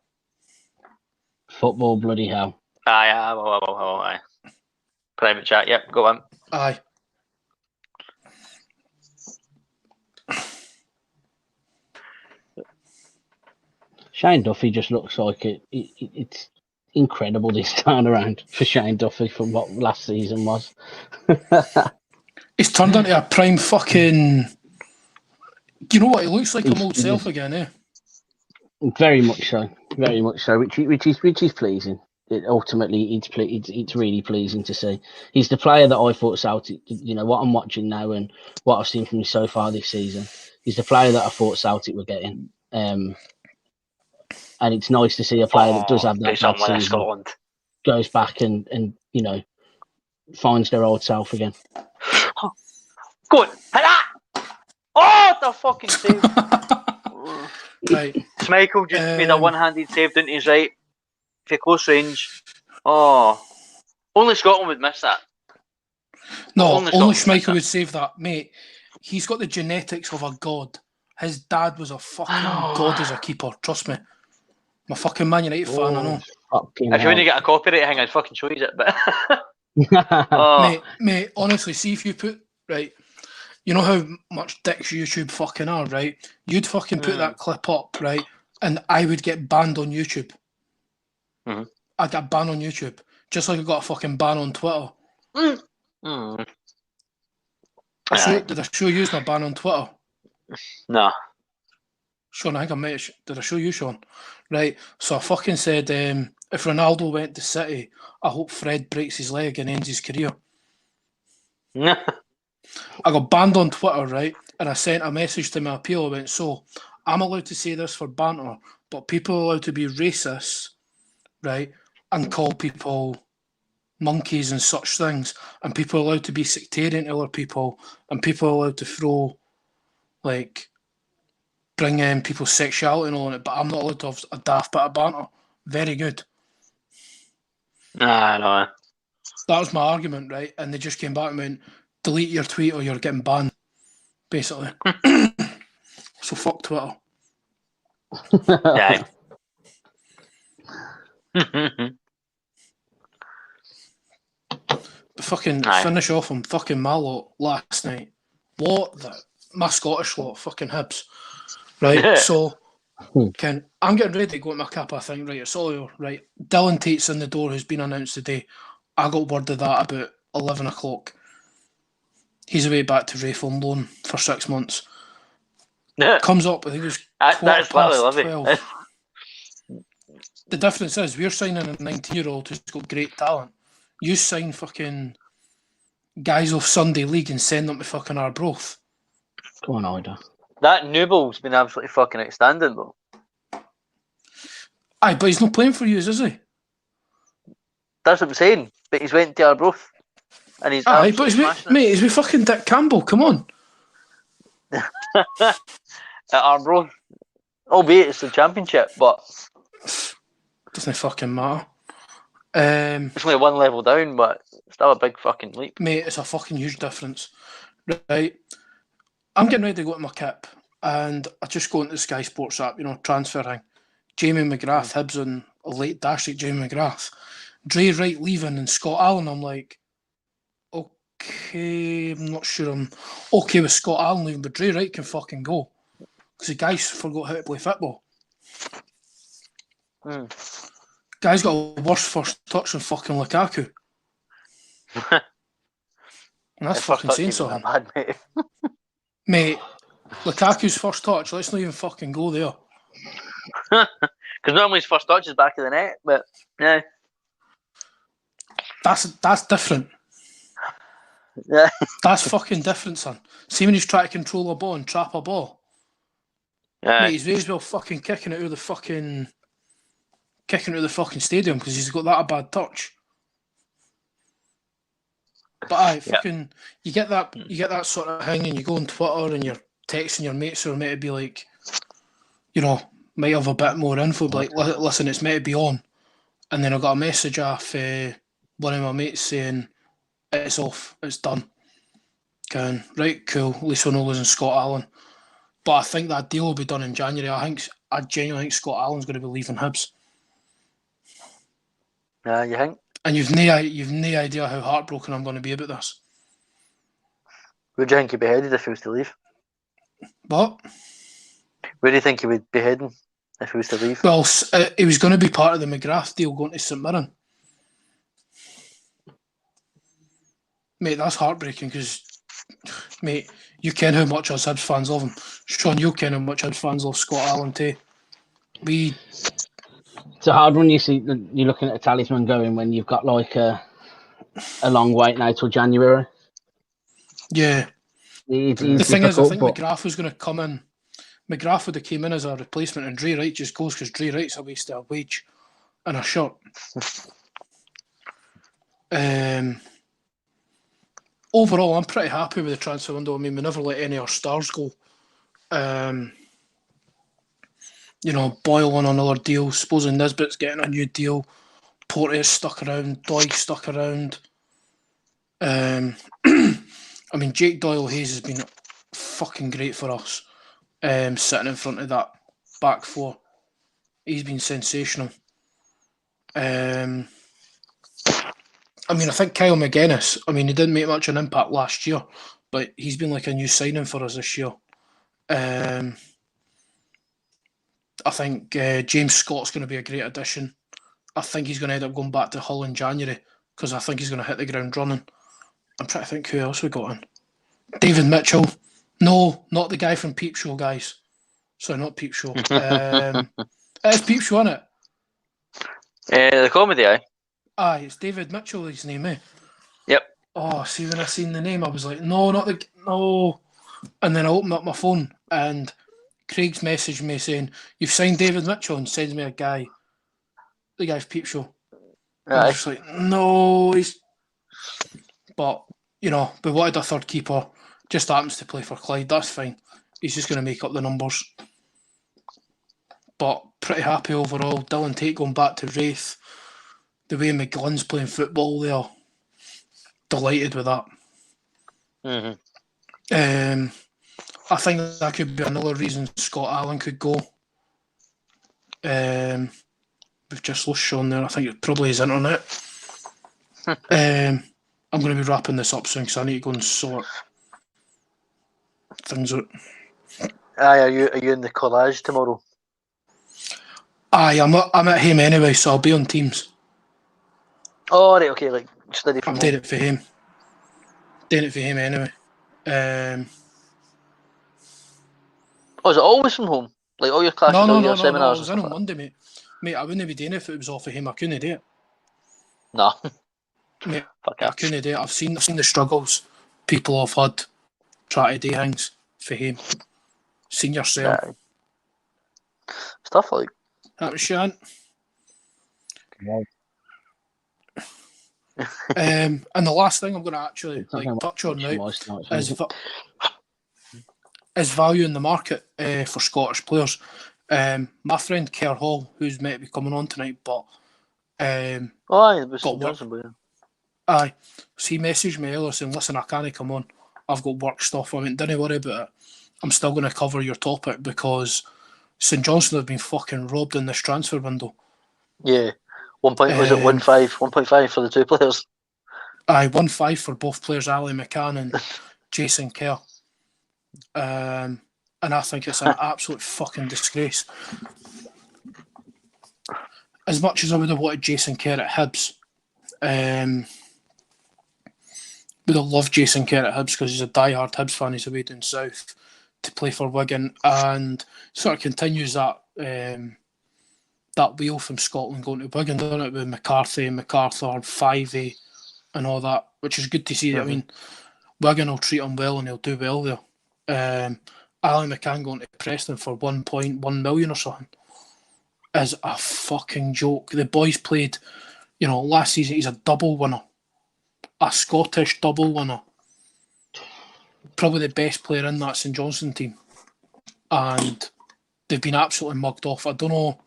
S2: Football, bloody hell.
S5: Aye. Private chat, yep, go on.
S1: Aye.
S2: Shane Duffy just looks like it's incredible, this turnaround for Shane Duffy from what last season was.
S1: He's turned into a prime fucking... You know what? He looks like his old self again, eh?
S2: Very much so, which is pleasing. Ultimately, it's really pleasing to see. He's the player that I thought Celtic, what I'm watching now and what I've seen from him so far this season. He's the player that I thought Celtic were getting. And it's nice to see a player that does have that bad season, goes back and finds their old self again.
S5: Go on, hit that! Oh, the fucking save!
S1: Right.
S5: Schmeichel just made a one-handed save, didn't he? Right, for close range. Oh, only Scotland would miss that.
S1: No, only Schmeichel would save that, mate. He's got the genetics of a god. His dad was a fucking god as a keeper. Trust me. I'm a fucking Man United fan, I know.
S5: If you want to get a copyright thing, I'd fucking show you it. But
S1: mate, honestly, see if you put you know how much dicks YouTube fucking are, right? You'd fucking put that clip up, right? And I would get banned on YouTube.
S5: Mm-hmm.
S1: I'd get banned on YouTube. Just like I got a fucking ban on Twitter.
S5: Mm.
S1: Did I show you my ban on Twitter?
S5: No.
S1: Sean, I think I might have... Did I show you, Sean? Right, so I fucking said, if Ronaldo went to City, I hope Fred breaks his leg and ends his career. I got banned on Twitter, right? And I sent a message to my appeal. I went, so, I'm allowed to say this for banter, but people are allowed to be racist, right? And call people monkeys and such things. And people are allowed to be sectarian to other people. And people are allowed to throw, bring in people's sexuality and all in it. But I'm not allowed to have a daft bit of banter. Very good.
S5: Nah, no.
S1: That was my argument, right? And they just came back and went, delete your tweet or you're getting banned, basically. So fuck Twitter.
S5: Yeah.
S1: Fucking finish off on fucking Malot last night. My Scottish lot, fucking Hibs. Right, so I'm getting ready to go to my cap, I think, right? It's all over, right? Dylan Tate's in the door, who's been announced today. I got word of that about 11 o'clock. He's away back to Rafe on loan for 6 months. Comes up, I think it was
S5: that's
S1: past 12. The difference is we're signing a 19-year-old who's got great talent. You sign fucking guys off Sunday League and send them to fucking Arbroath.
S2: Go on, Ida.
S5: That Nubel's been absolutely fucking outstanding, though.
S1: Aye, but he's not playing for you, is he?
S5: That's what I'm saying. But he's went to Arbroath. And he's
S1: but he's with fucking Dick Campbell, come on.
S5: At Arbroath. Albeit it's the championship, but...
S1: Doesn't fucking matter.
S5: It's only one level down, but still a big fucking leap.
S1: Mate, it's a fucking huge difference. Right. I'm getting ready to go to my kip, and I just go into the Sky Sports app, transfer thing. Jamie McGrath, Hibs on a late dash at Jamie McGrath. Dre Wright leaving and Scott Allen. I'm like, okay, I'm not sure I'm okay with Scott Allen leaving, but Dre Wright can fucking go. Because the guy's forgot how to play football. Guy's got a worse first touch than fucking Lukaku. And that's fucking saying something.
S5: Bad, mate.
S1: Mate, Lukaku's first touch, let's not even fucking go there.
S5: Because normally his first touch is back of the net, but yeah.
S1: That's different.
S5: Yeah.
S1: That's fucking different, son. See when he's trying to control a ball and trap a ball.
S5: Yeah.
S1: Mate, he's as well fucking kicking it out of the fucking stadium because he's got that a bad touch. But fucking you get that sort of thing and you go on Twitter and you're texting your mates who are meant to be like, might have a bit more info, like, listen, it's meant to be on. And then I got a message off one of my mates saying, it's off, it's done. Going, right, cool, at least we're not losing Scott Allen. But I think that deal will be done in January. I genuinely think Scott Allen's going to be leaving Hibs.
S5: Yeah, you think?
S1: And you've no idea how heartbroken I'm going to be about this.
S5: Where do you think he'd be headed if he was to leave?
S1: What?
S5: Where do you think he would be heading if he was to leave?
S1: Well, he was going to be part of the McGrath deal going to St Mirren. Mate, that's heartbreaking because, mate, you ken how much us Hibs fans love him. Sean, you ken how much Hibs fans love Scott Allen too.
S2: It's a hard one. You're looking at a talisman going when you've got like a long wait now till January.
S1: Yeah.
S2: The
S1: thing is, I think McGrath was going to come in. McGrath would have came in as a replacement, and Dre Wright just goes because Dre Wright's a waste of a wage and a shirt. Overall, I'm pretty happy with the transfer window. I mean, we never let any of our stars go. Boyle on another deal. Supposing Nisbet's getting a new deal. Porteous stuck around. Doig stuck around. I mean, Jake Doyle-Hayes has been fucking great for us. Sitting in front of that back four. He's been sensational. I think Kyle McGuinness, he didn't make much of an impact last year, but he's been like a new signing for us this year. I think James Scott's going to be a great addition. I think he's going to end up going back to Hull in January because I think he's going to hit the ground running. I'm trying to think who else we got in. David Mitchell. No, not the guy from Peep Show, guys. Sorry, not Peep Show. It's Peep Show, isn't it?
S5: The comedy, aye.
S1: Aye, it's David Mitchell, his name, eh?
S5: Yep.
S1: Oh, see, when I seen the name, I was like, no. And then I opened up my phone and Craig's messaged me saying, you've signed David Mitchell, and sends me a guy, the guy's Peep Show. I was just like, no, But, we wanted a third keeper, just happens to play for Clyde, that's fine. He's just going to make up the numbers. But pretty happy overall. Dylan Tate going back to Wraith. The way McGlynn's playing football there, delighted with that.
S5: Mm-hmm.
S1: I think that could be another reason Scott Allen could go. We've just lost Sean there. I think it probably his internet. I'm going to be wrapping this up soon because I need to go and sort things out.
S5: Aye, are you in the collage tomorrow?
S1: Aye, I'm at him anyway, so I'll be on Teams.
S5: Oh, right, okay, like study from
S1: I'm doing it for him. Doing it for him anyway.
S5: Oh, is it always from home? Like all your classes, all your seminars?
S1: I was in on Monday, mate. Mate, I wouldn't be doing it if it was off of him. I couldn't do it.
S5: No.
S1: Mate, I couldn't do it. I've seen the struggles people have had trying to do things for him. Seen yourself.
S5: Yeah. Stuff like
S1: that was Shan.
S2: Yeah.
S1: And the last thing I'm going to actually touch on now is value in the market for Scottish players. My friend Kerr Hall, who's meant to be coming on tonight, but
S5: Oh, it was
S1: Got
S5: St Johnson, but
S1: Aye. So he messaged me earlier saying, listen, I can't come on. I've got work stuff. I went, don't worry about it. I'm still going to cover your topic because St Johnson have been fucking robbed in this transfer window.
S5: yeah. 1 point, was it 1.5 for the two players?
S1: Aye, 1.5 for both players, Ali McCann and Jason Kerr. And I think it's an absolute fucking disgrace. As much as I would have wanted Jason Kerr at Hibs, would have loved Jason Kerr at Hibs because he's a diehard Hibs fan. He's away down south to play for Wigan, and sort of continues that that wheel from Scotland going to Wigan, doesn't it, with McCarthy, MacArthur, Fivey, and all that, which is good to see. I mean, Wigan will treat him well and he'll do well there. Ali McCann going to Preston for 1.1 million or something is a fucking joke. The boys played, last season. He's a double winner, a Scottish double winner, probably the best player in that St Johnstone team, and they've been absolutely mugged off. I don't know.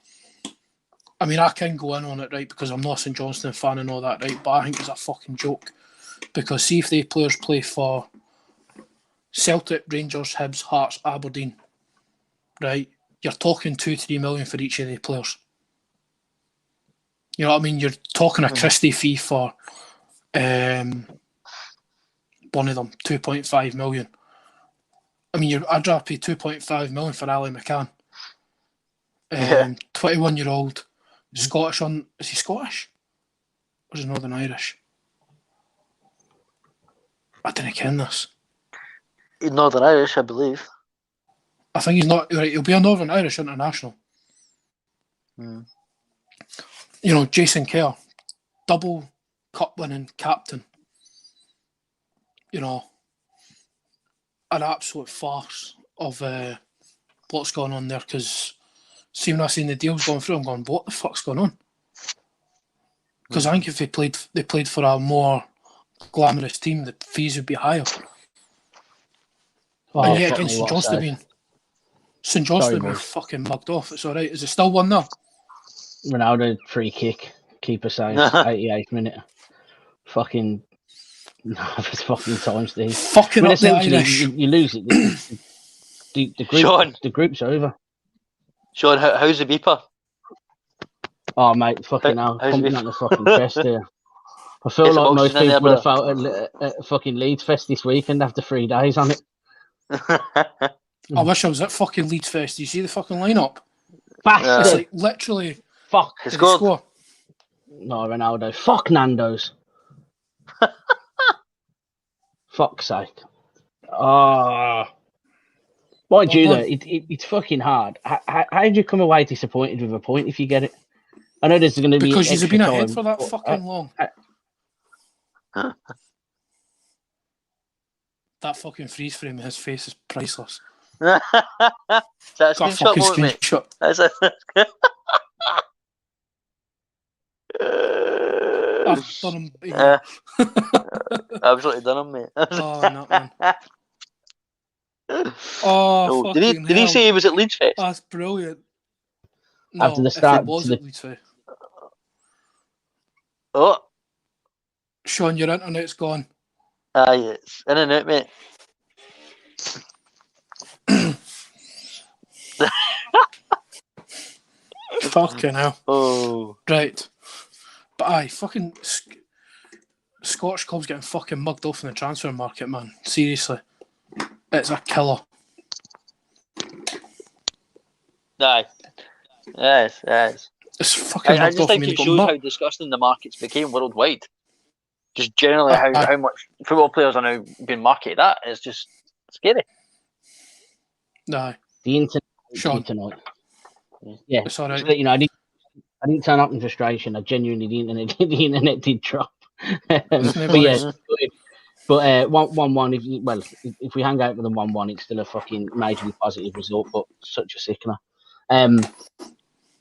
S1: I mean, I can go in on it, right, because I'm not a St Johnstone fan and all that, right, but I think it's a fucking joke. Because see if the players play for Celtic, Rangers, Hibs, Hearts, Aberdeen, right, you're talking 2-3 million for each of the players. You know what I mean? You're talking a Christie fee for one of them, 2.5 million. I mean, I'd rather pay 2.5 million for Ali McCann. 21-year-old, Scottish is he Scottish? Or is he Northern Irish? I didn't ken this.
S5: He's Northern Irish, I believe.
S1: I think he's not right. He'll be a Northern Irish international. Jason Kerr, double cup winning captain. An absolute farce of what's going on there. Because see, when I seen the deals going through, I'm going, what the fuck's going on? Because I think if they played for a more glamorous team, the fees would be higher. And yet against St Johnstone were fucking mugged off. It's alright. Is it still 1-0?
S2: Ronaldo free kick, keeper saved, 88th minute. Fucking it's fucking time, Steve.
S1: Fucking up the Irish.
S2: You lose it. The group's over.
S5: Sean, how's the beeper?
S2: Oh mate, fucking hell, pumping on the fucking chest here. I feel like most people would have felt at fucking Leeds Fest this weekend after 3 days on it.
S1: I wish I was at fucking Leeds Fest. Do you see the fucking lineup?
S2: Bastard.
S1: It's like literally.
S2: Fuck.
S5: He scored.
S2: No, Ronaldo. Fuck Nando's. Fuck's sake. Mind you, though, it's fucking hard. How do you come away disappointed with a point if you get it? I know there's going to be
S1: because you've been ahead
S2: time,
S1: for that fucking long. That fucking freeze frame of his face is priceless.
S5: That's a screenshot. That's a
S1: I've done him.
S5: Absolutely done him, mate.
S1: Oh, no, man. Oh,
S5: no. Did he say he was at Leeds Fest?
S1: That's brilliant. No,
S2: after the start,
S1: if he was at Leeds Fest.
S5: Oh,
S1: Sean, your internet's gone.
S5: Aye, it's in and out, mate.
S1: Fucking hell.
S5: Oh.
S1: Right. But aye, fucking Scottish clubs getting fucking mugged off in the transfer market, man. Seriously. It's a killer.
S5: Aye. Yes.
S1: It's fucking
S5: I just think it shows how disgusting the markets became worldwide. Just generally how much football players are now being marketed at is just scary.
S1: Aye.
S2: The internet
S1: Sean.
S2: tonight. Yeah.
S1: It's alright.
S2: So, I didn't turn up in frustration. I genuinely the internet did drop. But 1-1. If we hang out with them 1-1, it's still a fucking majorly positive result, but such a sickener.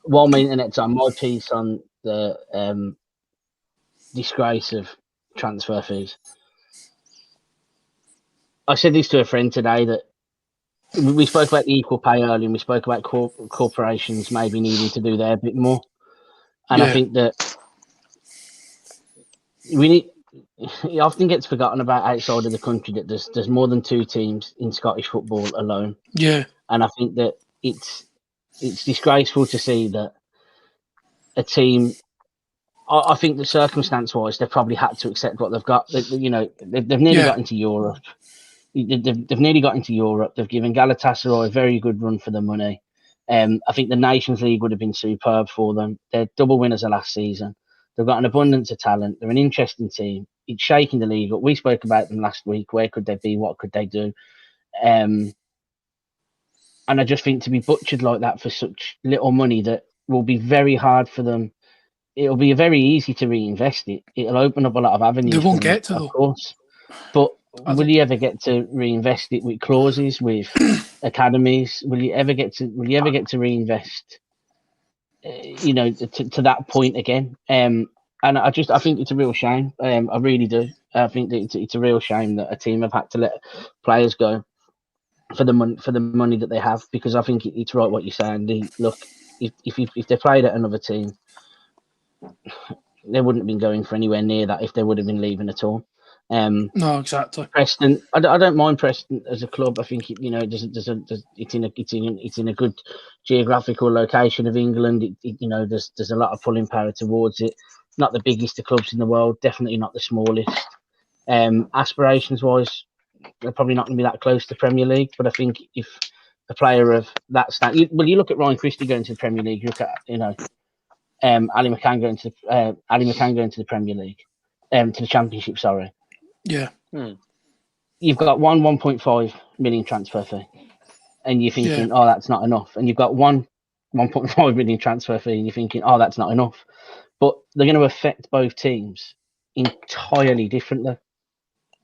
S2: While my internet's on, my piece on the disgrace of transfer fees. I said this to a friend today that we spoke about the equal pay earlier, and we spoke about corporations maybe needing to do their bit more. And I think that we need. It often gets forgotten about outside of the country that there's more than 2 teams in Scottish football alone,
S1: Yeah,
S2: and I think that it's disgraceful to see that a team. I think that circumstance-wise, they've probably had to accept what they've got. They've nearly
S1: Yeah.
S2: got into Europe. They've nearly got into Europe. They've given Galatasaray a very good run for the money. I think the Nations League would have been superb for them. They're double winners of last season. They've got an abundance of talent. They're an interesting team. It's shaking the league up. We spoke about them last week. Where could they be? What could they do? And I just think to be butchered like that for such little money that will be very hard for them. It'll be very easy to reinvest it. It'll open up a lot of avenues.
S1: They won't
S2: for them,
S1: get to,
S2: of
S1: though.
S2: course. But will you ever get to reinvest it with clauses, with academies? Will you ever get to reinvest? To that point again. And I think it's a real shame. I really do. I think that it's a real shame that a team have had to let players go for the money that they have, because I think it's right what you're saying. Look, if they played at another team, they wouldn't have been going for anywhere near that if they would have been leaving at all.
S1: No, exactly.
S2: Preston, I don't mind Preston as a club. I think it's in a good geographical location of England. There's a lot of pulling power towards it. Not the biggest of clubs in the world, definitely not the smallest. Aspirations wise, they're probably not going to be that close to Premier League. But I think if a player of that standard, you look at Ryan Christie going to the Premier League. You look at Ali McCann going to the Premier League, to the Championship. Sorry.
S1: Yeah.
S2: You've got 1.5 million transfer fee, and you're thinking, oh, that's not enough. And you've got 1.5 million transfer fee, and you're thinking, oh, that's not enough. But they're going to affect both teams entirely differently,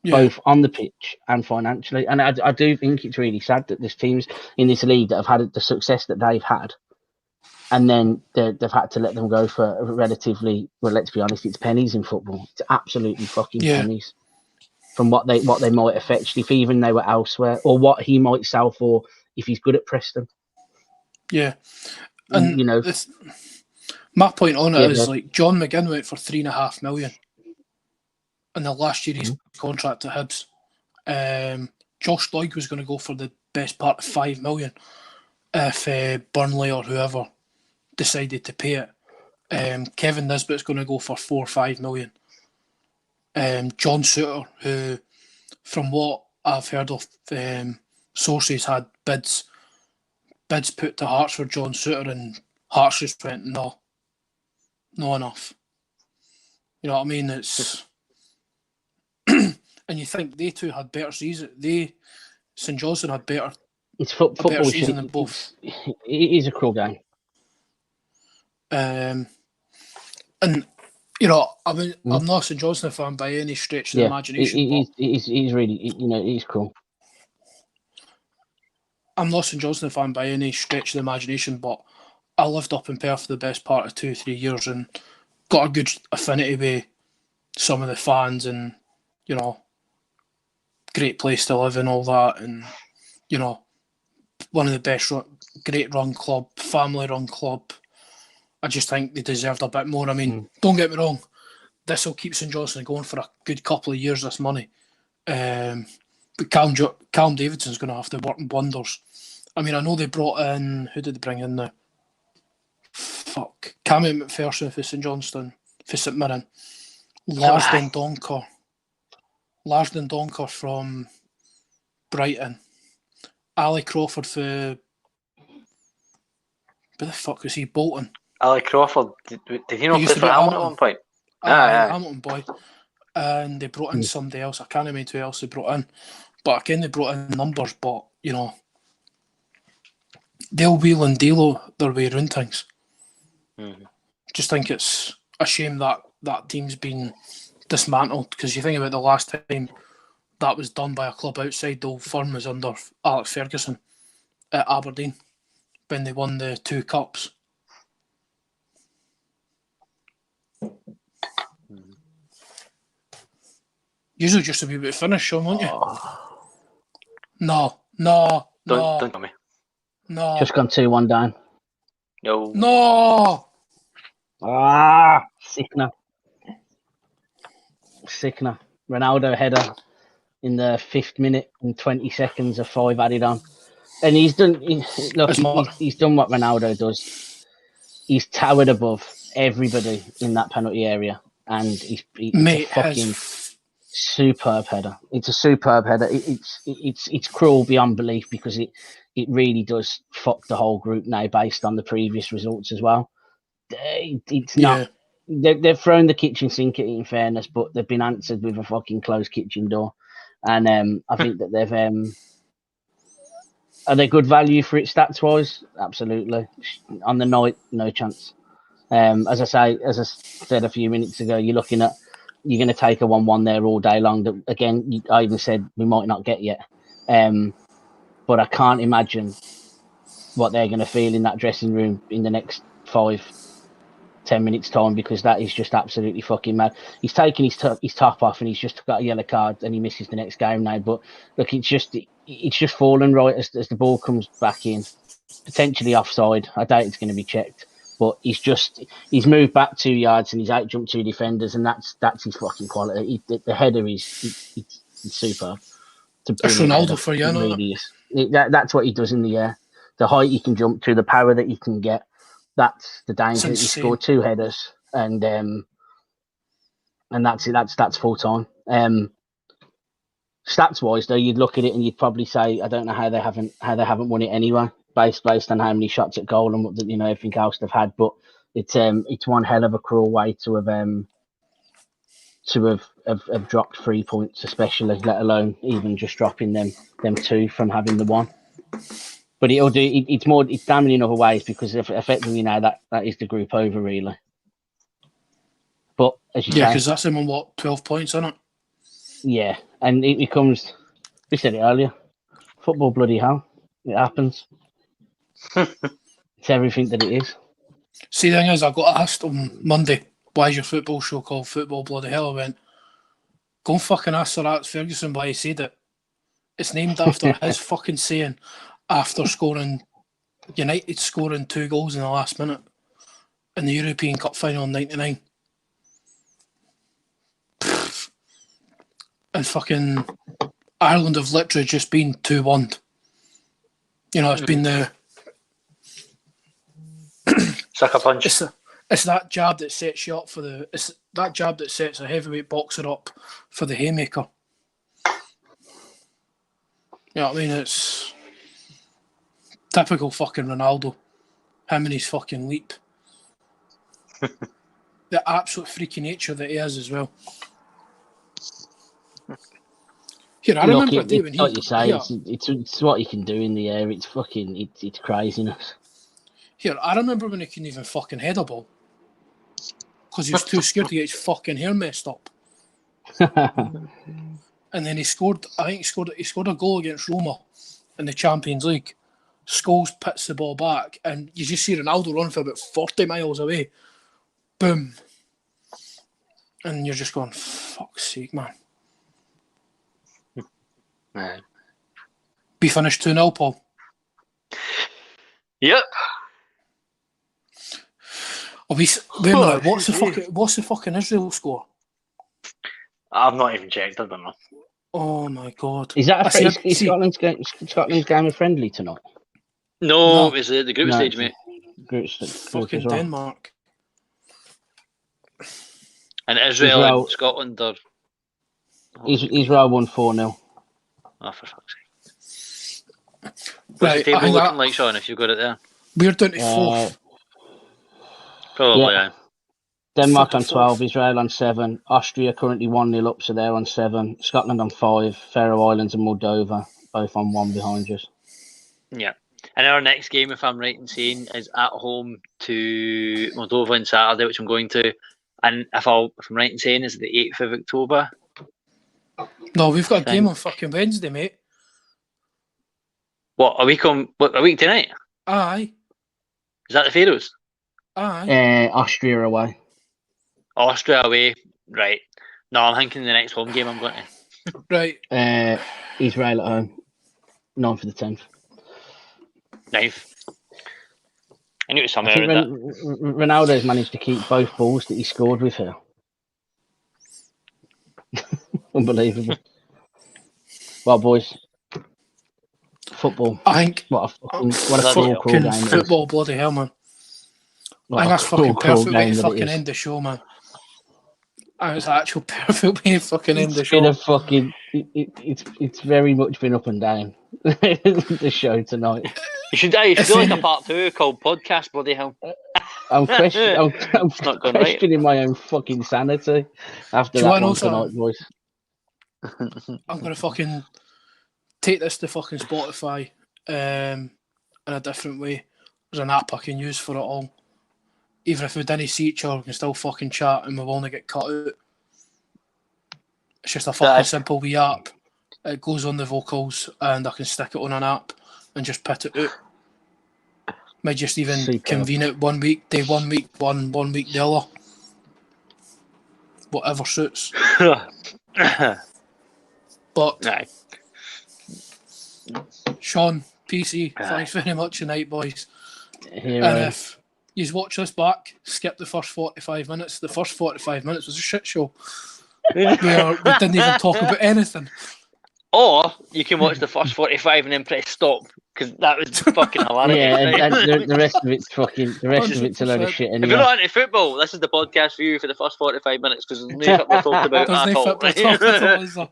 S2: both on the pitch and financially. And I do think it's really sad that there's teams in this league that have had the success that they've had, and then they've had to let them go for a relatively, well, let's be honest, it's pennies in football. It's absolutely fucking pennies. From what they might have fetched if even they were elsewhere, or what he might sell for if he's good at Preston.
S1: Yeah, and my point on it is like John McGinn went for $3.5 million in the last year his contract at Hibs. Josh Lloyd was going to go for the best part of $5 million if Burnley or whoever decided to pay it. Kevin Nisbet's going to go for $4 or $5 million. John Suter, who, from what I've heard of, sources had bids put to Hearts for John Suter, and Hearts just went, no, not enough. You know what I mean? It's and you think they two had better season. St Johnstone had better.
S2: It's football
S1: season than both.
S2: It is a cruel game.
S1: And I'm not a St Johnstone fan by any stretch of the imagination.
S2: He's really, he's cool.
S1: I'm not a St Johnstone fan by any stretch of the imagination, but I lived up in Perth for the best part of 2-3 years and got a good affinity with some of the fans, and great place to live and all that, and one of the best, great run club, family run club. I just think they deserved a bit more. I mean, don't get me wrong, this will keep St Johnstone going for a good couple of years, this money. But Callum Davidson's going to have to work wonders. I mean, I know they brought in, who did they bring in now? Cammy McPherson for St Johnstone, for St Mirren. Larsden Donker from Brighton. Ali Crawford for, where the fuck was he? Bolton.
S5: Ali Crawford, did he not play for Hamilton at one point?
S1: Hamilton boy. And they brought in somebody else. I can't remember who else they brought in. But again, they brought in numbers, but, they'll wheel and deal their way around things. Just think it's a shame that team's been dismantled, because you think about the last time that was done by a club outside the old firm was under Alex Ferguson at Aberdeen when they won the 2 cups. Usually just to be able to finish, Sean, won't you? No.
S5: Don't tell me.
S1: No.
S2: Just gone 2-1 down.
S1: No.
S2: Sick now. Sickener. Ronaldo header in the 5th minute and 20 seconds of 5 added on. And he's done. He's done what Ronaldo does. He's towered above everybody in that penalty area, and it's a fucking superb header. It's a superb header. It's cruel beyond belief because it really does fuck the whole group now based on the previous results as well. It's not. They've thrown the kitchen sink at it, in fairness, but they've been answered with a fucking closed kitchen door, and I think that they've. Are they good value for it stats wise? Absolutely. On the night, no chance. As I said a few minutes ago, you're going to take a 1-1 there all day long. That, again, I even said we might not get yet. But I can't imagine what they're going to feel in that dressing room in the next 5-10 minutes time, because that is just absolutely fucking mad. He's taken his top off and he's just got a yellow card and he misses the next game now. But look, it's just fallen right as the ball comes back in, potentially offside. I doubt it's going to be checked, but he's moved back 2 yards and he's out jumped 2 defenders, and that's his fucking quality. The header is superb.
S1: It's Ronaldo for you,
S2: really is. That's what he does in the air. The height he can jump to, the power that he can get. That's the danger. He scored 2 headers, and that's it. That's full time. Stats wise, though, you'd look at it and you'd probably say, I don't know how they haven't won it anyway, based on how many shots at goal and what everything else they've had. But it's one hell of a cruel way to have dropped 3 points, especially, let alone even just dropping them 2 from having the 1. But it's damning in other ways, because effectively now that is the group over, really. But as you say,
S1: because that's him on 12 points, isn't it?
S2: Yeah, and it becomes, we said it earlier, football bloody hell. It happens. It's everything that it is.
S1: See, the thing is, I got asked on Monday, why is your football show called Football Bloody Hell? I went, go and fucking ask Sir Alex Ferguson why he said it. It's named after his fucking saying after United scoring 2 goals in the last minute in the European Cup final in '99. And fucking Ireland have literally just been 2-1. It's been the
S5: sucker punch.
S1: It's that jab that sets you up for it's that jab that sets a heavyweight boxer up for the haymaker. You know what I mean? It's typical fucking Ronaldo. Him and his fucking leap. The absolute freaky nature that he is as well. Here, I remember a day when
S2: it's what he can do in the air. It's fucking, it's craziness.
S1: Here, I remember when he couldn't even fucking head a ball because he was too scared to get his fucking hair messed up. And then he scored a goal against Roma in the Champions League. Scholes pits the ball back, and you just see Ronaldo run for about 40 miles away. Boom. And you're just going, fuck's sake, man. Be finished 2-0, Paul.
S5: Yep.
S1: What's the fucking Israel score?
S5: I've not even checked. I don't know.
S1: Oh my god!
S2: Is that Scotland's game of friendly tonight?
S5: No, it was the group stage, mate.
S2: Group stage.
S1: Fucking well. Denmark.
S5: And Israel and Scotland are.
S2: Israel won 4-0.
S5: Oh, for fuck's sake! What's
S1: Right,
S5: the table looking like, Sean? If you've got it there,
S1: we're down to 4th.
S5: Probably, yeah.
S2: Denmark on 12, Israel on 7, Austria currently 1-0 up, so they're on 7, Scotland on 5, Faroe Islands and Moldova both on 1 behind us.
S5: Yeah. And our next game, if I'm right in saying, is at home to Moldova on Saturday, which I'm going to. And if I'm right in saying, is the 8th of October.
S1: No, we've got a game on fucking Wednesday, mate.
S5: What, a week tonight?
S1: Aye.
S5: Is that the Faroes?
S1: Aye.
S2: Austria away.
S5: Austria away, right. No, I'm thinking the next home game I'm going to.
S1: Right.
S2: Israel at home. 9th for the 10th.
S5: 9th. I knew it was somewhere around that.
S2: Ronaldo's managed to keep both balls that he scored with her. Unbelievable. Well, boys, football.
S1: I think
S2: What a
S5: Bloody
S2: cruel
S5: hell.
S2: game
S1: fucking
S2: it is.
S1: football, bloody hell, man.
S2: What
S1: I think
S2: a
S1: that's fucking
S2: cruel
S1: perfect way
S2: game
S1: to
S2: that it
S1: fucking
S2: is.
S1: end the show, man. I think it's the actual perfect way to fucking end the
S2: It's been a
S1: show.
S2: fucking. It's very much been up and down. The show tonight.
S5: You should do like a part 2 called podcast. Bloody hell!
S2: I'm questioning. I'm
S5: It's not going right.
S2: questioning my own fucking sanity after
S1: Do you
S2: that
S1: wanna know
S2: one
S1: something?
S2: tonight, boys.
S1: I'm gonna fucking take this to fucking Spotify in a different way. There's an app I can use for it all. Even if we didn't see each other, we can still fucking chat and we won't get cut out. It's just a fucking
S5: Aye.
S1: simple wee app. It goes on the vocals and I can stick it on an app and just put it out. Might just even
S2: Superb.
S1: convene it 1 week, day 1 week, 1 week the other. Whatever suits. But
S5: Aye.
S1: Sean, PC,
S5: Aye.
S1: thanks very much tonight, boys.
S2: Hero.
S1: And if you watch this back, skip the first 45 minutes. The first 45 minutes was a shit show. Where we didn't even talk about anything.
S5: Or you can watch the first 45 and then press stop because that was fucking hilarious.
S2: Yeah,
S5: right?
S2: and the rest of it's fucking. The rest of it's a load of
S1: 100%.
S2: shit
S5: If you're
S2: anyway.
S5: not into football, this is the podcast for you for the first 45 minutes because there's no football talked about
S1: There's
S5: at
S1: no
S5: all.
S1: football
S5: right?
S1: talk at all, is there?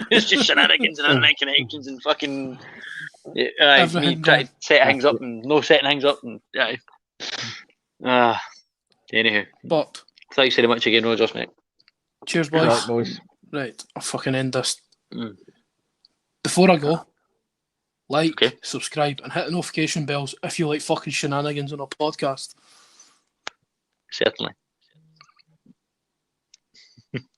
S5: It's just shenanigans and internet connections and fucking me
S1: Everything
S5: trying to set
S2: That's
S5: things up and no setting things up and anywho,
S1: But
S5: thanks very much again, Rogers, mate.
S1: cheers, boys.
S2: Right, boys.
S1: Right, I'll fucking end this.
S5: Mm.
S1: Before I go, like,
S5: Okay.
S1: subscribe, and hit the notification bells if you like fucking shenanigans on a podcast.
S5: Certainly.